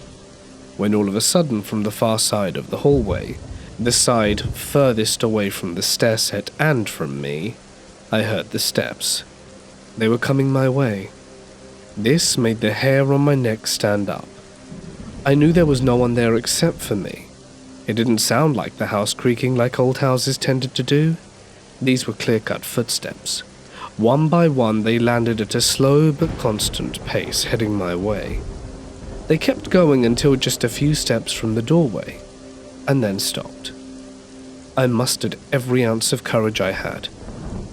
when all of a sudden from the far side of the hallway, the side furthest away from the stair set and from me, I heard the steps. They were coming my way. This made the hair on my neck stand up. I knew there was no one there except for me. It didn't sound like the house creaking like old houses tended to do. These were clear-cut footsteps. One by one, they landed at a slow but constant pace, heading my way. They kept going until just a few steps from the doorway, and then stopped. I mustered every ounce of courage I had.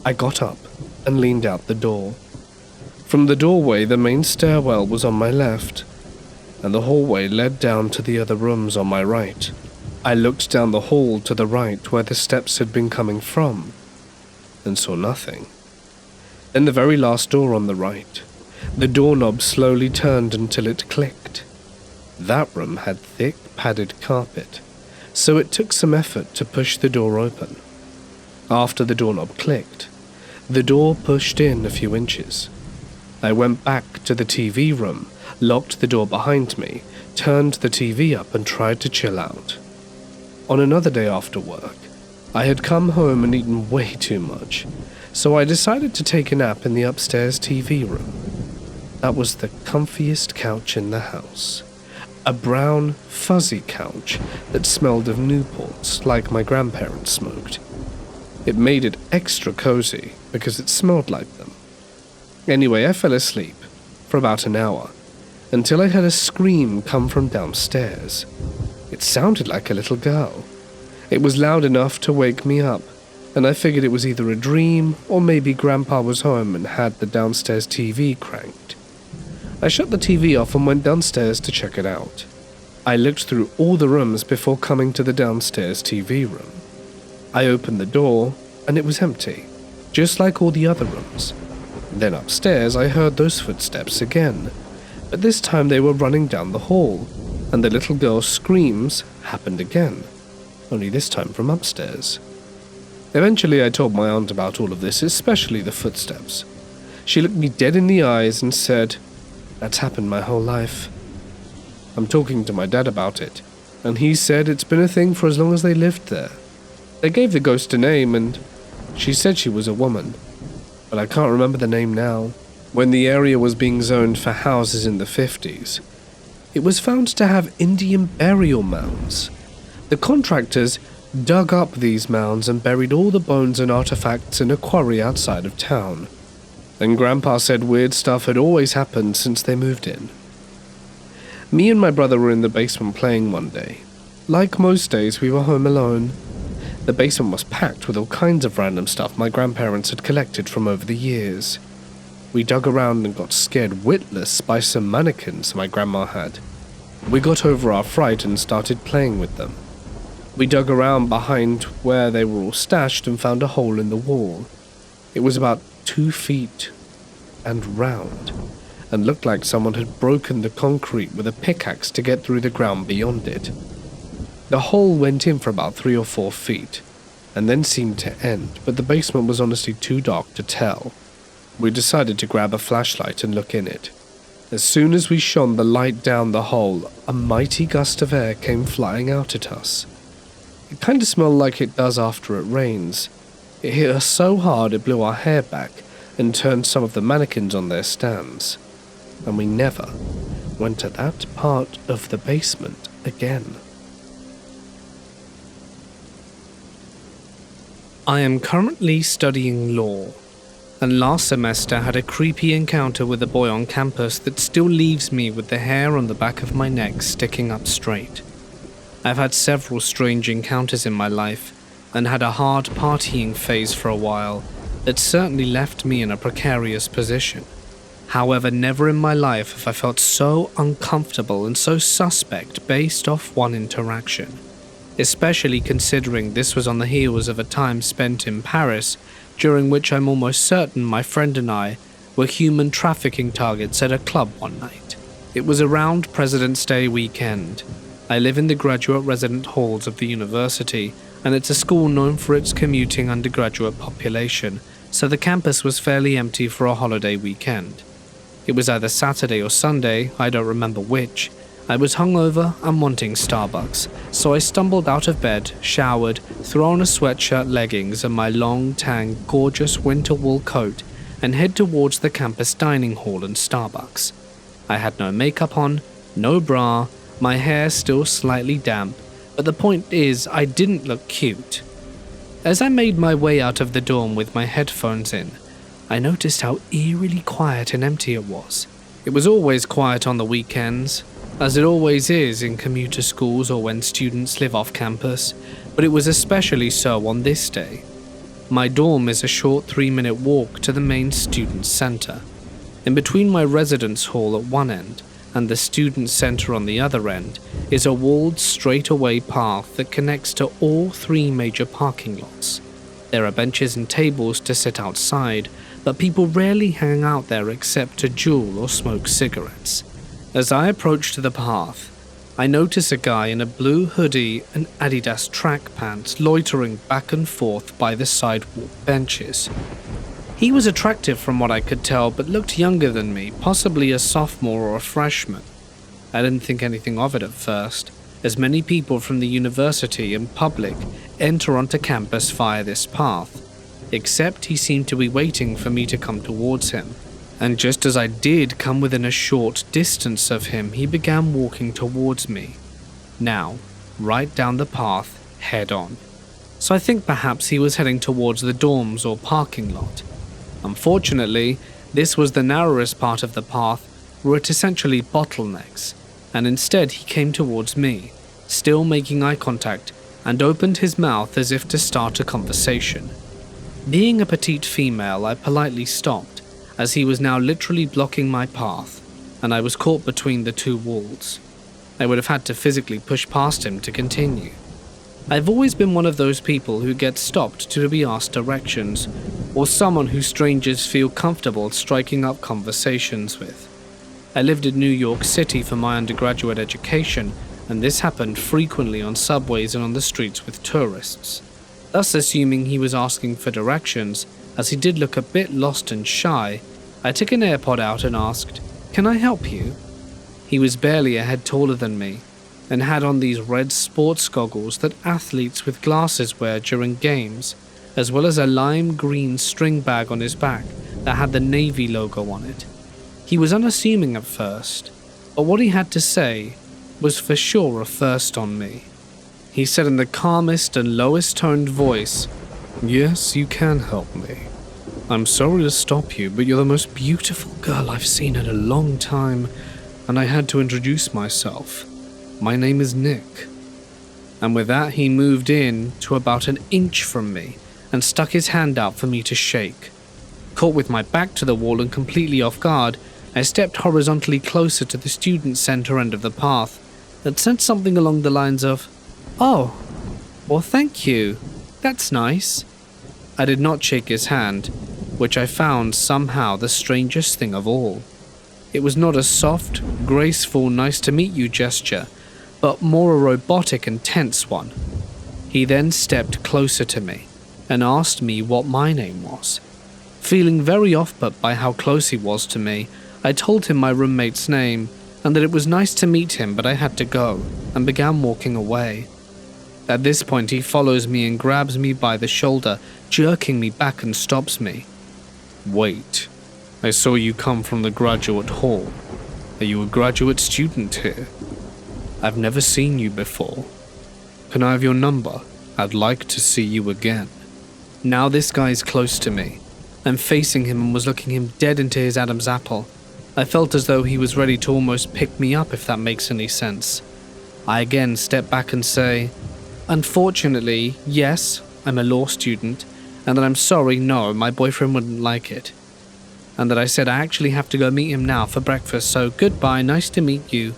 I got up and leaned out the door. From the doorway, the main stairwell was on my left, and the hallway led down to the other rooms on my right. I looked down the hall to the right where the steps had been coming from, and saw nothing. Then the very last door on the right, the doorknob slowly turned until it clicked. That room had thick, padded carpet, so it took some effort to push the door open. After the doorknob clicked, the door pushed in a few inches. I went back to the TV room, locked the door behind me, turned the TV up and tried to chill out. On another day after work, I had come home and eaten way too much, so I decided to take a nap in the upstairs TV room. That was the comfiest couch in the house. A brown, fuzzy couch that smelled of Newports like my grandparents smoked. It made it extra cozy because it smelled like them. Anyway, I fell asleep for about an hour until I heard a scream come from downstairs. It sounded like a little girl. It was loud enough to wake me up, and I figured it was either a dream or maybe Grandpa was home and had the downstairs TV cranked. I shut the TV off and went downstairs to check it out. I looked through all the rooms before coming to the downstairs TV room. I opened the door, and it was empty, just like all the other rooms. Then upstairs I heard those footsteps again, but this time they were running down the hall, and the little girl's screams happened again, only this time from upstairs. Eventually I told my aunt about all of this, especially the footsteps. She looked me dead in the eyes and said, "That's happened my whole life." I'm talking to my dad about it, and he said it's been a thing for as long as they lived there. They gave the ghost a name, and she said she was a woman, but I can't remember the name now. When the area was being zoned for houses in the 50s, it was found to have Indian burial mounds. The contractors dug up these mounds and buried all the bones and artifacts in a quarry outside of town. And Grandpa said weird stuff had always happened since they moved in. Me and my brother were in the basement playing one day. Like most days, we were home alone. The basement was packed with all kinds of random stuff my grandparents had collected from over the years. We dug around and got scared witless by some mannequins my grandma had. We got over our fright and started playing with them. We dug around behind where they were all stashed and found a hole in the wall. It was about 2 feet and round, and looked like someone had broken the concrete with a pickaxe to get through the ground beyond it. The hole went in for about 3 or 4 feet, and then seemed to end, but the basement was honestly too dark to tell. We decided to grab a flashlight and look in it. As soon as we shone the light down the hole, a mighty gust of air came flying out at us. It kind of smelled like it does after it rains. It hit us so hard it blew our hair back and turned some of the mannequins on their stands. And we never went to that part of the basement again. I am currently studying law, and last semester had a creepy encounter with a boy on campus that still leaves me with the hair on the back of my neck sticking up straight. I've had several strange encounters in my life, and had a hard partying phase for a while that certainly left me in a precarious position. However, never in my life have I felt so uncomfortable and so suspect based off one interaction, especially considering this was on the heels of a time spent in Paris, during which I'm almost certain my friend and I were human trafficking targets at a club one night. It was around President's Day weekend. I live in the graduate resident halls of the university, and it's a school known for its commuting undergraduate population, so the campus was fairly empty for a holiday weekend. It was either Saturday or Sunday, I don't remember which. I was hungover and wanting Starbucks, so I stumbled out of bed, showered, threw on a sweatshirt, leggings, and my long, tan, gorgeous winter wool coat, and head towards the campus dining hall and Starbucks. I had no makeup on, no bra, my hair still slightly damp, but the point is I didn't look cute. As I made my way out of the dorm with my headphones in, I noticed how eerily quiet and empty it was. It was always quiet on the weekends, as it always is in commuter schools or when students live off campus, but it was especially so on this day. My dorm is a short 3-minute walk to the main student center. In between my residence hall at one end and the student center on the other end is a walled straightaway path that connects to all 3 major parking lots. There are benches and tables to sit outside, but people rarely hang out there except to juul or smoke cigarettes. As I approach the path, I notice a guy in a blue hoodie and Adidas track pants loitering back and forth by the sidewalk benches. He was attractive from what I could tell, but looked younger than me, possibly a sophomore or a freshman. I didn't think anything of it at first, as many people from the university and public enter onto campus via this path, except he seemed to be waiting for me to come towards him. And just as I did come within a short distance of him, he began walking towards me. Now, right down the path, head on. So I think perhaps he was heading towards the dorms or parking lot. Unfortunately, this was the narrowest part of the path where it essentially bottlenecks, and instead he came towards me, still making eye contact, and opened his mouth as if to start a conversation. Being a petite female, I politely stopped, as he was now literally blocking my path, and I was caught between the 2 walls. I would have had to physically push past him to continue. I've always been one of those people who gets stopped to be asked directions, or someone who strangers feel comfortable striking up conversations with. I lived in New York City for my undergraduate education, and this happened frequently on subways and on the streets with tourists. Thus, assuming he was asking for directions, as he did look a bit lost and shy, I took an AirPod out and asked, "Can I help you?" He was barely a head taller than me, and had on these red sports goggles that athletes with glasses wear during games, as well as a lime green string bag on his back that had the Navy logo on it. He was unassuming at first, but what he had to say was for sure a first on me. He said in the calmest and lowest toned voice, "Yes, you can help me. I'm sorry to stop you, but you're the most beautiful girl I've seen in a long time, and I had to introduce myself. My name is Nick." And with that, he moved in to about an inch from me and stuck his hand out for me to shake. Caught with my back to the wall and completely off guard, I stepped horizontally closer to the student center end of the path that said something along the lines of, "Oh, well thank you. That's nice." I did not shake his hand, which I found somehow the strangest thing of all. It was not a soft, graceful, nice to meet you gesture, but more a robotic and tense one. He then stepped closer to me and asked me what my name was. Feeling very off-put by how close he was to me, I told him my roommate's name and that it was nice to meet him, but I had to go, and began walking away. At this point, he follows me and grabs me by the shoulder, jerking me back and stops me. "Wait, I saw you come from the graduate hall. Are you a graduate student here? I've never seen you before. Can I have your number? I'd like to see you again." Now this guy's close to me. I'm facing him and was looking him dead into his Adam's apple. I felt as though he was ready to almost pick me up, if that makes any sense. I again step back and say, "Unfortunately, yes, I'm a law student, and that I'm sorry, no, my boyfriend wouldn't like it. And that I said I actually have to go meet him now for breakfast, so goodbye, nice to meet you."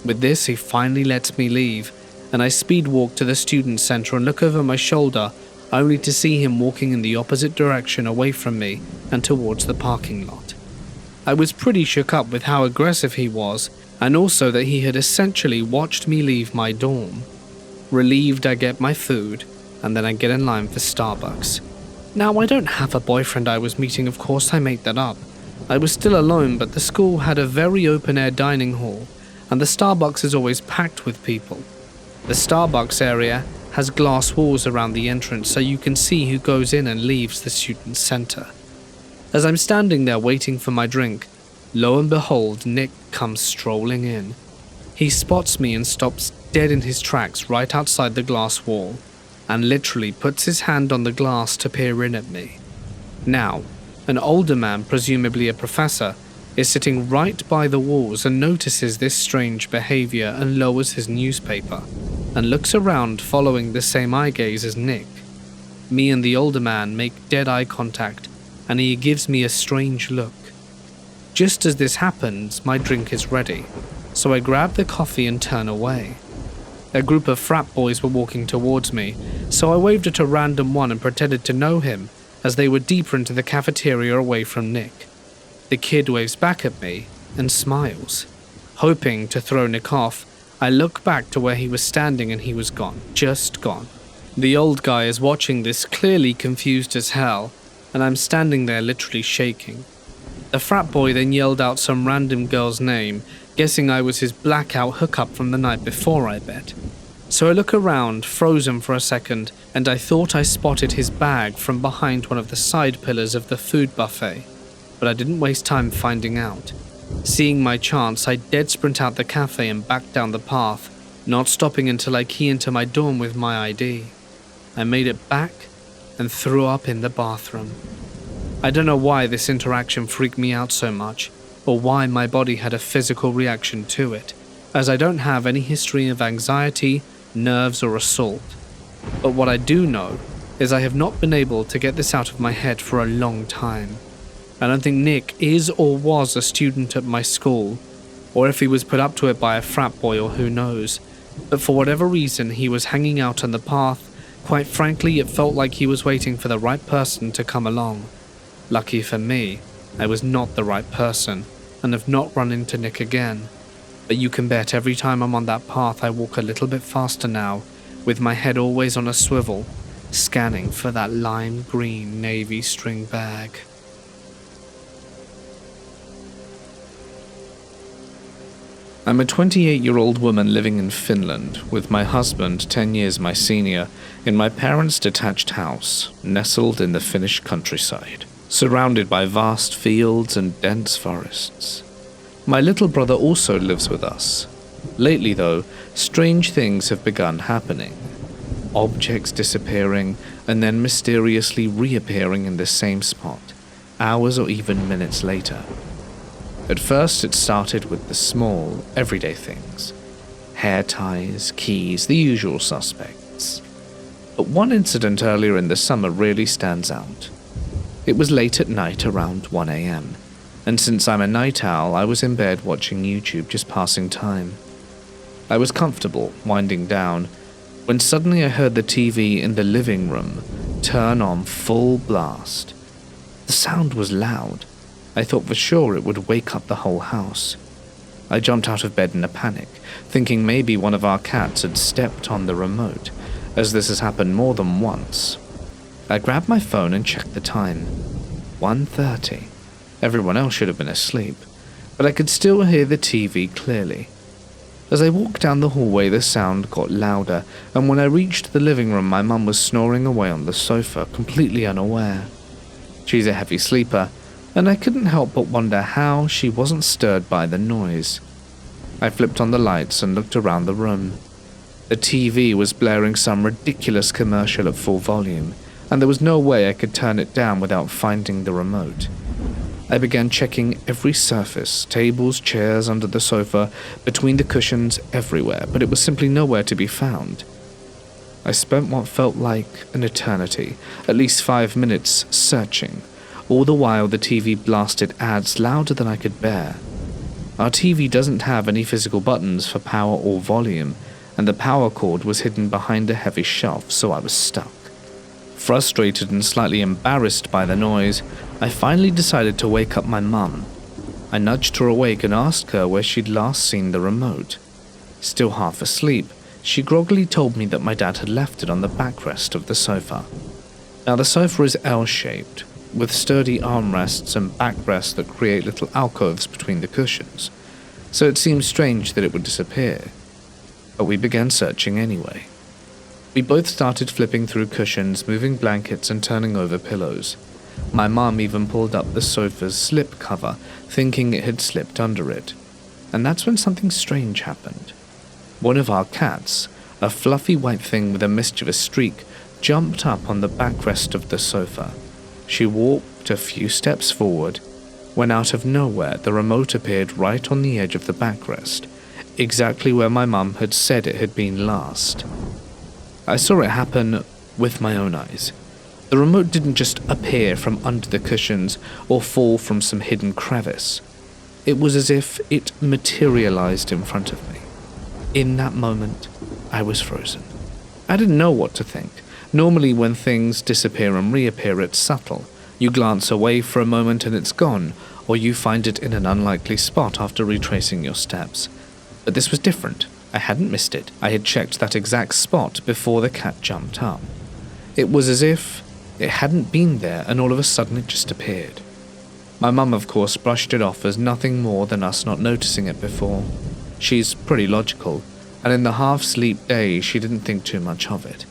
With this, he finally lets me leave, and I speed walk to the student center and look over my shoulder, only to see him walking in the opposite direction away from me and towards the parking lot. I was pretty shook up with how aggressive he was, and also that he had essentially watched me leave my dorm. Relieved, I get my food, and then I get in line for Starbucks. Now, I don't have a boyfriend I was meeting, of course, I made that up. I was still alone, but the school had a very open-air dining hall, and the Starbucks is always packed with people. The Starbucks area has glass walls around the entrance so you can see who goes in and leaves the student center. As I'm standing there waiting for my drink, lo and behold, Nick comes strolling in. He spots me and stops dead in his tracks right outside the glass wall, and literally puts his hand on the glass to peer in at me. Now, an older man, presumably a professor, is sitting right by the walls and notices this strange behavior and lowers his newspaper, and looks around following the same eye gaze as Nick. Me and the older man make dead eye contact, and he gives me a strange look. Just as this happens, my drink is ready, so I grab the coffee and turn away. A group of frat boys were walking towards me, so I waved at a random one and pretended to know him, as they were deeper into the cafeteria away from Nick. The kid waves back at me and smiles. Hoping to throw Nick off, I look back to where he was standing and he was gone, just gone. The old guy is watching this, clearly confused as hell, and I'm standing there literally shaking. The frat boy then yelled out some random girl's name, guessing I was his blackout hookup from the night before, I bet. So I look around, frozen for a second, and I thought I spotted his bag from behind one of the side pillars of the food buffet, but I didn't waste time finding out. Seeing my chance, I dead sprint out the cafe and back down the path, not stopping until I key into my dorm with my ID. I made it back and threw up in the bathroom. I don't know why this interaction freaked me out so much, or why my body had a physical reaction to it, as I don't have any history of anxiety, nerves, or assault. But what I do know is I have not been able to get this out of my head for a long time. I don't think Nick is or was a student at my school, or if he was put up to it by a frat boy or who knows, but for whatever reason he was hanging out on the path. Quite frankly, it felt like he was waiting for the right person to come along. Lucky for me, I was not the right person, and have not run into Nick again. But you can bet every time I'm on that path I walk a little bit faster now, with my head always on a swivel, scanning for that lime green navy string bag. I'm a 28-year-old woman living in Finland, with my husband, 10 years my senior, in my parents' detached house, nestled in the Finnish countryside, surrounded by vast fields and dense forests. My little brother also lives with us. Lately, though, strange things have begun happening. Objects disappearing and then mysteriously reappearing in the same spot, hours or even minutes later. At first, it started with the small, everyday things. Hair ties, keys, the usual suspects. But one incident earlier in the summer really stands out. It was late at night, around 1 a.m., and since I'm a night owl, I was in bed watching YouTube, just passing time. I was comfortable, winding down, when suddenly I heard the TV in the living room turn on full blast. The sound was loud. I thought for sure it would wake up the whole house. I jumped out of bed in a panic, thinking maybe one of our cats had stepped on the remote, as this has happened more than once. I grabbed my phone and checked the time. 1:30. Everyone else should have been asleep, but I could still hear the TV clearly. As I walked down the hallway, the sound got louder, and when I reached the living room, my mum was snoring away on the sofa, completely unaware. She's a heavy sleeper, and I couldn't help but wonder how she wasn't stirred by the noise. I flipped on the lights and looked around the room. The TV was blaring some ridiculous commercial at full volume, and there was no way I could turn it down without finding the remote. I began checking every surface, tables, chairs, under the sofa, between the cushions, everywhere, but it was simply nowhere to be found. I spent what felt like an eternity, at least 5 minutes, searching. All the while the TV blasted ads louder than I could bear. Our TV doesn't have any physical buttons for power or volume, and the power cord was hidden behind a heavy shelf, so I was stuck. Frustrated and slightly embarrassed by the noise, I finally decided to wake up my mum. I nudged her awake and asked her where she'd last seen the remote. Still half asleep, she groggily told me that my dad had left it on the backrest of the sofa. Now the sofa is L-shaped, with sturdy armrests and backrests that create little alcoves between the cushions, so it seemed strange that it would disappear. But we began searching anyway. We both started flipping through cushions, moving blankets and turning over pillows. My mum even pulled up the sofa's slip cover, thinking it had slipped under it. And that's when something strange happened. One of our cats, a fluffy white thing with a mischievous streak, jumped up on the backrest of the sofa. She walked a few steps forward, when out of nowhere the remote appeared right on the edge of the backrest, exactly where my mum had said it had been last. I saw it happen with my own eyes. The remote didn't just appear from under the cushions or fall from some hidden crevice. It was as if it materialized in front of me. In that moment, I was frozen. I didn't know what to think. Normally when things disappear and reappear, it's subtle. You glance away for a moment and it's gone, or you find it in an unlikely spot after retracing your steps. But this was different. I hadn't missed it. I had checked that exact spot before the cat jumped up. It was as if it hadn't been there and all of a sudden it just appeared. My mum, of course, brushed it off as nothing more than us not noticing it before. She's pretty logical, and in the half-sleep days she didn't think too much of it.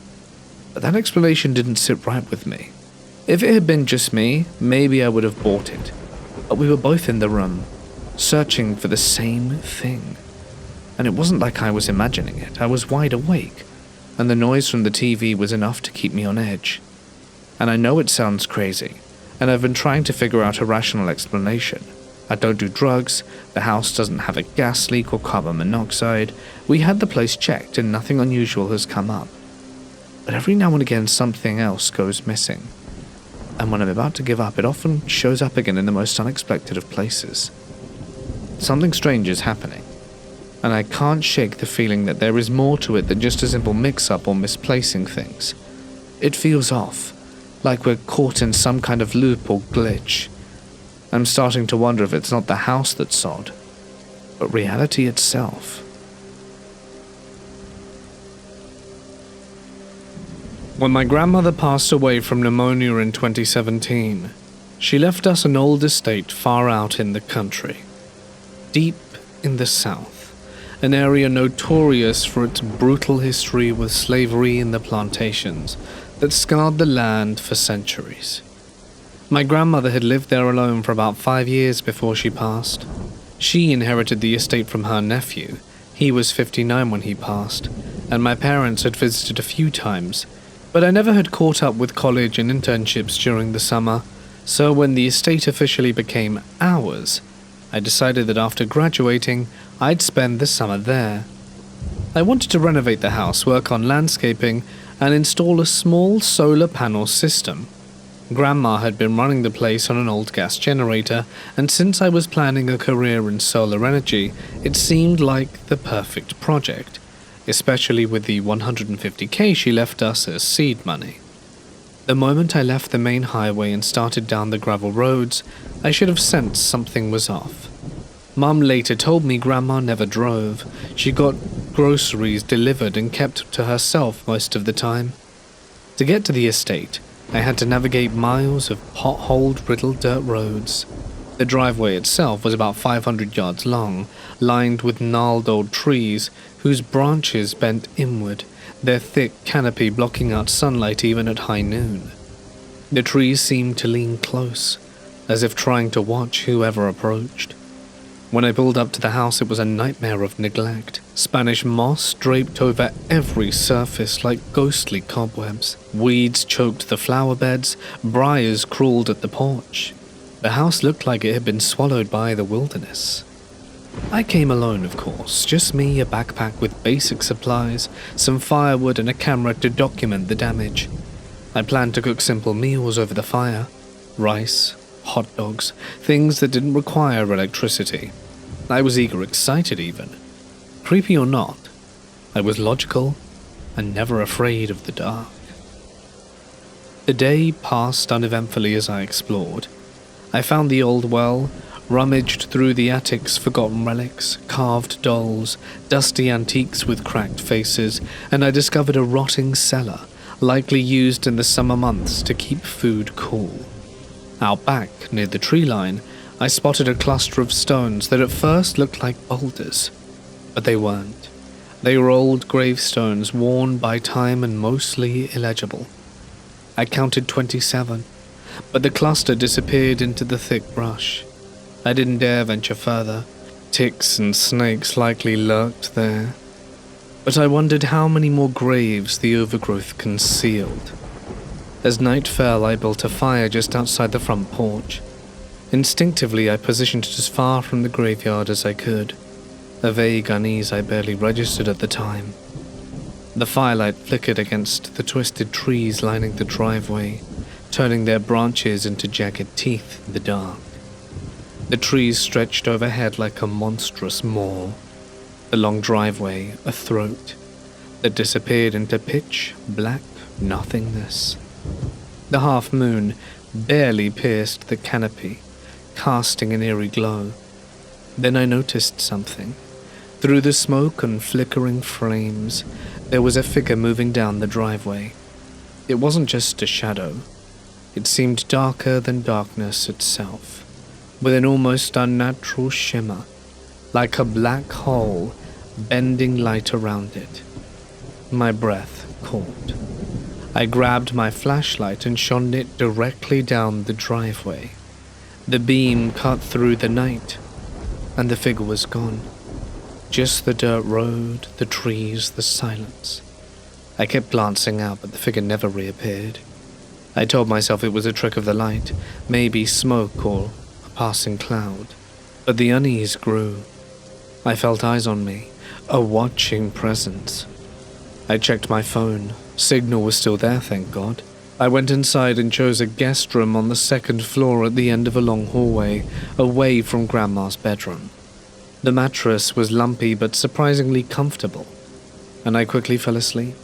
But that explanation didn't sit right with me. If it had been just me, maybe I would have bought it. But we were both in the room, searching for the same thing. And it wasn't like I was imagining it. I was wide awake, and the noise from the TV was enough to keep me on edge. And I know it sounds crazy, and I've been trying to figure out a rational explanation. I don't do drugs, the house doesn't have a gas leak or carbon monoxide, we had the place checked and nothing unusual has come up. But every now and again something else goes missing. And when I'm about to give up, it often shows up again in the most unexpected of places. Something strange is happening, and I can't shake the feeling that there is more to it than just a simple mix-up or misplacing things. It feels off, like we're caught in some kind of loop or glitch. I'm starting to wonder if it's not the house that's odd, but reality itself. When my grandmother passed away from pneumonia in 2017, she left us an old estate far out in the country, deep in the south. An area notorious for its brutal history with slavery in the plantations that scarred the land for centuries. My grandmother had lived there alone for about 5 years before she passed. She inherited the estate from her nephew. He was 59 when he passed, and my parents had visited a few times, but I never had caught up with college and internships during the summer, so when the estate officially became ours, I decided that after graduating, I'd spend the summer there. I wanted to renovate the house, work on landscaping, and install a small solar panel system. Grandma had been running the place on an old gas generator, and since I was planning a career in solar energy, it seemed like the perfect project, especially with the $150K she left us as seed money. The moment I left the main highway and started down the gravel roads, I should have sensed something was off. Mum later told me Grandma never drove. She got groceries delivered and kept to herself most of the time. To get to the estate, I had to navigate miles of potholed, riddled dirt roads. The driveway itself was about 500 yards long, lined with gnarled old trees whose branches bent inward, their thick canopy blocking out sunlight even at high noon. The trees seemed to lean close, as if trying to watch whoever approached. When I pulled up to the house, it was a nightmare of neglect. Spanish moss draped over every surface like ghostly cobwebs. Weeds choked the flower beds, briars crawled at the porch. The house looked like it had been swallowed by the wilderness. I came alone, of course, just me, a backpack with basic supplies, some firewood and a camera to document the damage. I planned to cook simple meals over the fire. Rice, hot dogs, things that didn't require electricity. I was eager, excited even. Creepy or not, I was logical and never afraid of the dark. The day passed uneventfully as I explored. I found the old well, rummaged through the attic's forgotten relics, carved dolls, dusty antiques with cracked faces, and I discovered a rotting cellar, likely used in the summer months to keep food cool. Out back, near the tree line, I spotted a cluster of stones that at first looked like boulders, but they weren't. They were old gravestones worn by time and mostly illegible. I counted 27, but the cluster disappeared into the thick brush. I didn't dare venture further. Ticks and snakes likely lurked there. But I wondered how many more graves the overgrowth concealed. As night fell, I built a fire just outside the front porch. Instinctively, I positioned it as far from the graveyard as I could, a vague unease I barely registered at the time. The firelight flickered against the twisted trees lining the driveway, turning their branches into jagged teeth in the dark. The trees stretched overhead like a monstrous maw. The long driveway, a throat, that disappeared into pitch black nothingness. The half moon barely pierced the canopy, casting an eerie glow. Then I noticed something. Through the smoke and flickering flames, there was a figure moving down the driveway. It wasn't just a shadow. It seemed darker than darkness itself, with an almost unnatural shimmer, like a black hole bending light around it. My breath caught. I grabbed my flashlight and shone it directly down the driveway. The beam cut through the night, and the figure was gone. Just the dirt road, the trees, the silence. I kept glancing out, but the figure never reappeared. I told myself it was a trick of the light, maybe smoke or a passing cloud. But the unease grew. I felt eyes on me, a watching presence. I checked my phone. Signal was still there, thank God. I went inside and chose a guest room on the second floor at the end of a long hallway, away from Grandma's bedroom. The mattress was lumpy but surprisingly comfortable, and I quickly fell asleep.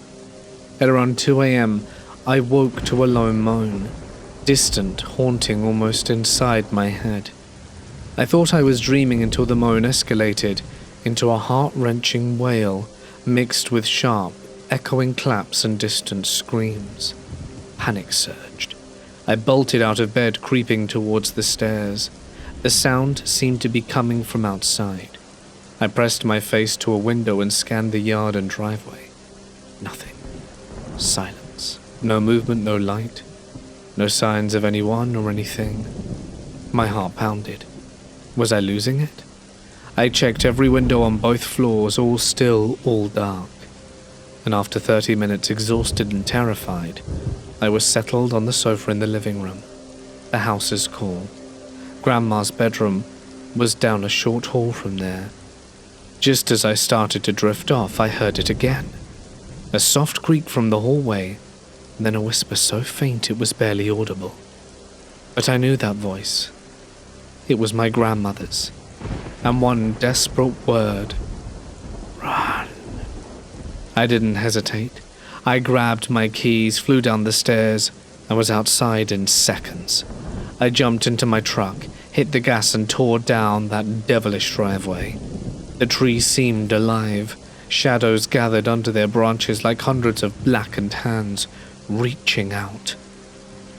At around 2 a.m., I woke to a low moan, distant, haunting almost inside my head. I thought I was dreaming until the moan escalated into a heart-wrenching wail mixed with sharp, echoing claps and distant screams. Panic surged. I bolted out of bed, creeping towards the stairs. The sound seemed to be coming from outside. I pressed my face to a window and scanned the yard and driveway. Nothing. Silence. No movement, no light. No signs of anyone or anything. My heart pounded. Was I losing it? I checked every window on both floors, all still, all dark. And after 30 minutes, exhausted and terrified, I was settled on the sofa in the living room. The house's call. Grandma's bedroom was down a short hall from there. Just as I started to drift off, I heard it again. A soft creak from the hallway, then a whisper so faint it was barely audible. But I knew that voice. It was my grandmother's, and one desperate word. Run. I didn't hesitate. I grabbed my keys, flew down the stairs, and was outside in seconds. I jumped into my truck, hit the gas and tore down that devilish driveway. The trees seemed alive. Shadows gathered under their branches like hundreds of blackened hands, reaching out.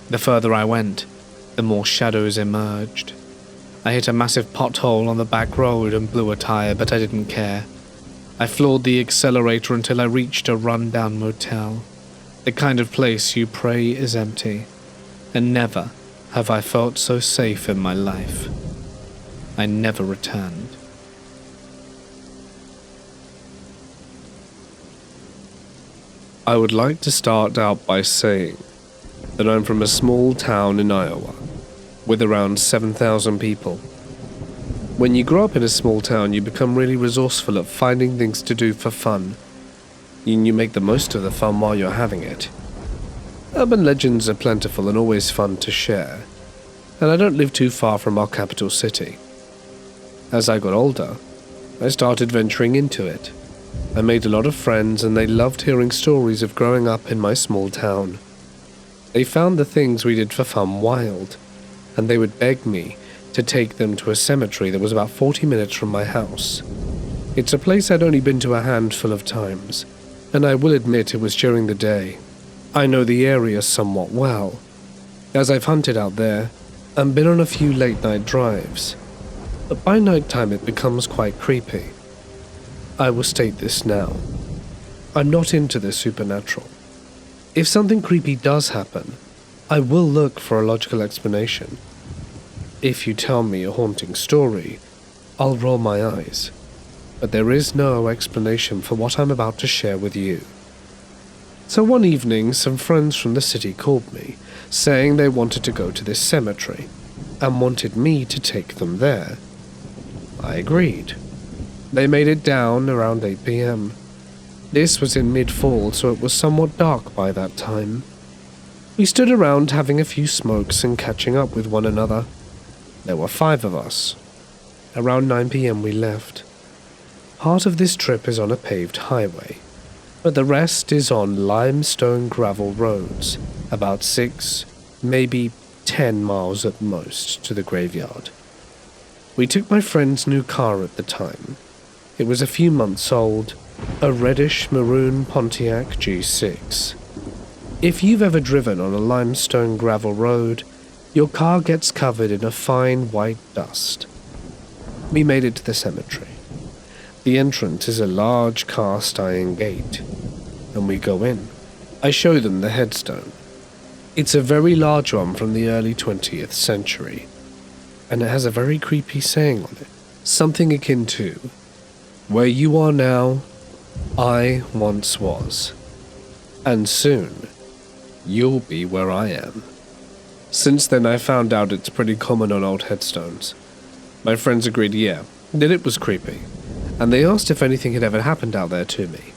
The further I went, the more shadows emerged. I hit a massive pothole on the back road and blew a tire, but I didn't care. I floored the accelerator until I reached a run-down motel, the kind of place you pray is empty, and never have I felt so safe in my life. I never returned. I would like to start out by saying that I'm from a small town in Iowa, with around 7,000 people. When you grow up in a small town, you become really resourceful at finding things to do for fun, and you make the most of the fun while you're having it. Urban legends are plentiful and always fun to share, and I don't live too far from our capital city. As I got older, I started venturing into it. I made a lot of friends, and they loved hearing stories of growing up in my small town. They found the things we did for fun wild, and they would beg me to take them to a cemetery that was about 40 minutes from my house. It's a place I'd only been to a handful of times, and I will admit it was during the day. I know the area somewhat well, as I've hunted out there and been on a few late-night drives, but by nighttime it becomes quite creepy. I will state this now. I'm not into the supernatural. If something creepy does happen, I will look for a logical explanation. If you tell me a haunting story, I'll roll my eyes, but there is no explanation for what I'm about to share with you. So one evening, some friends from the city called me, saying they wanted to go to this cemetery, and wanted me to take them there. I agreed. They made it down around 8 p.m. This was in mid-fall, so it was somewhat dark by that time. We stood around having a few smokes and catching up with one another. There were 5 of us. Around 9 p.m. we left. Part of this trip is on a paved highway, but the rest is on limestone gravel roads, about 6, maybe 10 miles at most to the graveyard. We took my friend's new car at the time. It was a few months old, a reddish maroon Pontiac G6. If you've ever driven on a limestone gravel road, your car gets covered in a fine white dust. We made it to the cemetery. The entrance is a large cast iron gate, and we go in. I show them the headstone. It's a very large one from the early 20th century, and it has a very creepy saying on it, something akin to, "Where you are now, I once was, and soon you'll be where I am." Since then I found out it's pretty common on old headstones. My friends agreed that it was creepy, and they asked if anything had ever happened out there to me.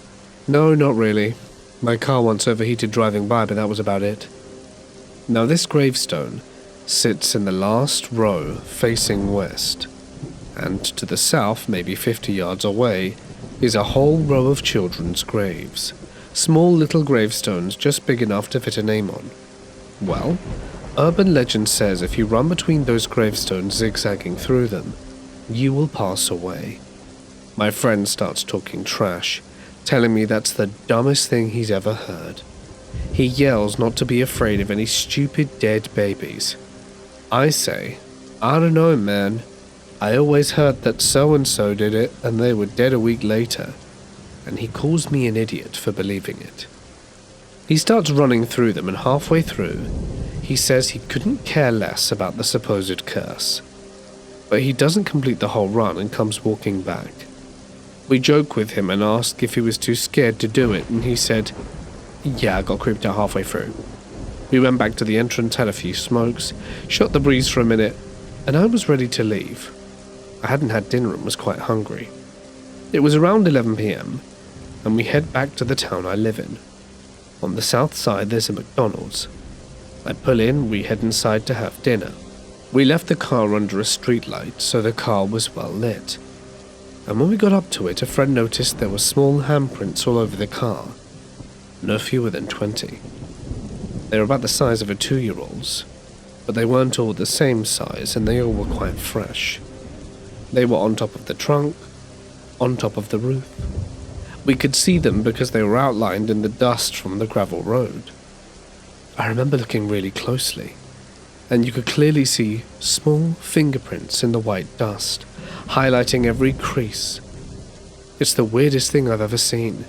No, not really. My car once overheated driving by, but that was about it. Now this gravestone sits in the last row facing west, and to the south, maybe 50 yards away, is a whole row of children's graves. Small little gravestones just big enough to fit a name on. Well, urban legend says if you run between those gravestones zigzagging through them, you will pass away. My friend starts talking trash, telling me that's the dumbest thing he's ever heard. He yells not to be afraid of any stupid dead babies. I say, I don't know, man. I always heard that so-and-so did it and they were dead a week later. And he calls me an idiot for believing it. He starts running through them, and halfway through, he says he couldn't care less about the supposed curse. But he doesn't complete the whole run and comes walking back. We joke with him and ask if he was too scared to do it, and he said, "Yeah, I got creeped out halfway through." We went back to the entrance, had a few smokes, shot the breeze for a minute, and I was ready to leave. I hadn't had dinner and was quite hungry. It was around 11 p.m, and we head back to the town I live in. On the south side there's a McDonald's. I pull in, we head inside to have dinner. We left the car under a streetlight, so the car was well lit. And when we got up to it, a friend noticed there were small handprints all over the car. No fewer than 20. They were about the size of a 2-year-old's, but they weren't all the same size, and they all were quite fresh. They were on top of the trunk, on top of the roof. We could see them because they were outlined in the dust from the gravel road. I remember looking really closely, and you could clearly see small fingerprints in the white dust, highlighting every crease. It's the weirdest thing I've ever seen.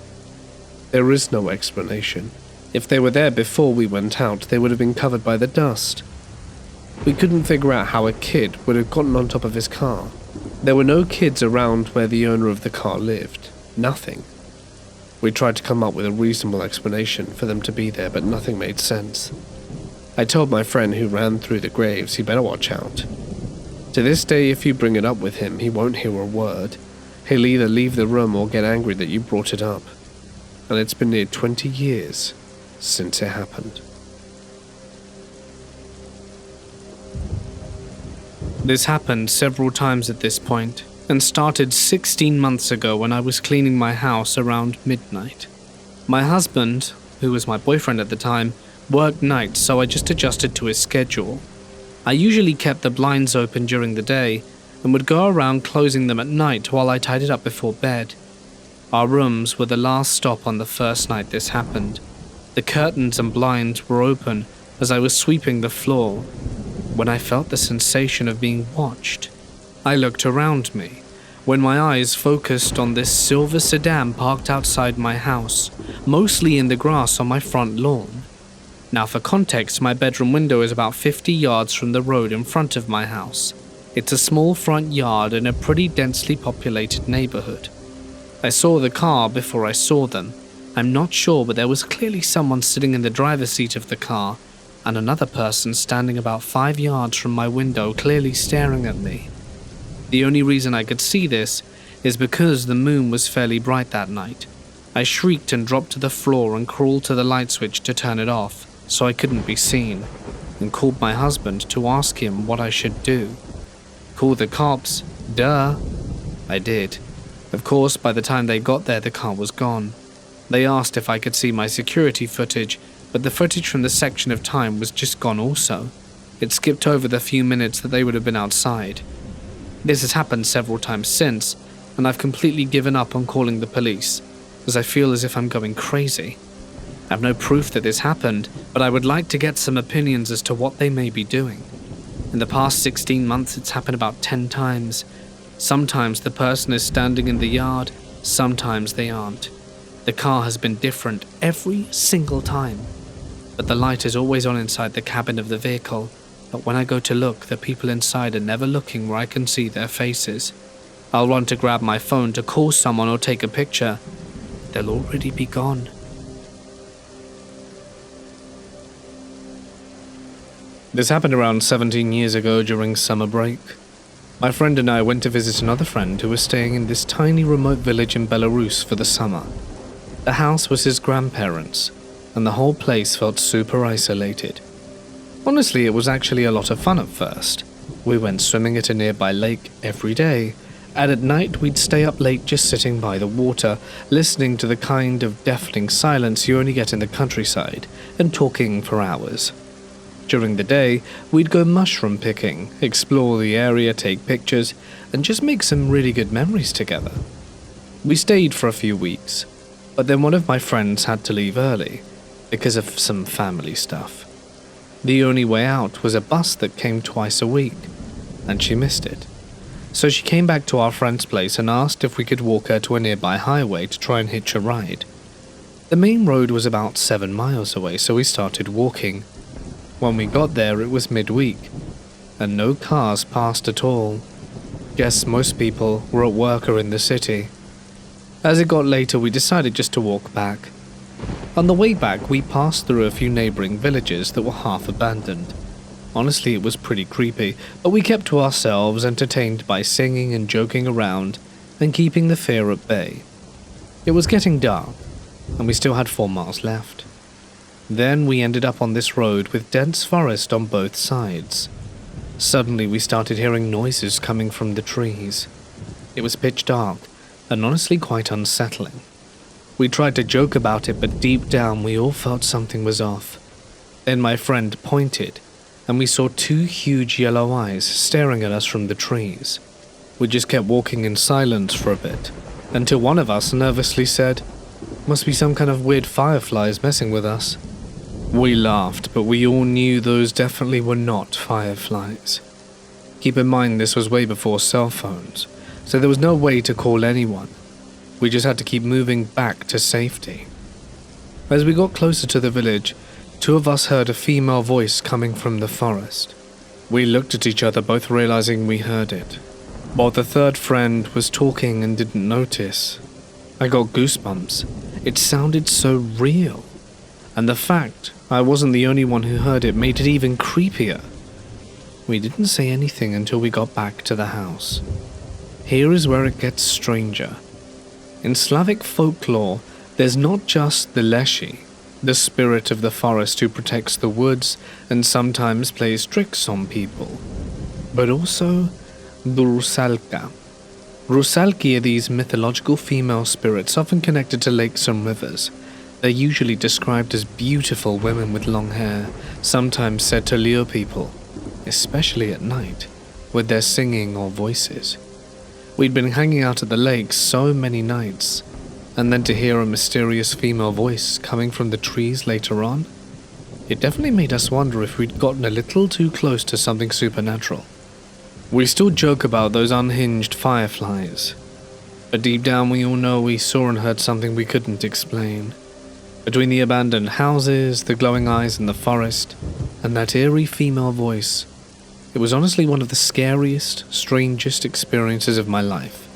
There is no explanation. If they were there before we went out, they would have been covered by the dust. We couldn't figure out how a kid would have gotten on top of his car. There were no kids around where the owner of the car lived. Nothing. We tried to come up with a reasonable explanation for them to be there, but nothing made sense. I told my friend who ran through the graves he better watch out. To this day, if you bring it up with him, he won't hear a word. He'll either leave the room or get angry that you brought it up. And it's been near 20 years since it happened. This happened several times at this point, and started 16 months ago when I was cleaning my house around midnight. My husband, who was my boyfriend at the time, worked nights, so I just adjusted to his schedule. I usually kept the blinds open during the day and would go around closing them at night while I tidied up before bed. Our rooms were the last stop on the first night this happened. The curtains and blinds were open as I was sweeping the floor when I felt the sensation of being watched. I looked around me when my eyes focused on this silver sedan parked outside my house, mostly in the grass on my front lawn. Now for context, my bedroom window is about 50 yards from the road in front of my house. It's a small front yard in a pretty densely populated neighborhood. I saw the car before I saw them. I'm not sure, but there was clearly someone sitting in the driver's seat of the car and another person standing about 5 yards from my window, clearly staring at me. The only reason I could see this is because the moon was fairly bright that night. I shrieked and dropped to the floor and crawled to the light switch to turn it off so I couldn't be seen, and called my husband to ask him what I should do. Call the cops? Duh. I did. Of course, by the time they got there, the car was gone. They asked if I could see my security footage, but the footage from the section of time was just gone also. It skipped over the few minutes that they would have been outside. This has happened several times since, and I've completely given up on calling the police, as I feel as if I'm going crazy. I have no proof that this happened, but I would like to get some opinions as to what they may be doing. In the past 16 months, it's happened about 10 times. Sometimes the person is standing in the yard, sometimes they aren't. The car has been different every single time, but the light is always on inside the cabin of the vehicle. But when I go to look, the people inside are never looking where I can see their faces. I'll run to grab my phone to call someone or take a picture. They'll already be gone. This happened around 17 years ago during summer break. My friend and I went to visit another friend who was staying in this tiny remote village in Belarus for the summer. The house was his grandparents', and the whole place felt super isolated. Honestly, it was actually a lot of fun at first. We went swimming at a nearby lake every day, and at night we'd stay up late just sitting by the water, listening to the kind of deafening silence you only get in the countryside, and talking for hours. During the day, we'd go mushroom picking, explore the area, take pictures, and just make some really good memories together. We stayed for a few weeks, but then one of my friends had to leave early because of some family stuff. The only way out was a bus that came twice a week, and she missed it. So she came back to our friend's place and asked if we could walk her to a nearby highway to try and hitch a ride. The main road was about 7 miles away, so we started walking. When we got there, it was midweek, and no cars passed at all. Guess most people were at work or in the city. As it got later, we decided just to walk back. On the way back, we passed through a few neighboring villages that were half abandoned. Honestly, it was pretty creepy, but we kept to ourselves, entertained by singing and joking around, and keeping the fear at bay. It was getting dark, and we still had 4 miles left. Then we ended up on this road with dense forest on both sides. Suddenly we started hearing noises coming from the trees. It was pitch dark, and honestly quite unsettling. We tried to joke about it, but deep down we all felt something was off. Then my friend pointed, and we saw 2 huge yellow eyes staring at us from the trees. We just kept walking in silence for a bit, until one of us nervously said, "Must be some kind of weird fireflies messing with us." We laughed, but we all knew those definitely were not fireflies. Keep in mind this was way before cell phones, so there was no way to call anyone. We just had to keep moving back to safety. As we got closer to the village, 2 of us heard a female voice coming from the forest. We looked at each other, both realizing we heard it, while the third friend was talking and didn't notice. I got goosebumps. It sounded so real, and the fact I wasn't the only one who heard it made it even creepier. We didn't say anything until we got back to the house. Here is where it gets stranger. In Slavic folklore, there's not just the Leshi, the spirit of the forest who protects the woods and sometimes plays tricks on people, but also the Rusalka. Rusalki are these mythological female spirits often connected to lakes and rivers. They're usually described as beautiful women with long hair, sometimes said to lure people, especially at night, with their singing or voices. We'd been hanging out at the lake so many nights, and then to hear a mysterious female voice coming from the trees later on, it definitely made us wonder if we'd gotten a little too close to something supernatural. We still joke about those unhinged fireflies, but deep down we all know we saw and heard something we couldn't explain. Between the abandoned houses, the glowing eyes in the forest, and that eerie female voice, it was honestly one of the scariest, strangest experiences of my life.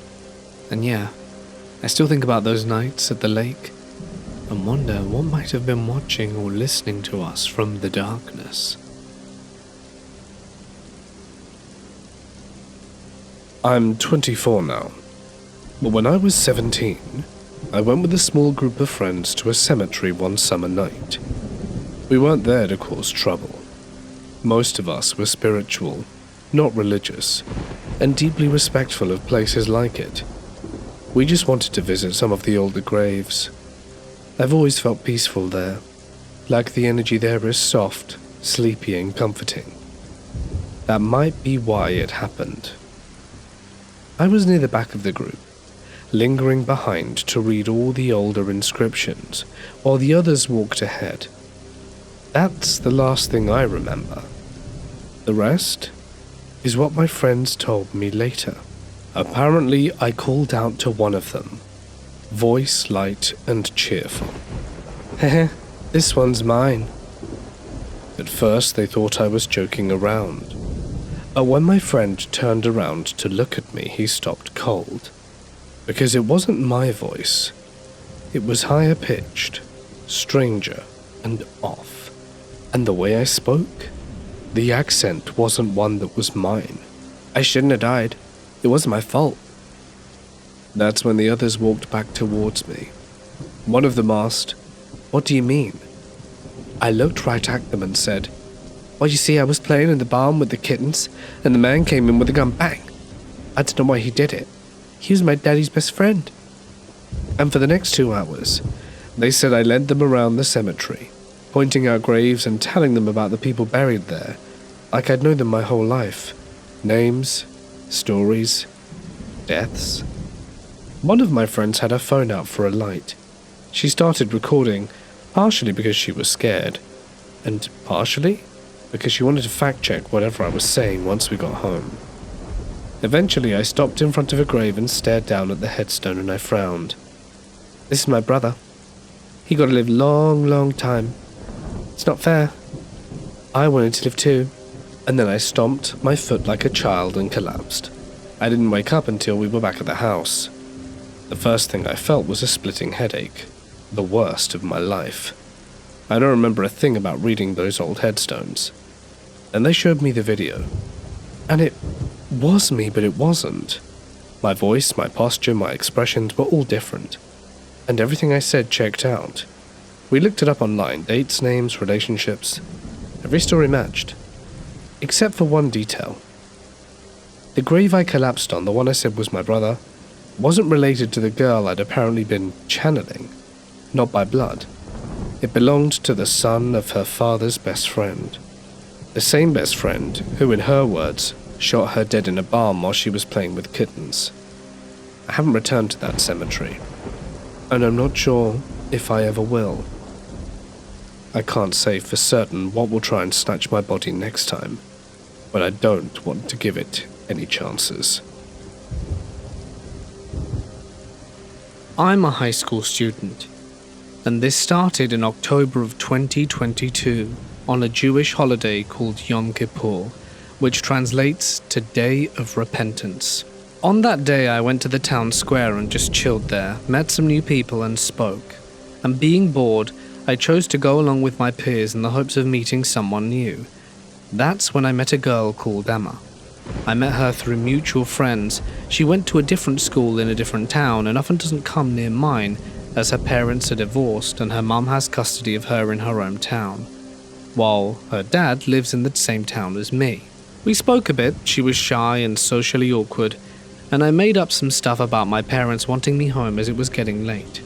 And yeah, I still think about those nights at the lake and wonder what might have been watching or listening to us from the darkness. I'm 24 now, but when I was 17, I went with a small group of friends to a cemetery one summer night. We weren't there to cause trouble. Most of us were spiritual, not religious, and deeply respectful of places like it. We just wanted to visit some of the older graves. I've always felt peaceful there, like the energy there is soft, sleepy, and comforting. That might be why it happened. I was near the back of the group, lingering behind to read all the older inscriptions, while the others walked ahead. That's the last thing I remember. The rest is what my friends told me later. Apparently, I called out to one of them, voice light and cheerful. Heh, this one's mine. At first, they thought I was joking around. But when my friend turned around to look at me, he stopped cold. Because it wasn't my voice. It was higher pitched, stranger, and off. And the way I spoke, the accent wasn't one that was mine. I shouldn't have died. It wasn't my fault. That's when the others walked back towards me. One of them asked, "What do you mean?" I looked right at them and said, "Well, you see, I was playing in the barn with the kittens, and the man came in with a gun, bang. I don't know why he did it. He was my daddy's best friend." And for the next 2 hours, they said I led them around the cemetery, pointing out graves and telling them about the people buried there, like I'd known them my whole life. Names, stories, deaths. One of my friends had her phone out for a light. She started recording, partially because she was scared, and partially because she wanted to fact-check whatever I was saying once we got home. Eventually, I stopped in front of a grave and stared down at the headstone, and I frowned. "This is my brother. He got to live long time. It's not fair. I wanted to live too." And then I stomped my foot like a child and collapsed. I didn't wake up until we were back at the house. The first thing I felt was a splitting headache, the worst of my life. I don't remember a thing about reading those old headstones. And they showed me the video. And it was me, but it wasn't. My voice, my posture, my expressions were all different. And everything I said checked out. We looked it up online, dates, names, relationships. Every story matched. Except for one detail. The grave I collapsed on, the one I said was my brother, wasn't related to the girl I'd apparently been channeling. Not by blood. It belonged to the son of her father's best friend. The same best friend who, in her words, shot her dead in a barn while she was playing with kittens. I haven't returned to that cemetery, and I'm not sure if I ever will. I can't say for certain what will try and snatch my body next time, but I don't want to give it any chances. I'm a high school student, and this started in October of 2022 on a Jewish holiday called Yom Kippur, which translates to Day of Repentance. On that day, I went to the town square and just chilled there, met some new people and spoke. and being bored, I chose to go along with my peers in the hopes of meeting someone new. That's when I met a girl called Emma. I met her through mutual friends. She went to a different school in a different town and often doesn't come near mine, as her parents are divorced and her mum has custody of her in her own town, while her dad lives in the same town as me. We spoke a bit. She was shy and socially awkward, and I made up some stuff about my parents wanting me home as it was getting late.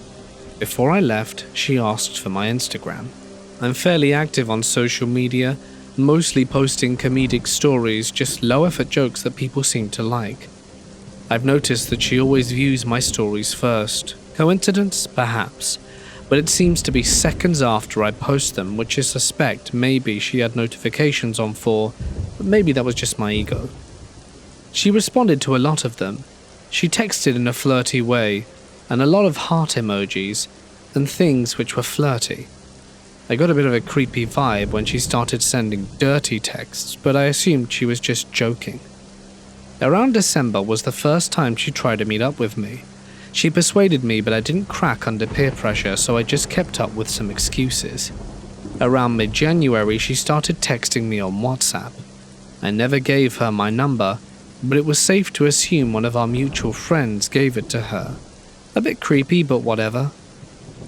Before I left, she asked for my Instagram. I'm fairly active on social media, mostly posting comedic stories, just low-effort jokes that people seem to like. I've noticed that she always views my stories first. Coincidence? Perhaps. But it seems to be seconds after I post them, which I suspect maybe she had notifications on for, but maybe that was just my ego. She responded to a lot of them. She texted in a flirty way, and a lot of heart emojis, and things which were flirty. I got a bit of a creepy vibe when she started sending dirty texts, but I assumed she was just joking. Around December was the first time she tried to meet up with me. She persuaded me, but I didn't crack under peer pressure, so I just kept up with some excuses. Around mid-January, she started texting me on WhatsApp. I never gave her my number, but it was safe to assume one of our mutual friends gave it to her. A bit creepy, but whatever.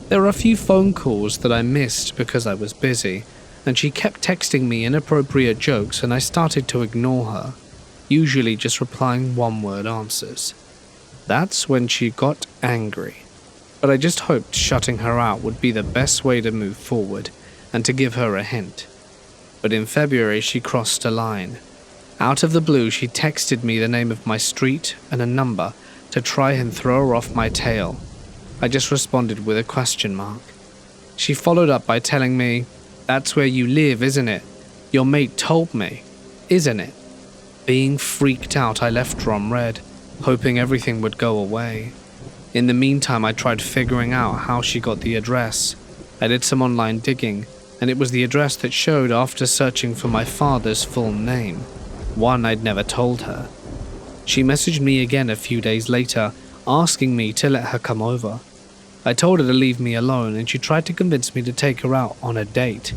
There were a few phone calls that I missed because I was busy, and she kept texting me inappropriate jokes and I started to ignore her, usually just replying one-word answers. That's when she got angry, but I just hoped shutting her out would be the best way to move forward and to give her a hint. But in February she crossed a line. Out of the blue she texted me the name of my street and a number to try and throw her off my tail. I just responded with a question mark. She followed up by telling me, "That's where you live, isn't it? Your mate told me, isn't it?" Being freaked out, I left her on red, hoping everything would go away. In the meantime, I tried figuring out how she got the address. I did some online digging, and it was the address that showed after searching for my father's full name, one I'd never told her. She messaged me again a few days later, asking me to let her come over. I told her to leave me alone, and she tried to convince me to take her out on a date.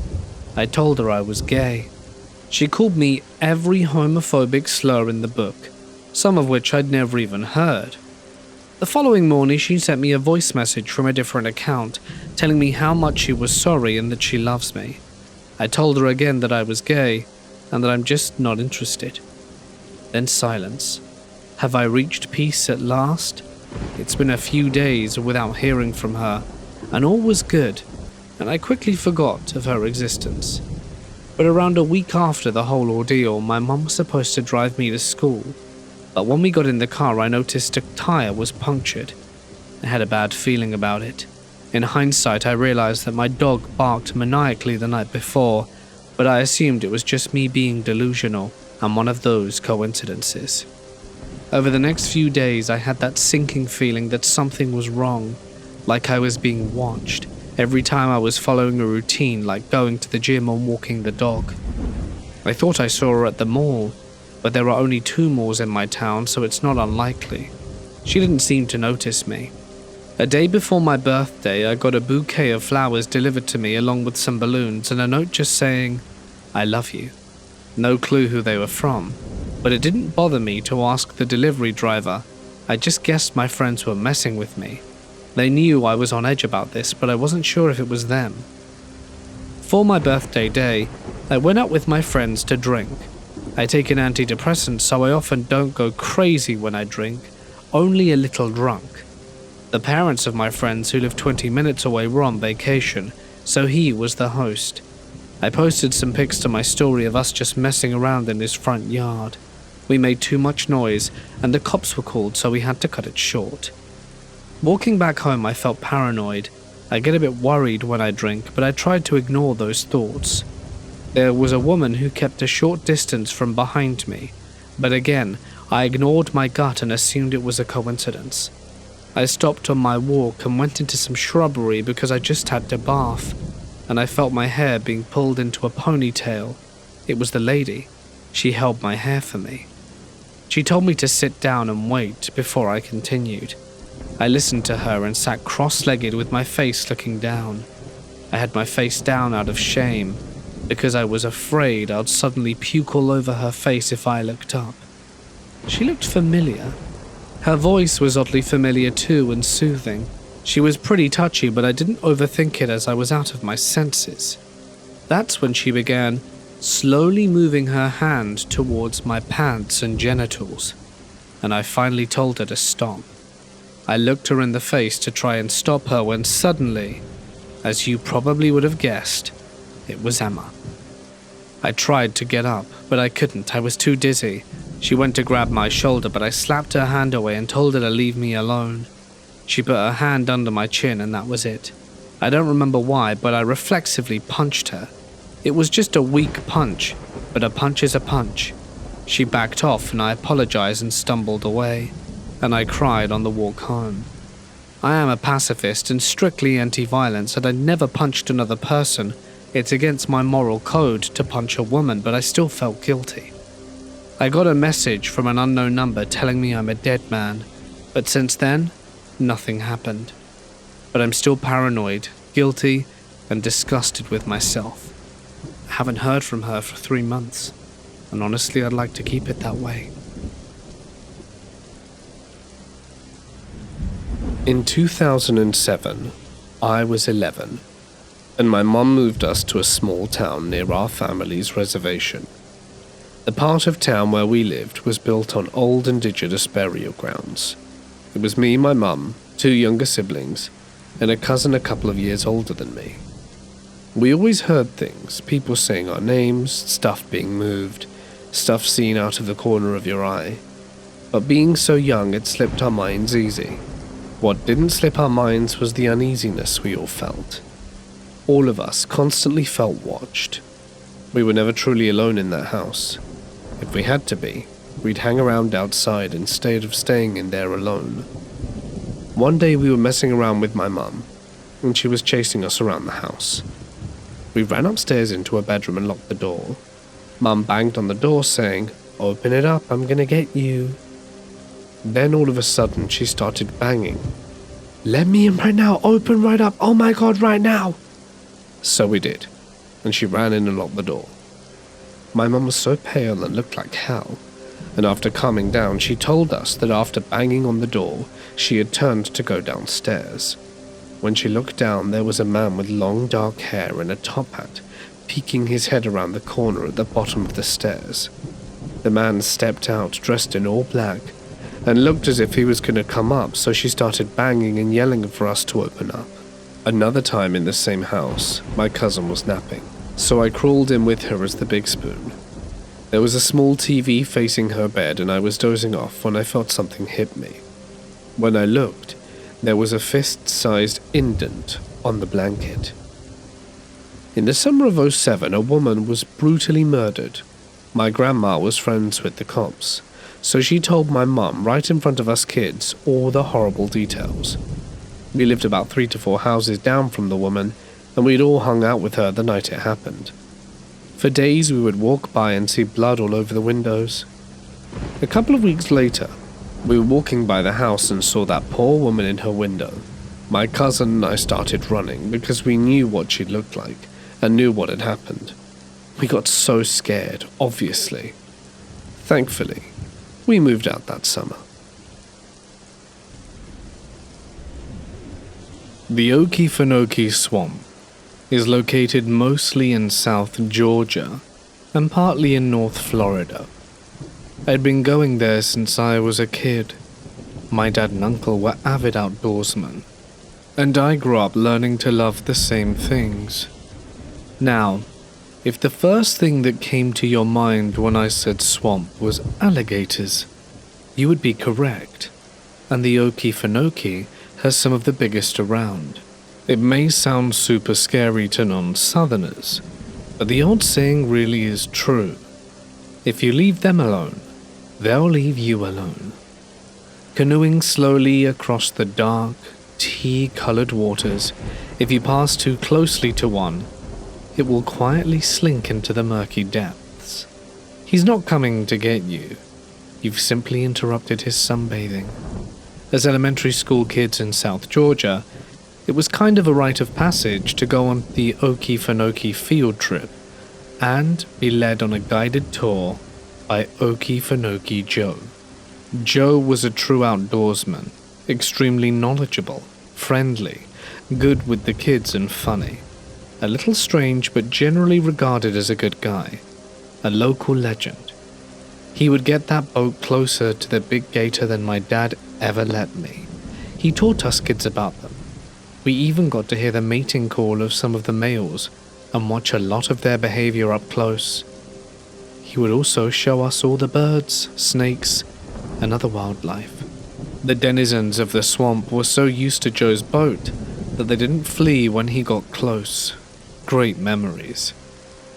I told her I was gay. She called me every homophobic slur in the book, some of which I'd never even heard. The following morning, she sent me a voice message from a different account, telling me how much she was sorry and that she loves me. I told her again that I was gay, and that I'm just not interested. Then silence. Have I reached peace at last? It's been a few days without hearing from her, and all was good, and I quickly forgot of her existence. But around a week after the whole ordeal, my mum was supposed to drive me to school, but when we got in the car I noticed a tire was punctured. I had a bad feeling about it. In hindsight, I realized that my dog barked maniacally the night before, but I assumed it was just me being delusional and one of those coincidences. Over the next few days, I had that sinking feeling that something was wrong, like I was being watched, every time I was following a routine like going to the gym or walking the dog. I thought I saw her at the mall, but there are only 2 malls in my town, so it's not unlikely. She didn't seem to notice me. A day before my birthday, I got a bouquet of flowers delivered to me along with some balloons and a note just saying, "I love you." No clue who they were from, but it didn't bother me to ask the delivery driver. I just guessed my friends were messing with me. They knew I was on edge about this, but I wasn't sure if it was them. For my birthday day, I went out with my friends to drink. I take an antidepressant, so I often don't go crazy when I drink, only a little drunk. The parents of my friends who live 20 minutes away were on vacation, so he was the host. I posted some pics to my story of us just messing around in his front yard. We made too much noise, and the cops were called, so we had to cut it short. Walking back home, I felt paranoid. I get a bit worried when I drink, but I tried to ignore those thoughts. There was a woman who kept a short distance from behind me, but again, I ignored my gut and assumed it was a coincidence. I stopped on my walk and went into some shrubbery because I just had to bath, and I felt my hair being pulled into a ponytail. It was the lady. She held my hair for me. She told me to sit down and wait before I continued. I listened to her and sat cross-legged with my face looking down. I had my face down out of shame, because I was afraid I'd suddenly puke all over her face if I looked up. She looked familiar. Her voice was oddly familiar too and soothing. She was pretty touchy, but I didn't overthink it as I was out of my senses. That's when she began slowly moving her hand towards my pants and genitals, and I finally told her to stop. I looked her in the face to try and stop her when suddenly, as you probably would have guessed, it was Emma. I tried to get up, but I couldn't. I was too dizzy. She went to grab my shoulder, but I slapped her hand away and told her to leave me alone. She put her hand under my chin, and that was it. I don't remember why, but I reflexively punched her. It was just a weak punch, but a punch is a punch. She backed off, and I apologized and stumbled away, and I cried on the walk home. I am a pacifist and strictly anti-violence, and I never punched another person. It's against my moral code to punch a woman, but I still felt guilty. I got a message from an unknown number telling me I'm a dead man, but since then, nothing happened. But I'm still paranoid, guilty, and disgusted with myself. I haven't heard from her for 3 months, and honestly I'd like to keep it that way. In 2007, I was 11, and my mum moved us to a small town near our family's reservation. The part of town where we lived was built on old indigenous burial grounds. It was me, my mum, 2 younger siblings, and a cousin a couple of years older than me. We always heard things, people saying our names, stuff being moved, stuff seen out of the corner of your eye. But being so young, it slipped our minds easy. What didn't slip our minds was the uneasiness we all felt. All of us constantly felt watched. We were never truly alone in that house. If we had to be, we'd hang around outside instead of staying in there alone. One day we were messing around with my mum, and she was chasing us around the house. We ran upstairs into her bedroom and locked the door. Mum banged on the door saying, "Open it up, I'm gonna get you." Then all of a sudden she started banging. "Let me in right now, open right up, oh my god, right now!" So we did, and she ran in and locked the door. My mum was so pale and looked like hell, and after calming down she told us that after banging on the door, she had turned to go downstairs. When she looked down, there was a man with long dark hair and a top hat, peeking his head around the corner at the bottom of the stairs. The man stepped out dressed in all black, and looked as if he was going to come up, so she started banging and yelling for us to open up. Another time in the same house, my cousin was napping, so I crawled in with her as the big spoon. There was a small TV facing her bed, and I was dozing off when I felt something hit me. When I looked, there was a fist-sized indent on the blanket. In the summer of 2007, a woman was brutally murdered. My grandma was friends with the cops, so she told my mum right in front of us kids all the horrible details. We lived about 3 to 4 houses down from the woman, and we'd all hung out with her the night it happened. For days we would walk by and see blood all over the windows. A couple of weeks later, we were walking by the house and saw that poor woman in her window. My cousin and I started running because we knew what she looked like and knew what had happened. We got so scared, obviously. Thankfully, we moved out that summer. The Okefenokee Swamp is located mostly in South Georgia and partly in North Florida. I'd been going there since I was a kid. My dad and uncle were avid outdoorsmen, and I grew up learning to love the same things. Now, if the first thing that came to your mind when I said swamp was alligators, you would be correct, and the Okefenokee has some of the biggest around. It may sound super scary to non-Southerners, but the old saying really is true. If you leave them alone, they'll leave you alone. Canoeing slowly across the dark, tea-colored waters, if you pass too closely to one, it will quietly slink into the murky depths. He's not coming to get you. You've simply interrupted his sunbathing. As elementary school kids in South Georgia, it was kind of a rite of passage to go on the Okefenokee field trip and be led on a guided tour by Okefenokee Joe. Joe was a true outdoorsman, extremely knowledgeable, friendly, good with the kids and funny. A little strange but generally regarded as a good guy. A local legend. He would get that boat closer to the big gator than my dad ever let me. He taught us kids about them. We even got to hear the mating call of some of the males and watch a lot of their behavior up close. He would also show us all the birds, snakes, and other wildlife. The denizens of the swamp were so used to Joe's boat that they didn't flee when he got close. Great memories.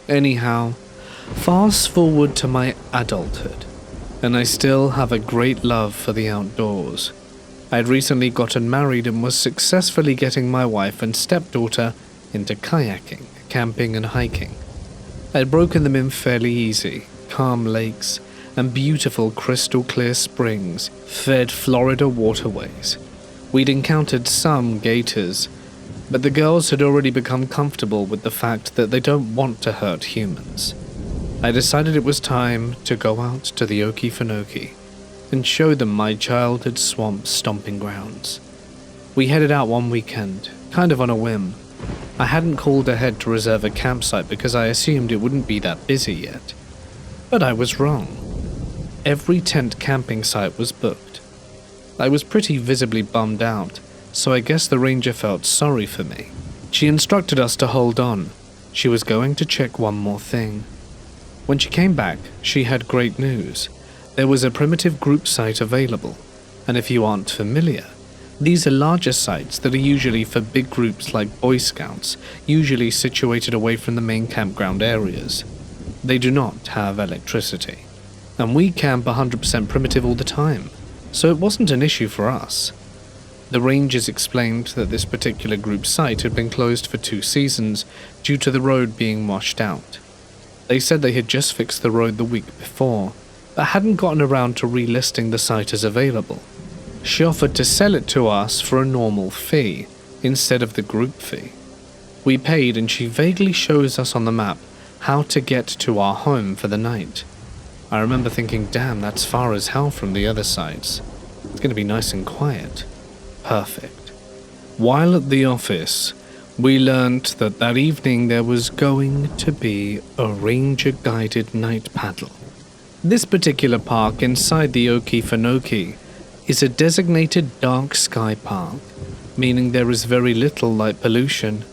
Anyhow, fast forward to my adulthood, and I still have a great love for the outdoors. I had recently gotten married and was successfully getting my wife and stepdaughter into kayaking, camping and hiking. I had broken them in fairly easy, calm lakes and beautiful crystal clear springs fed Florida waterways. We'd encountered some gators, but the girls had already become comfortable with the fact that they don't want to hurt humans. I decided it was time to go out to the Okefenokee and show them my childhood swamp stomping grounds. We headed out one weekend, kind of on a whim. I hadn't called ahead to reserve a campsite because I assumed it wouldn't be that busy yet. But I was wrong. Every tent camping site was booked. I was pretty visibly bummed out, so I guess the ranger felt sorry for me. She instructed us to hold on. She was going to check one more thing. When she came back, she had great news. There was a primitive group site available, and if you aren't familiar, these are larger sites that are usually for big groups like Boy Scouts, usually situated away from the main campground areas. They do not have electricity, and we camp 100% primitive all the time, so it wasn't an issue for us. The rangers explained that this particular group site had been closed for 2 seasons due to the road being washed out. They said they had just fixed the road the week before, but hadn't gotten around to relisting the site as available. She offered to sell it to us for a normal fee, instead of the group fee. We paid and she vaguely shows us on the map how to get to our home for the night. I remember thinking, damn, that's far as hell from the other sites. It's going to be nice and quiet. Perfect. While at the office, we learnt that evening there was going to be a ranger-guided night paddle. This particular park inside the Okefenokee is a designated dark sky park, meaning there is very little light pollution.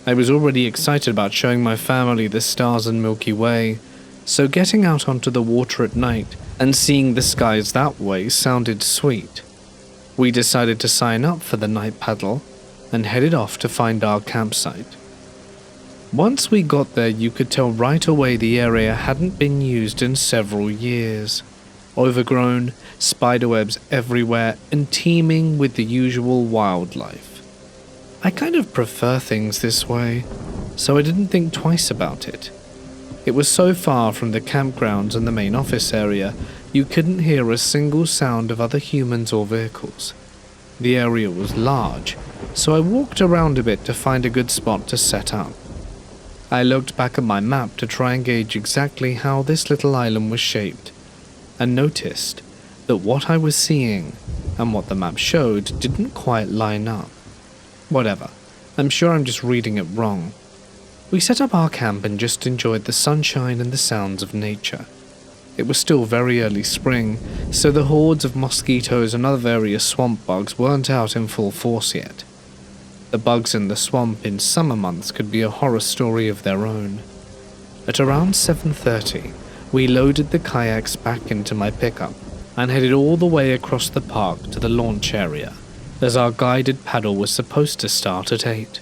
I was already excited about showing my family the stars and Milky Way, so getting out onto the water at night and seeing the skies that way sounded sweet. We decided to sign up for the night paddle and headed off to find our campsite. Once we got there, you could tell right away the area hadn't been used in several years. Overgrown, spiderwebs everywhere, and teeming with the usual wildlife. I kind of prefer things this way, so I didn't think twice about it. It was so far from the campgrounds and the main office area, you couldn't hear a single sound of other humans or vehicles. The area was large, so I walked around a bit to find a good spot to set up. I looked back at my map to try and gauge exactly how this little island was shaped, and noticed that what I was seeing and what the map showed didn't quite line up. Whatever, I'm sure I'm just reading it wrong. We set up our camp and just enjoyed the sunshine and the sounds of nature. It was still very early spring, so the hordes of mosquitoes and other various swamp bugs weren't out in full force yet. The bugs in the swamp in summer months could be a horror story of their own. At around 7:30, we loaded the kayaks back into my pickup and headed all the way across the park to the launch area, as our guided paddle was supposed to start at 8.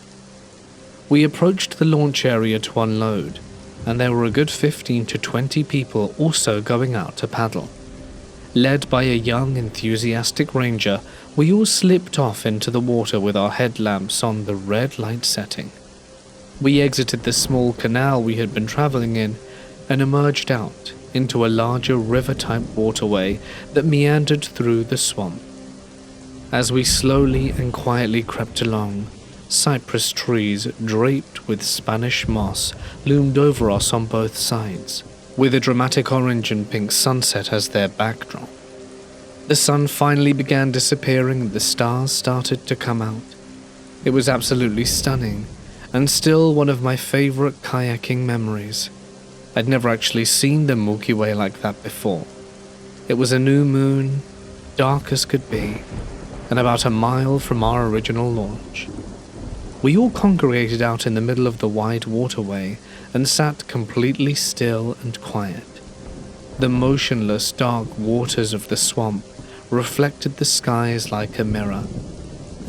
We approached the launch area to unload, and there were a good 15 to 20 people also going out to paddle. Led by a young, enthusiastic ranger, we all slipped off into the water with our headlamps on the red light setting. We exited the small canal we had been traveling in and emerged out into a larger river-type waterway that meandered through the swamp. As we slowly and quietly crept along, cypress trees draped with Spanish moss loomed over us on both sides, with a dramatic orange and pink sunset as their backdrop. The sun finally began disappearing and the stars started to come out. It was absolutely stunning, and still one of my favorite kayaking memories. I'd never actually seen the Milky Way like that before. It was a new moon, dark as could be, and about a mile from our original launch. We all congregated out in the middle of the wide waterway and sat completely still and quiet. The motionless, dark waters of the swamp reflected the skies like a mirror.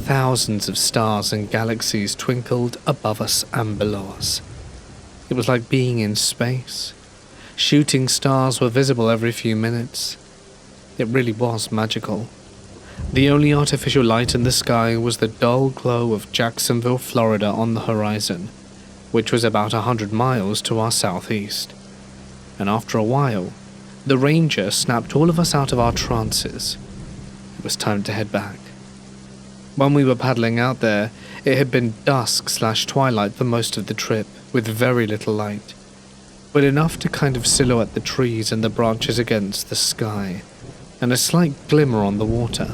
Thousands of stars and galaxies twinkled above us and below us. It was like being in space. Shooting stars were visible every few minutes. It really was magical. The only artificial light in the sky was the dull glow of Jacksonville, Florida on the horizon, which was about 100 miles to our southeast. And after a while, the ranger snapped all of us out of our trances. It was time to head back. When we were paddling out there, it had been dusk/twilight for most of the trip, with very little light, but enough to kind of silhouette the trees and the branches against the sky, and a slight glimmer on the water.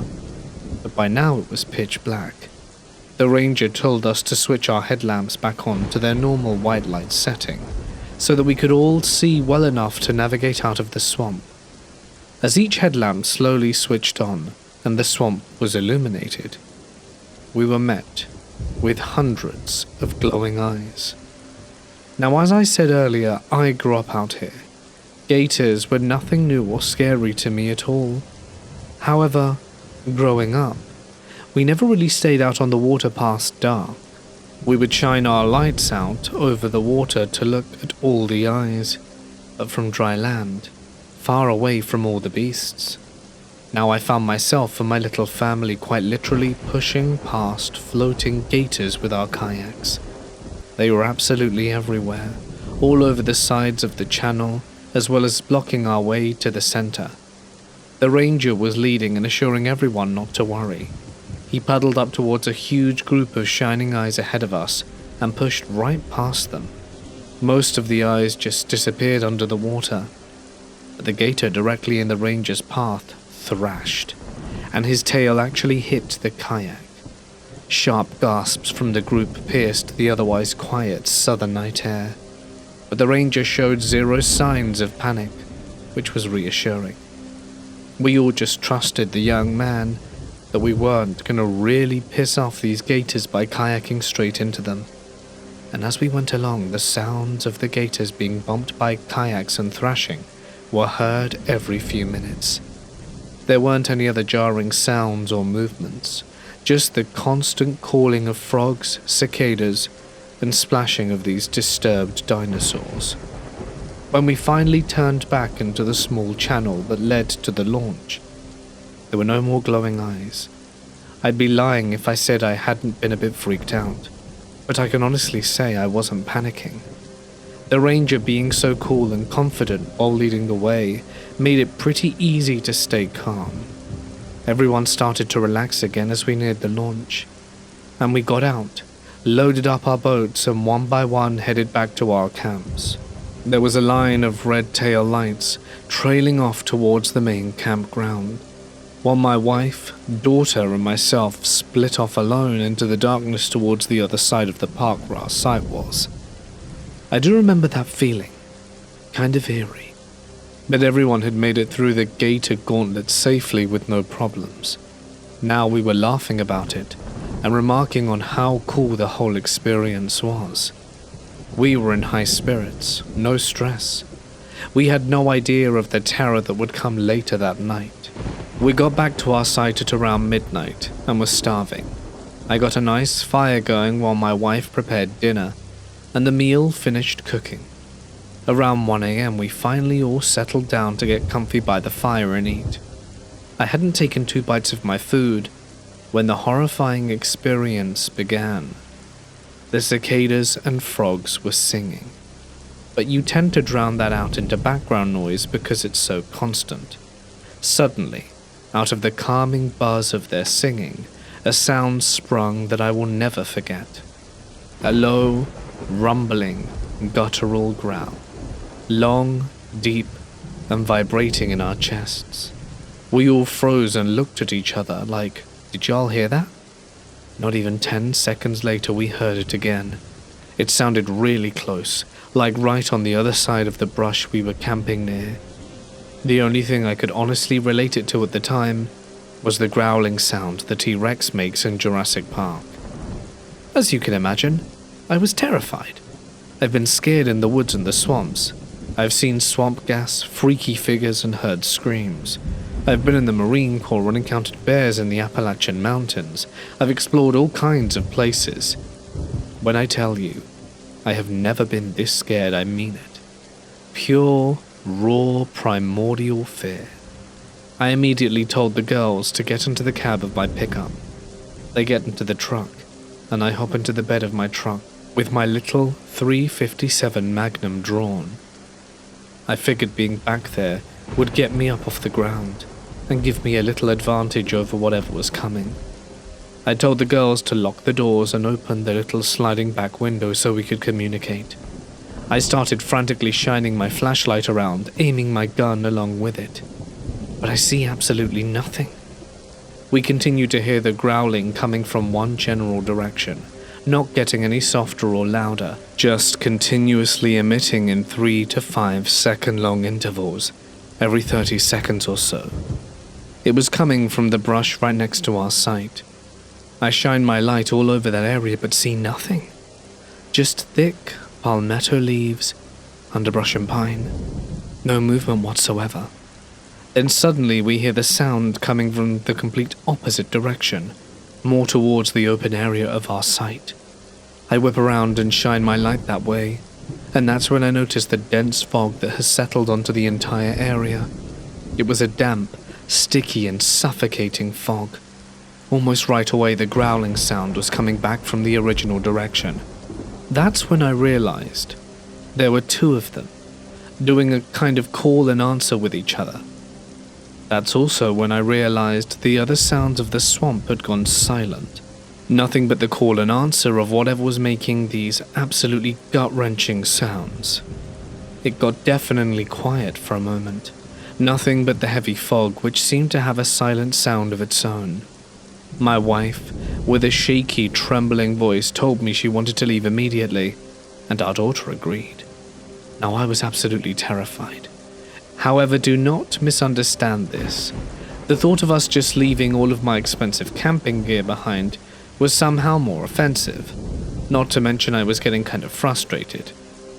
But by now it was pitch black. The ranger told us to switch our headlamps back on to their normal white light setting, so that we could all see well enough to navigate out of the swamp. As each headlamp slowly switched on and the swamp was illuminated, we were met with hundreds of glowing eyes. Now, as I said earlier, I grew up out here. Gators were nothing new or scary to me at all. However, growing up, we never really stayed out on the water past dark. We would shine our lights out over the water to look at all the eyes, but from dry land, far away from all the beasts. Now I found myself and my little family quite literally pushing past floating gators with our kayaks. They were absolutely everywhere, all over the sides of the channel, as well as blocking our way to the center. The ranger was leading and assuring everyone not to worry. He paddled up towards a huge group of shining eyes ahead of us and pushed right past them. Most of the eyes just disappeared under the water, but the gator directly in the ranger's path thrashed, and his tail actually hit the kayak. Sharp gasps from the group pierced the otherwise quiet southern night air, but the ranger showed zero signs of panic, which was reassuring. We all just trusted the young man that we weren't going to really piss off these gators by kayaking straight into them. And as we went along, the sounds of the gators being bumped by kayaks and thrashing were heard every few minutes. There weren't any other jarring sounds or movements, just the constant calling of frogs, cicadas, and splashing of these disturbed dinosaurs. When we finally turned back into the small channel that led to the launch, there were no more glowing eyes. I'd be lying if I said I hadn't been a bit freaked out, but I can honestly say I wasn't panicking. The ranger being so cool and confident while leading the way made it pretty easy to stay calm. Everyone started to relax again as we neared the launch, and we got out, loaded up our boats, and one by one headed back to our camps. There was a line of red tail lights trailing off towards the main campground, while my wife, daughter, and myself split off alone into the darkness towards the other side of the park where our site was. I do remember that feeling, kind of eerie. But everyone had made it through the gator gauntlet safely with no problems. Now we were laughing about it and remarking on how cool the whole experience was. We were in high spirits, no stress. We had no idea of the terror that would come later that night. We got back to our site at around midnight and were starving. I got a nice fire going while my wife prepared dinner, and the meal finished cooking. Around 1 a.m. we finally all settled down to get comfy by the fire and eat. I hadn't taken 2 bites of my food when the horrifying experience began. The cicadas and frogs were singing, but you tend to drown that out into background noise because it's so constant. Suddenly, Out of the calming buzz of their singing, a sound sprung that I will never forget. A low, rumbling, guttural growl. Long, deep, and vibrating in our chests. We all froze and looked at each other like, did y'all hear that? Not even 10 seconds later we heard it again. It sounded really close, like right on the other side of the brush we were camping near. The only thing I could honestly relate it to at the time was the growling sound the T-Rex makes in Jurassic Park. As you can imagine, I was terrified. I've been scared in the woods and the swamps. I've seen swamp gas, freaky figures, and heard screams. I've been in the Marine Corps and encountered bears in the Appalachian Mountains. I've explored all kinds of places. When I tell you, I have never been this scared, I mean it. Pure, raw, primordial fear. I immediately told the girls to get into the cab of my pickup. They get into the truck, and I hop into the bed of my truck with my little .357 Magnum drawn. I figured being back there would get me up off the ground and give me a little advantage over whatever was coming. I told the girls to lock the doors and open the little sliding back window so we could communicate. I started frantically shining my flashlight around, aiming my gun along with it. But I see absolutely nothing. We continue to hear the growling coming from one general direction, not getting any softer or louder, just continuously emitting in 3 to 5 second long intervals, every 30 seconds or so. It was coming from the brush right next to our site. I shine my light all over that area but see nothing. Just thick palmetto leaves, underbrush and pine. No movement whatsoever. Then suddenly we hear the sound coming from the complete opposite direction, more towards the open area of our site. I whip around and shine my light that way, and that's when I notice the dense fog that has settled onto the entire area. It was a damp, sticky and suffocating fog. Almost right away the growling sound was coming back from the original direction. That's when I realized there were 2 of them, doing a kind of call and answer with each other. That's also when I realized the other sounds of the swamp had gone silent. Nothing but the call and answer of whatever was making these absolutely gut-wrenching sounds. It got deafeningly quiet for a moment. Nothing but the heavy fog, which seemed to have a silent sound of its own. My wife, with a shaky, trembling voice, told me she wanted to leave immediately, and our daughter agreed. Now I was absolutely terrified. However, do not misunderstand this. The thought of us just leaving all of my expensive camping gear behind was somehow more offensive. Not to mention I was getting kind of frustrated.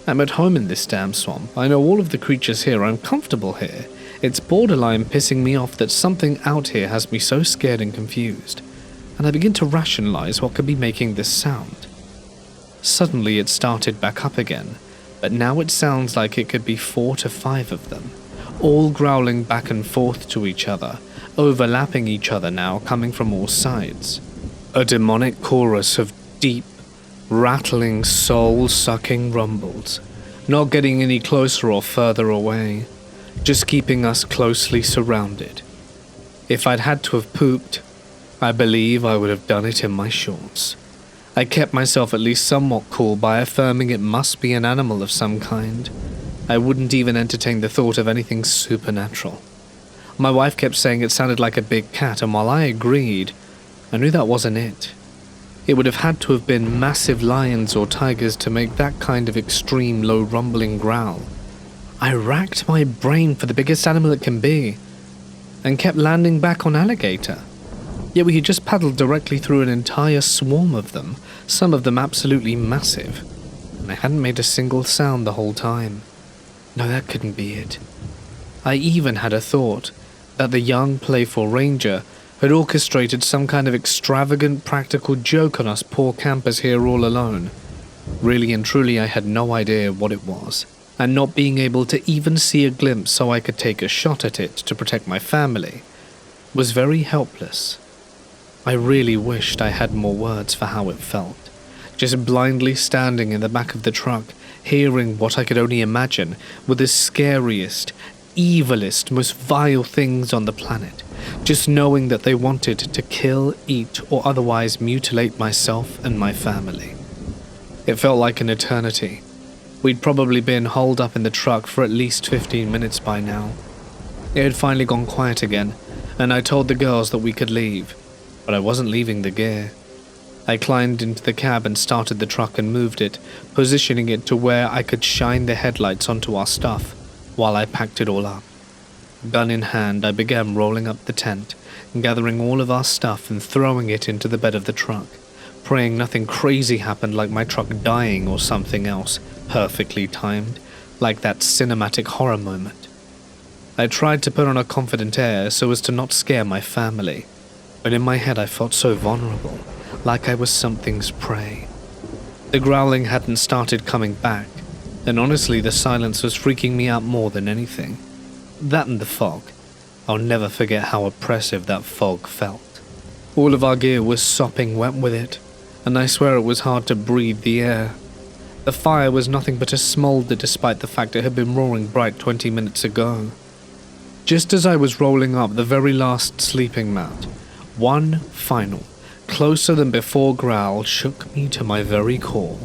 I'm at home in this damn swamp. I know all of the creatures here. I'm comfortable here. It's borderline pissing me off that something out here has me so scared and confused. And I begin to rationalize what could be making this sound. Suddenly it started back up again, but now it sounds like it could be 4 to 5 of them, all growling back and forth to each other, overlapping each other now, coming from all sides. A demonic chorus of deep, rattling, soul-sucking rumbles, not getting any closer or further away, just keeping us closely surrounded. If I'd had to have pooped, I believe I would have done it in my shorts. I kept myself at least somewhat cool by affirming it must be an animal of some kind. I wouldn't even entertain the thought of anything supernatural. My wife kept saying it sounded like a big cat, and while I agreed, I knew that wasn't it. It would have had to have been massive lions or tigers to make that kind of extreme low rumbling growl. I racked my brain for the biggest animal it can be, and kept landing back on alligator. Yet we had just paddled directly through an entire swarm of them, some of them absolutely massive, and I hadn't made a single sound the whole time. No, that couldn't be it. I even had a thought that the young, playful ranger had orchestrated some kind of extravagant practical joke on us poor campers here all alone. Really and truly, I had no idea what it was, and not being able to even see a glimpse so I could take a shot at it to protect my family was very helpless. I really wished I had more words for how it felt, just blindly standing in the back of the truck, hearing what I could only imagine were the scariest, evilest, most vile things on the planet, just knowing that they wanted to kill, eat, or otherwise mutilate myself and my family. It felt like an eternity. We'd probably been holed up in the truck for at least 15 minutes by now. It had finally gone quiet again, and I told the girls that we could leave, but I wasn't leaving the gear. I climbed into the cab and started the truck and moved it, positioning it to where I could shine the headlights onto our stuff while I packed it all up. Gun in hand, I began rolling up the tent, gathering all of our stuff and throwing it into the bed of the truck, praying nothing crazy happened like my truck dying or something else, perfectly timed, like that cinematic horror moment. I tried to put on a confident air so as to not scare my family, but in my head I felt so vulnerable, like I was something's prey. The growling hadn't started coming back, and honestly the silence was freaking me out more than anything. That and the fog. I'll never forget how oppressive that fog felt. All of our gear was sopping wet with it, and I swear it was hard to breathe the air. The fire was nothing but a smolder despite the fact it had been roaring bright 20 minutes ago. Just as I was rolling up the very last sleeping mat, one final, closer than before growl shook me to my very core.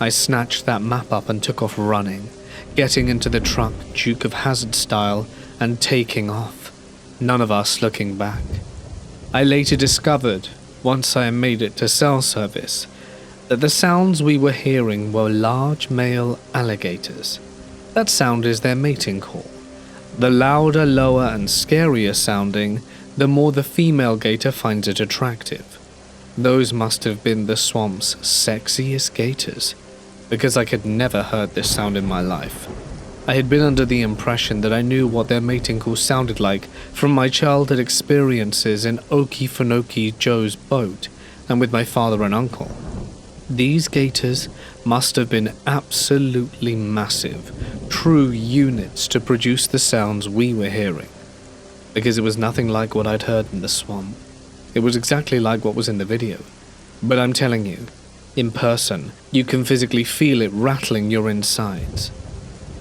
I snatched that map up and took off running, getting into the truck Duke of Hazzard style and taking off, none of us looking back. I later discovered, once I made it to cell service, that the sounds we were hearing were large male alligators. That sound is their mating call. The louder, lower and scarier sounding, the more the female gator finds it attractive. Those must have been the swamp's sexiest gators, because I could never heard this sound in my life. I had been under the impression that I knew what their mating call sounded like from my childhood experiences in Okefenokee Joe's boat and with my father and uncle. These gators must have been absolutely massive, true units to produce the sounds we were hearing, because it was nothing like what I'd heard in the swamp. It was exactly like what was in the video. But I'm telling you, in person, you can physically feel it rattling your insides.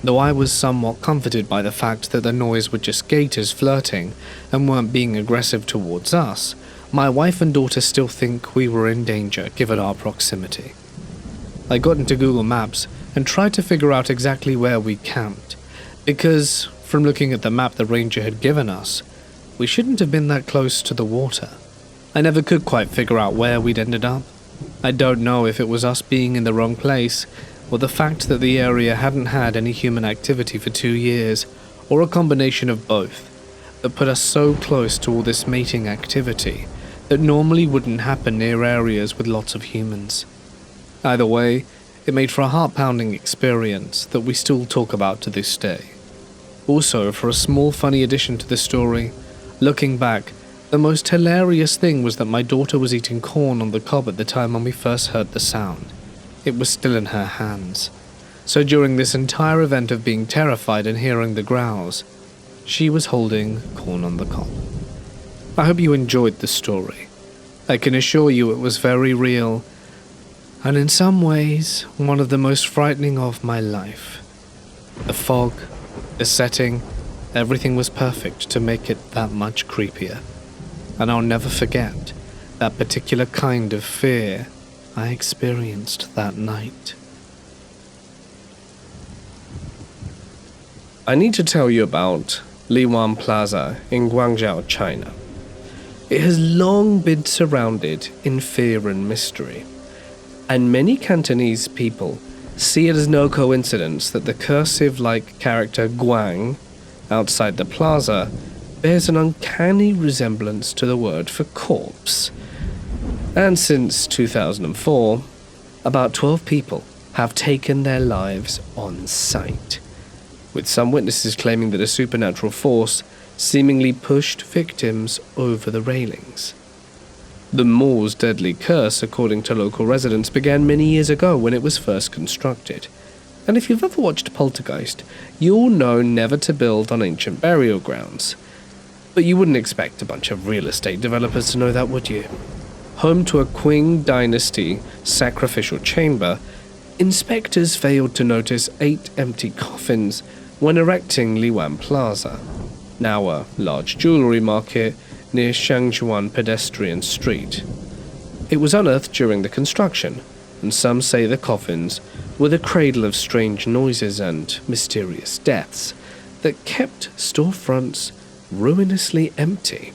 Though I was somewhat comforted by the fact that the noise were just gators flirting and weren't being aggressive towards us, my wife and daughter still think we were in danger given our proximity. I got into Google Maps and tried to figure out exactly where we camped, because, from looking at the map the ranger had given us, we shouldn't have been that close to the water. I never could quite figure out where we'd ended up. I don't know if it was us being in the wrong place, or the fact that the area hadn't had any human activity for 2 years, or a combination of both, that put us so close to all this mating activity that normally wouldn't happen near areas with lots of humans. Either way, it made for a heart-pounding experience that we still talk about to this day. Also, for a small funny addition to the story, looking back, the most hilarious thing was that my daughter was eating corn on the cob at the time when we first heard the sound. It was still in her hands. So during this entire event of being terrified and hearing the growls, she was holding corn on the cob. I hope you enjoyed the story. I can assure you it was very real, and in some ways, one of the most frightening of my life. The fog, the setting, everything was perfect to make it that much creepier. And I'll never forget that particular kind of fear I experienced that night. I need to tell you about Liwan Plaza in Guangzhou, China. It has long been surrounded in fear and mystery, and many Cantonese people see it as no coincidence that the cursive-like character Guang outside the plaza bears an uncanny resemblance to the word for corpse. And since 2004, about 12 people have taken their lives on sight, with some witnesses claiming that a supernatural force seemingly pushed victims over the railings. The mall's deadly curse, according to local residents, began many years ago when it was first constructed. And if you've ever watched Poltergeist, you'll know never to build on ancient burial grounds. But you wouldn't expect a bunch of real estate developers to know that, would you? Home to a Qing dynasty sacrificial chamber, inspectors failed to notice 8 empty coffins when erecting Liwan Plaza. now a large jewelry market near Shangjuan Pedestrian Street. It was unearthed during the construction, and some say the coffins were the cradle of strange noises and mysterious deaths that kept storefronts ruinously empty.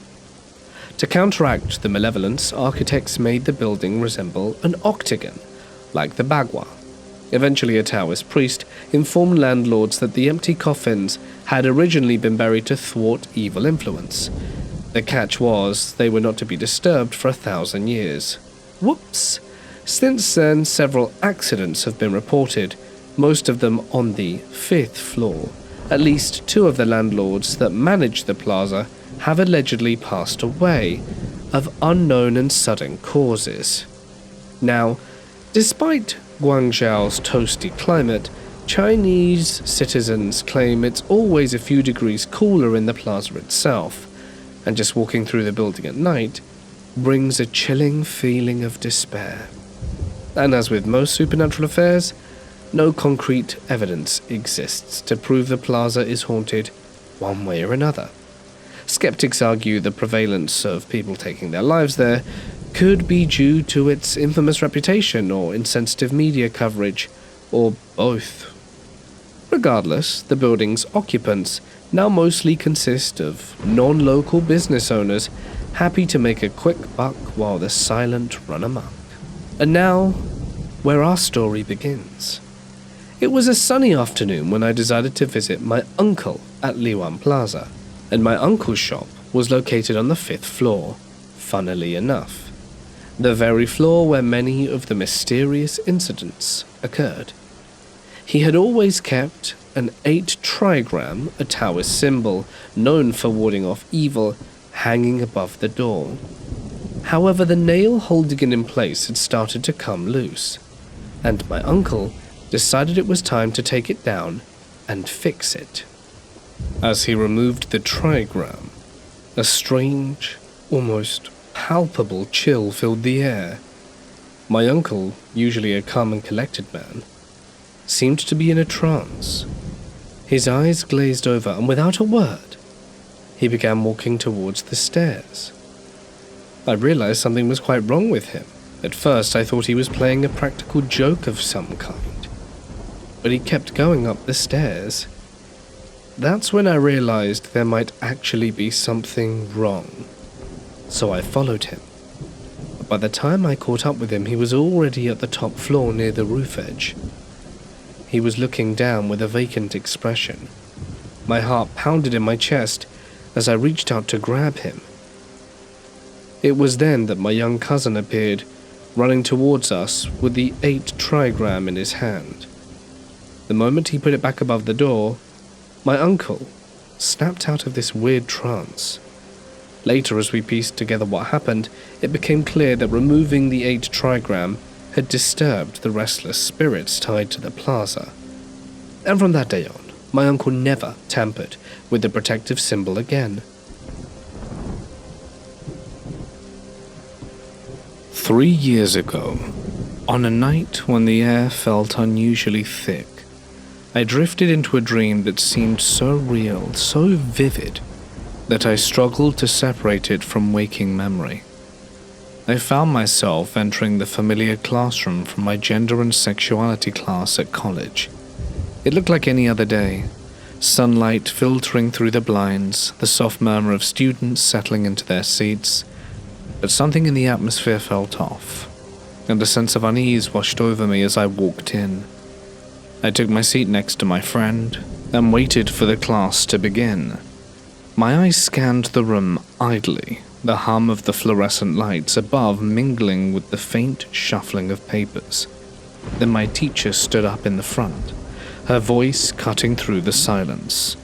To counteract the malevolence, architects made the building resemble an octagon, like the Bagua. Eventually, a Taoist priest informed landlords that the empty coffins had originally been buried to thwart evil influence. The catch was they were not to be disturbed for 1,000 years. Whoops! Since then, several accidents have been reported, most of them on the 5th floor. At least 2 of the landlords that managed the plaza have allegedly passed away of unknown and sudden causes. Now, despite Guangzhou's toasty climate, Chinese citizens claim it's always a few degrees cooler in the plaza itself, and just walking through the building at night brings a chilling feeling of despair. And as with most supernatural affairs, no concrete evidence exists to prove the plaza is haunted one way or another. Skeptics argue the prevalence of people taking their lives there could be due to its infamous reputation or insensitive media coverage, or both. Regardless, the building's occupants now mostly consist of non-local business owners happy to make a quick buck while the silent run amok. And now, where our story begins. It was a sunny afternoon when I decided to visit my uncle at Liwan Plaza, and my uncle's shop was located on the 5th floor, funnily enough. The very floor where many of the mysterious incidents occurred. He had always kept an 8 trigram, a Taoist symbol known for warding off evil, hanging above the door. However, the nail holding it in place had started to come loose, and my uncle decided it was time to take it down and fix it. As he removed the trigram, a strange, almost palpable chill filled the air. My uncle, usually a calm and collected man, seemed to be in a trance. His eyes glazed over, and without a word, he began walking towards the stairs. I realized something was quite wrong with him. At first, I thought he was playing a practical joke of some kind, but he kept going up the stairs. That's when I realized there might actually be something wrong, so I followed him. But by the time I caught up with him, he was already at the top floor near the roof edge. He was looking down with a vacant expression. My heart pounded in my chest as I reached out to grab him. It was then that my young cousin appeared, running towards us with the 8 trigram in his hand. The moment he put it back above the door, my uncle snapped out of this weird trance. Later, as we pieced together what happened, it became clear that removing the 8 trigram had disturbed the restless spirits tied to the plaza. And from that day on, my uncle never tampered with the protective symbol again. 3 years ago, on a night when the air felt unusually thick, I drifted into a dream that seemed so real, so vivid, that I struggled to separate it from waking memory. I found myself entering the familiar classroom from my gender and sexuality class at college. It looked like any other day. Sunlight filtering through the blinds, the soft murmur of students settling into their seats. But something in the atmosphere felt off, and a sense of unease washed over me as I walked in. I took my seat next to my friend and waited for the class to begin. My eyes scanned the room idly, the hum of the fluorescent lights above mingling with the faint shuffling of papers. Then my teacher stood up in the front, her voice cutting through the silence.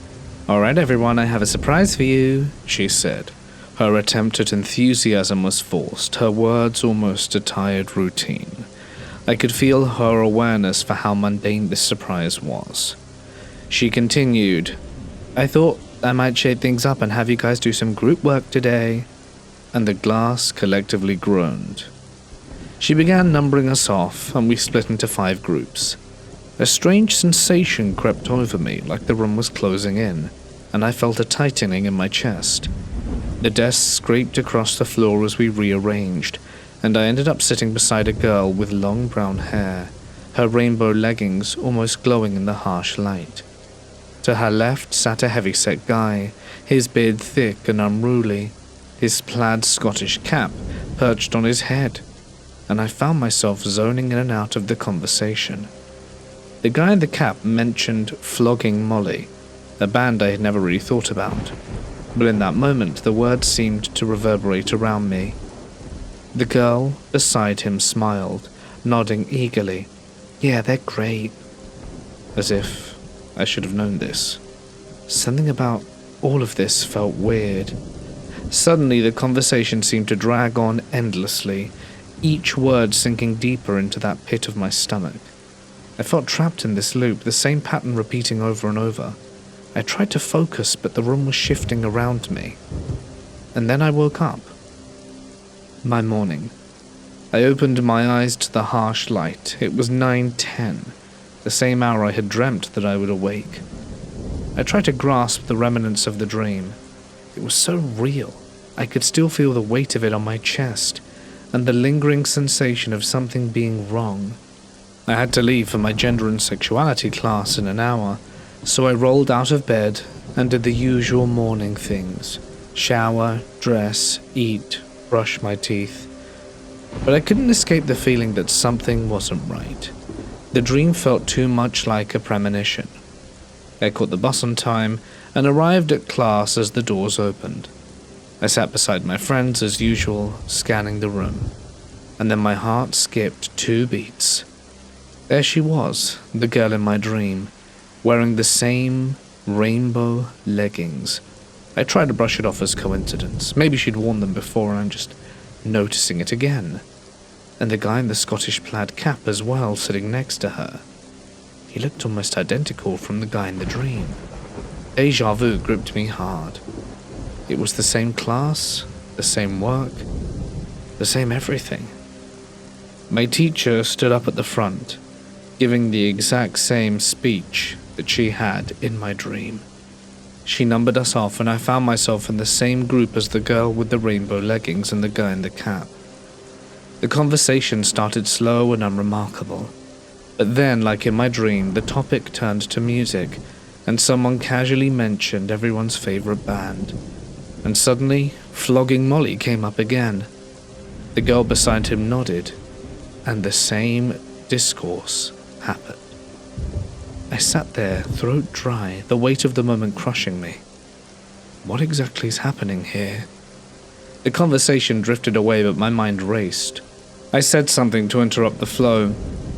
"All right, everyone, I have a surprise for you," she said. Her attempt at enthusiasm was forced, her words almost a tired routine. I could feel her awareness for how mundane this surprise was. She continued, "I thought I might shake things up and have you guys do some group work today." And the class collectively groaned. She began numbering us off, and we split into 5 groups. A strange sensation crept over me, like the room was closing in. and I felt a tightening in my chest. The desk scraped across the floor as we rearranged, and I ended up sitting beside a girl with long brown hair, her rainbow leggings almost glowing in the harsh light. To her left sat a heavy-set guy, his beard thick and unruly, his plaid Scottish cap perched on his head, and I found myself zoning in and out of the conversation. The guy in the cap mentioned Flogging Molly, a band I had never really thought about, but in that moment the words seemed to reverberate around me. The girl beside him smiled, nodding eagerly. "Yeah, they're great." As if I should have known this. Something about all of this felt weird. Suddenly the conversation seemed to drag on endlessly, each word sinking deeper into that pit of my stomach. I felt trapped in this loop, the same pattern repeating over and over. I tried to focus, but the room was shifting around me. And then I woke up. My morning. I opened my eyes to the harsh light. It was 9:10, the same hour I had dreamt that I would awake. I tried to grasp the remnants of the dream. It was so real. I could still feel the weight of it on my chest, and the lingering sensation of something being wrong. I had to leave for my gender and sexuality class in an hour, so I rolled out of bed and did the usual morning things. Shower, dress, eat, brush my teeth. But I couldn't escape the feeling that something wasn't right. The dream felt too much like a premonition. I caught the bus on time and arrived at class as the doors opened. I sat beside my friends as usual, scanning the room. And then my heart skipped 2 beats. There she was, the girl in my dream, wearing the same rainbow leggings. I tried to brush it off as coincidence. Maybe she'd worn them before and I'm just noticing it again. And the guy in the Scottish plaid cap as well, sitting next to her. He looked almost identical from the guy in the dream. Deja vu gripped me hard. It was the same class, the same work, the same everything. My teacher stood up at the front, giving the exact same speech that she had in my dream. She numbered us off and I found myself in the same group as the girl with the rainbow leggings and the guy in the cap. The conversation started slow and unremarkable, but then, like in my dream, the topic turned to music and someone casually mentioned everyone's favorite band. And suddenly, Flogging Molly came up again. The girl beside him nodded, and the same discourse happened. I sat there, throat dry, the weight of the moment crushing me. What exactly is happening here? The conversation drifted away, but my mind raced. I said something to interrupt the flow.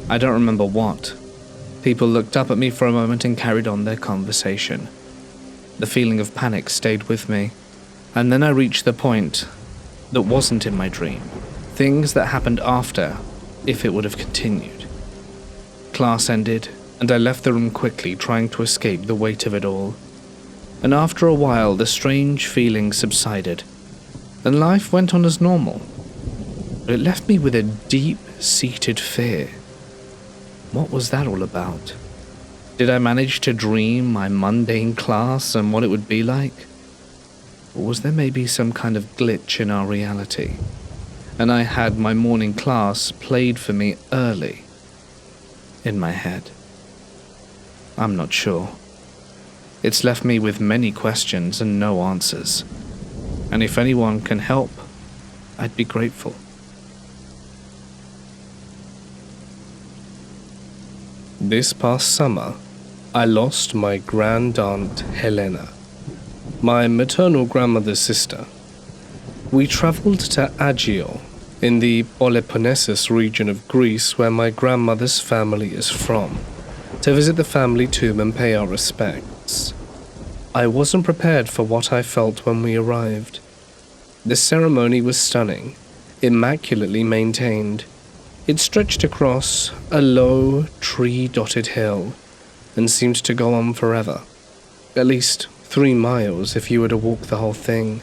I don't remember what. People looked up at me for a moment and carried on their conversation. The feeling of panic stayed with me, and then I reached the point that wasn't in my dream. Things that happened after, if it would have continued. Class ended, and I left the room quickly, trying to escape the weight of it all. And after a while, the strange feeling subsided, and life went on as normal. But it left me with a deep-seated fear. What was that all about? Did I manage to dream my mundane class and what it would be like? Or was there maybe some kind of glitch in our reality, and I had my morning class played for me early in my head? I'm not sure. It's left me with many questions and no answers, and if anyone can help, I'd be grateful. This past summer, I lost my grand-aunt Helena, my maternal grandmother's sister. We travelled to Agioi, in the Peloponnesus region of Greece where my grandmother's family is from, to visit the family tomb and pay our respects. I wasn't prepared for what I felt when we arrived. The ceremony was stunning, immaculately maintained. It stretched across a low, tree-dotted hill and seemed to go on forever. At least 3 miles if you were to walk the whole thing.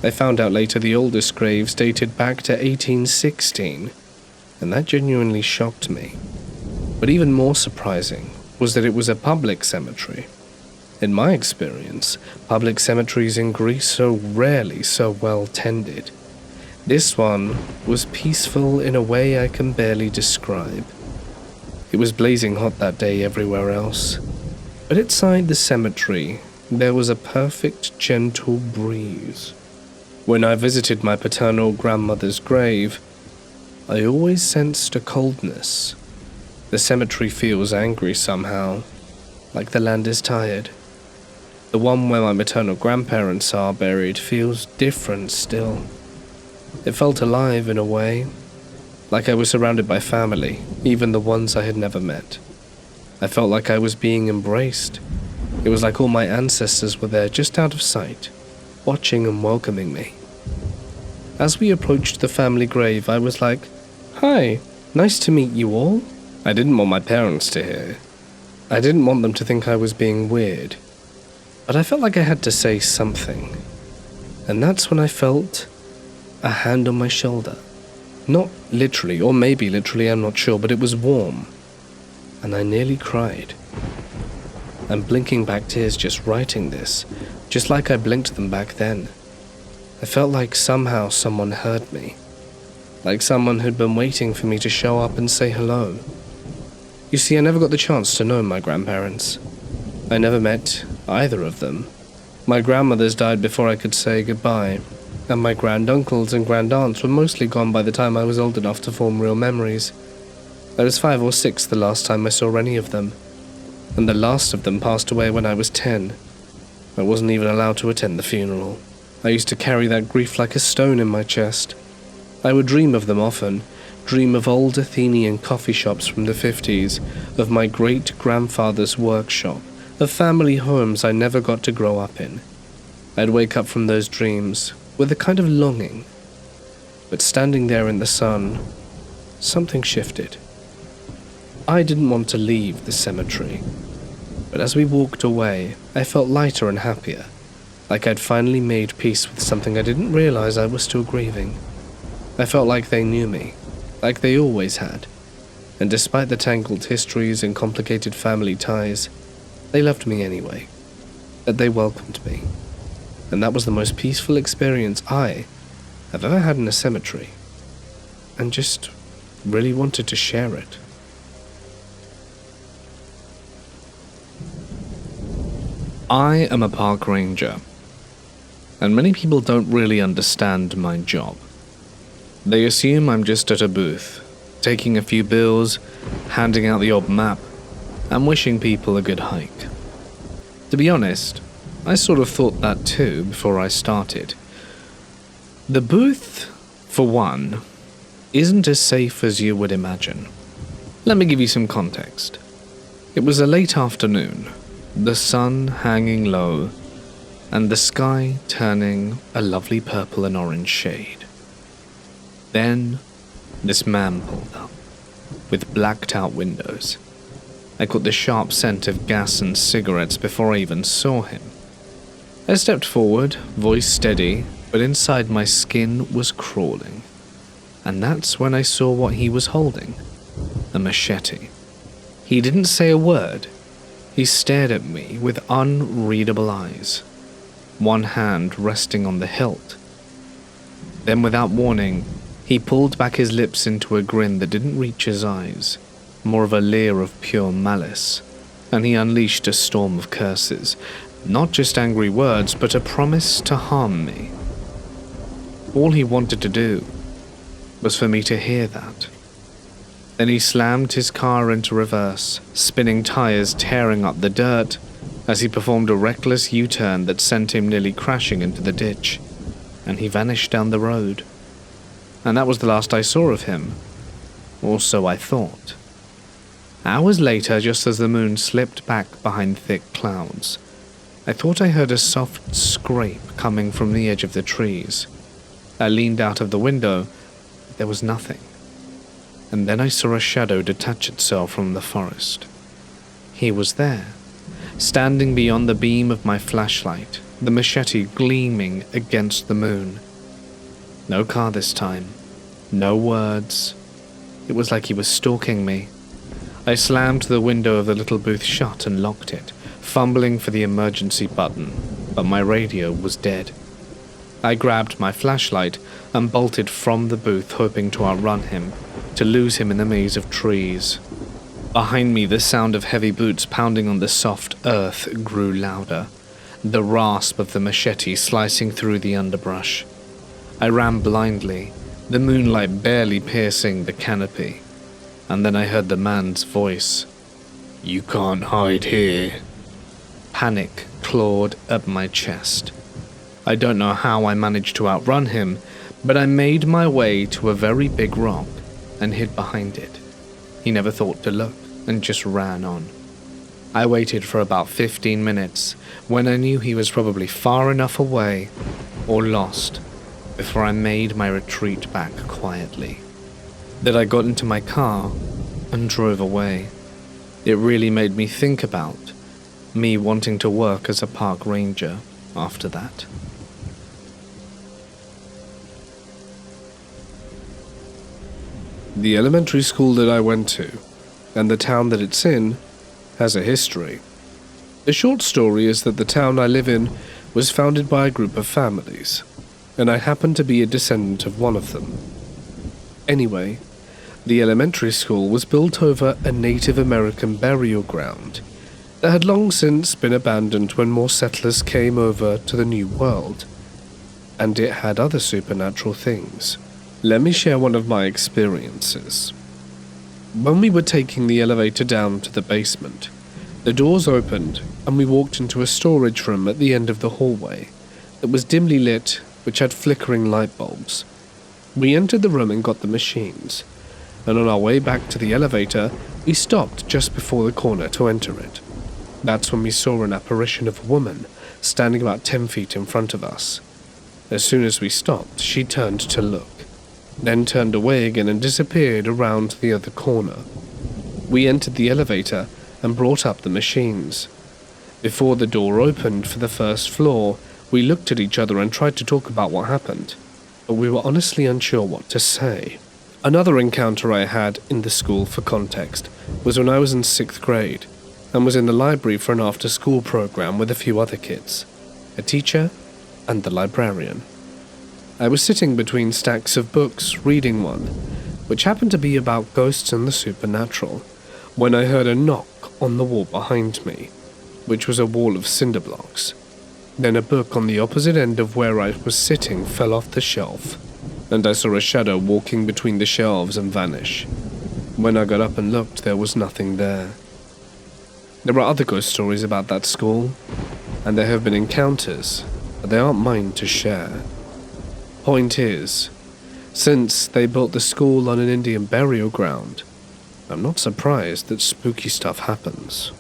I found out later the oldest graves dated back to 1816, and that genuinely shocked me. But even more surprising was that it was a public cemetery. In my experience, public cemeteries in Greece are rarely so well tended. This one was peaceful in a way I can barely describe. It was blazing hot that day everywhere else, but outside the cemetery, there was a perfect gentle breeze. When I visited my paternal grandmother's grave, I always sensed a coldness. The cemetery feels angry somehow, like the land is tired. The one where my maternal grandparents are buried feels different still. It felt alive in a way, like I was surrounded by family, even the ones I had never met. I felt like I was being embraced. It was like all my ancestors were there just out of sight, watching and welcoming me. As we approached the family grave, I was like, "Hi, nice to meet you all." I didn't want my parents to hear. I didn't want them to think I was being weird. But I felt like I had to say something. And that's when I felt a hand on my shoulder. Not literally, or maybe literally, I'm not sure, but it was warm. And I nearly cried. I'm blinking back tears just writing this, just like I blinked them back then. I felt like somehow someone heard me. Like someone had been waiting for me to show up and say hello. You see, I never got the chance to know my grandparents. I never met either of them. My grandmothers died before I could say goodbye, and my granduncles and grandaunts were mostly gone by the time I was old enough to form real memories. I was 5 or 6 the last time I saw any of them, and the last of them passed away when I was 10. I wasn't even allowed to attend the funeral. I used to carry that grief like a stone in my chest. I would dream of them often, dream of old Athenian coffee shops from the 50s, of my great-grandfather's workshop, of family homes I never got to grow up in. I'd wake up from those dreams with a kind of longing. But standing there in the sun, something shifted. I didn't want to leave the cemetery, but as we walked away, I felt lighter and happier, like I'd finally made peace with something I didn't realize I was still grieving. I felt like they knew me, like they always had, and despite the tangled histories and complicated family ties, they loved me anyway, that they welcomed me. And that was the most peaceful experience I have ever had in a cemetery, and just really wanted to share it. I am a park ranger, and many people don't really understand my job. They assume I'm just at a booth, taking a few bills, handing out the odd map, and wishing people a good hike. To be honest, I sort of thought that too before I started. The booth, for one, isn't as safe as you would imagine. Let me give you some context. It was a late afternoon, the sun hanging low, and the sky turning a lovely purple and orange shade. Then, this man pulled up, with blacked-out windows. I caught the sharp scent of gas and cigarettes before I even saw him. I stepped forward, voice steady, but inside my skin was crawling. And that's when I saw what he was holding. A machete. He didn't say a word. He stared at me with unreadable eyes, one hand resting on the hilt. Then, without warning, he pulled back his lips into a grin that didn't reach his eyes, more of a leer of pure malice, and he unleashed a storm of curses, not just angry words, but a promise to harm me. All he wanted to do was for me to hear that. Then he slammed his car into reverse, spinning tires tearing up the dirt, as he performed a reckless U-turn that sent him nearly crashing into the ditch, and he vanished down the road. And that was the last I saw of him, or so I thought. Hours later, just as the moon slipped back behind thick clouds, I thought I heard a soft scrape coming from the edge of the trees. I leaned out of the window, but there was nothing. And then I saw a shadow detach itself from the forest. He was there, standing beyond the beam of my flashlight, the machete gleaming against the moon. No car this time, no words. It was like he was stalking me. I slammed the window of the little booth shut and locked it, fumbling for the emergency button, but my radio was dead. I grabbed my flashlight and bolted from the booth, hoping to outrun him, to lose him in the maze of trees. Behind me, the sound of heavy boots pounding on the soft earth grew louder, the rasp of the machete slicing through the underbrush. I ran blindly, the moonlight barely piercing the canopy, and then I heard the man's voice. "You can't hide here." Panic clawed at my chest. I don't know how I managed to outrun him, but I made my way to a very big rock and hid behind it. He never thought to look and just ran on. I waited for about 15 minutes when I knew he was probably far enough away or lost before I made my retreat back quietly. Then I got into my car and drove away. It really made me think about me wanting to work as a park ranger after that. The elementary school that I went to, and the town that it's in, has a history. The short story is that the town I live in was founded by a group of families, and I happen to be a descendant of one of them. Anyway, the elementary school was built over a Native American burial ground that had long since been abandoned when more settlers came over to the New World, and it had other supernatural things. Let me share one of my experiences. When we were taking the elevator down to the basement, the doors opened and we walked into a storage room at the end of the hallway that was dimly lit, which had flickering light bulbs. We entered the room and got the machines, and on our way back to the elevator, we stopped just before the corner to enter it. That's when we saw an apparition of a woman standing about 10 feet in front of us. As soon as we stopped, she turned to look, then turned away again and disappeared around the other corner. We entered the elevator and brought up the machines. Before the door opened for the first floor, we looked at each other and tried to talk about what happened, but we were honestly unsure what to say. Another encounter I had in the school, for context, was when I was in 6th grade and was in the library for an after-school program with a few other kids, a teacher and the librarian. I was sitting between stacks of books, reading one, which happened to be about ghosts and the supernatural, when I heard a knock on the wall behind me, which was a wall of cinder blocks. Then a book on the opposite end of where I was sitting fell off the shelf, and I saw a shadow walking between the shelves and vanish. When I got up and looked, there was nothing there. There are other ghost stories about that school, and there have been encounters, but they aren't mine to share. Point is, since they built the school on an Indian burial ground, I'm not surprised that spooky stuff happens.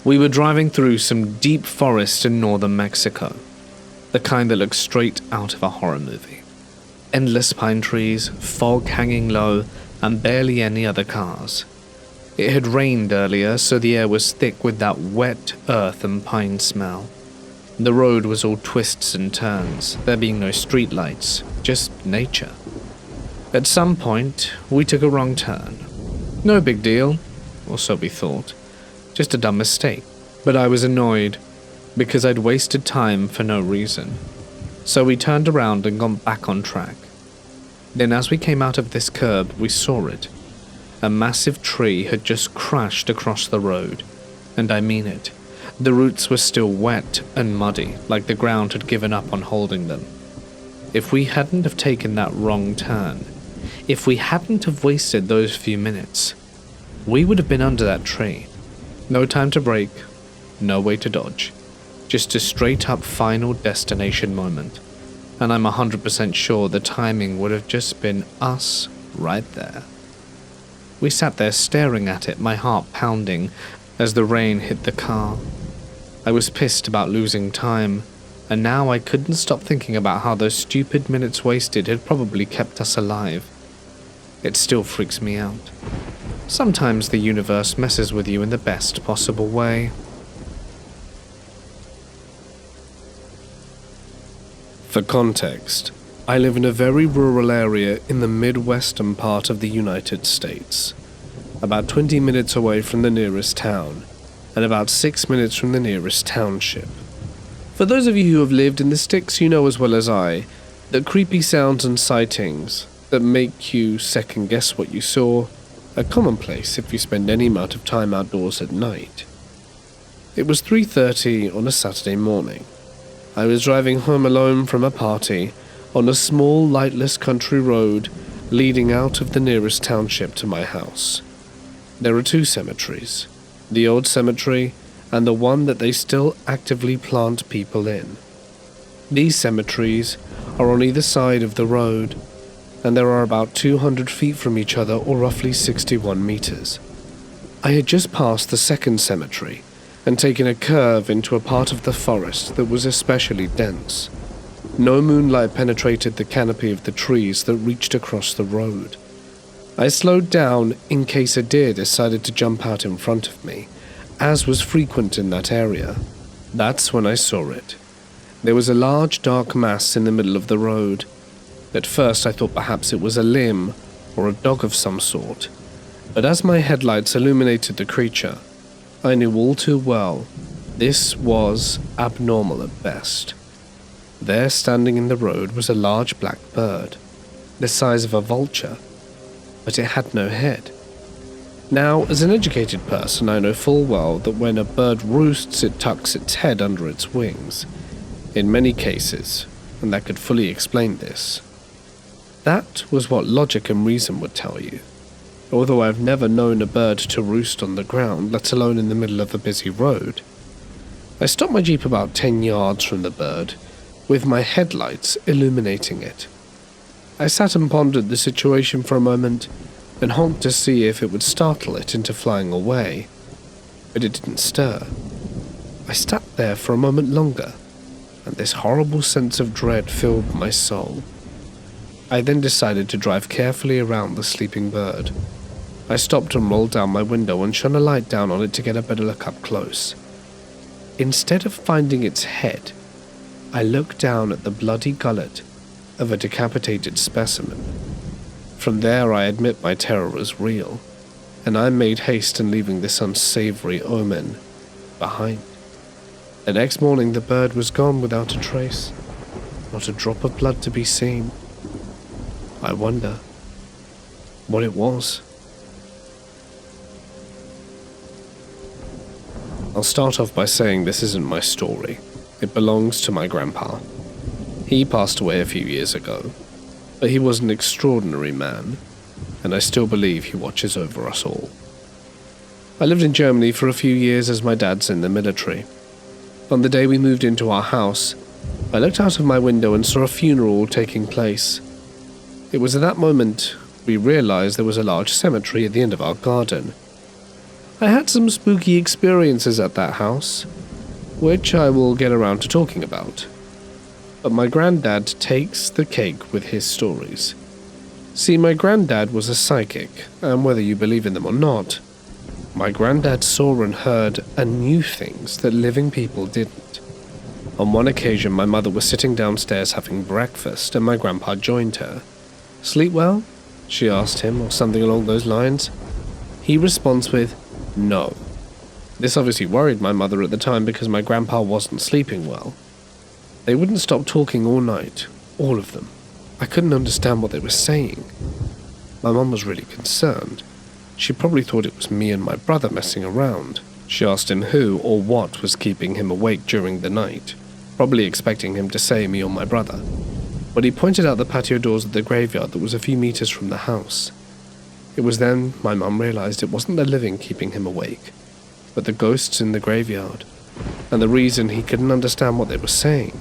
We were driving through some deep forest in northern Mexico, the kind that looks straight out of a horror movie. Endless pine trees, fog hanging low, and barely any other cars. It had rained earlier, so the air was thick with that wet earth and pine smell. The road was all twists and turns, there being no streetlights, just nature. At some point, we took a wrong turn. No big deal, or so we thought. Just a dumb mistake. But I was annoyed, because I'd wasted time for no reason. So we turned around and got back on track. Then as we came out of this curb, we saw it. A massive tree had just crashed across the road, and I mean it. The roots were still wet and muddy, like the ground had given up on holding them. If we hadn't have taken that wrong turn, if we hadn't have wasted those few minutes, we would have been under that tree. No time to brake, no way to dodge. Just a straight-up final destination moment. And I'm 100% sure the timing would have just been us right there. We sat there staring at it, my heart pounding, as the rain hit the car. I was pissed about losing time, and now I couldn't stop thinking about how those stupid minutes wasted had probably kept us alive. It still freaks me out. Sometimes the universe messes with you in the best possible way. For context, I live in a very rural area in the midwestern part of the United States. about 20 minutes away from the nearest town, and about 6 minutes from the nearest township. For those of you who have lived in the sticks, you know as well as I that creepy sounds and sightings that make you second-guess what you saw are commonplace if you spend any amount of time outdoors at night. It was 3:30 on a Saturday morning. I was driving home alone from a party on a small, lightless country road leading out of the nearest township to my house. There are two cemeteries, the old cemetery and the one that they still actively plant people in. These cemeteries are on either side of the road, and there are about 200 feet from each other, or roughly 61 meters. I had just passed the second cemetery and taken a curve into a part of the forest that was especially dense. No moonlight penetrated the canopy of the trees that reached across the road. I slowed down in case a deer decided to jump out in front of me, as was frequent in that area. That's when I saw it. There was a large dark mass in the middle of the road. At first I thought perhaps it was a limb or a dog of some sort, but as my headlights illuminated the creature, I knew all too well this was abnormal at best. There, standing in the road, was a large black bird, the size of a vulture, but it had no head. Now, as an educated person, I know full well that when a bird roosts, it tucks its head under its wings, in many cases, and that could fully explain this. That was what logic and reason would tell you, although I've never known a bird to roost on the ground, let alone in the middle of a busy road. I stopped my Jeep about 10 yards from the bird, with my headlights illuminating it. I sat and pondered the situation for a moment, and honked to see if it would startle it into flying away, but it didn't stir. I sat there for a moment longer, and this horrible sense of dread filled my soul. I then decided to drive carefully around the sleeping bird. I stopped and rolled down my window and shone a light down on it to get a better look up close. Instead of finding its head, I looked down at the bloody gullet of a decapitated specimen. From there, I admit my terror was real, and I made haste in leaving this unsavory omen behind. The next morning, the bird was gone without a trace, not a drop of blood to be seen. I wonder what it was. I'll start off by saying this isn't my story. It belongs to my grandpa. He passed away a few years ago, but he was an extraordinary man, and I still believe he watches over us all. I lived in Germany for a few years as my dad's in the military. On the day we moved into our house, I looked out of my window and saw a funeral taking place. It was at that moment we realized there was a large cemetery at the end of our garden. I had some spooky experiences at that house, which I will get around to talking about. But my granddad takes the cake with his stories. See, my granddad was a psychic, and whether you believe in them or not, my granddad saw and heard and knew things that living people didn't. On one occasion, my mother was sitting downstairs having breakfast, and my grandpa joined her. "Sleep well?" she asked him, or something along those lines. He responds with, "No." This obviously worried my mother at the time because my grandpa wasn't sleeping well. They wouldn't stop talking all night, all of them. I couldn't understand what they were saying. My mum was really concerned. She probably thought it was me and my brother messing around. She asked him who or what was keeping him awake during the night, probably expecting him to say me or my brother. But he pointed out the patio doors of the graveyard that was a few meters from the house. It was then my mum realized it wasn't the living keeping him awake, but the ghosts in the graveyard, and the reason he couldn't understand what they were saying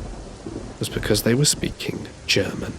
was because they were speaking German.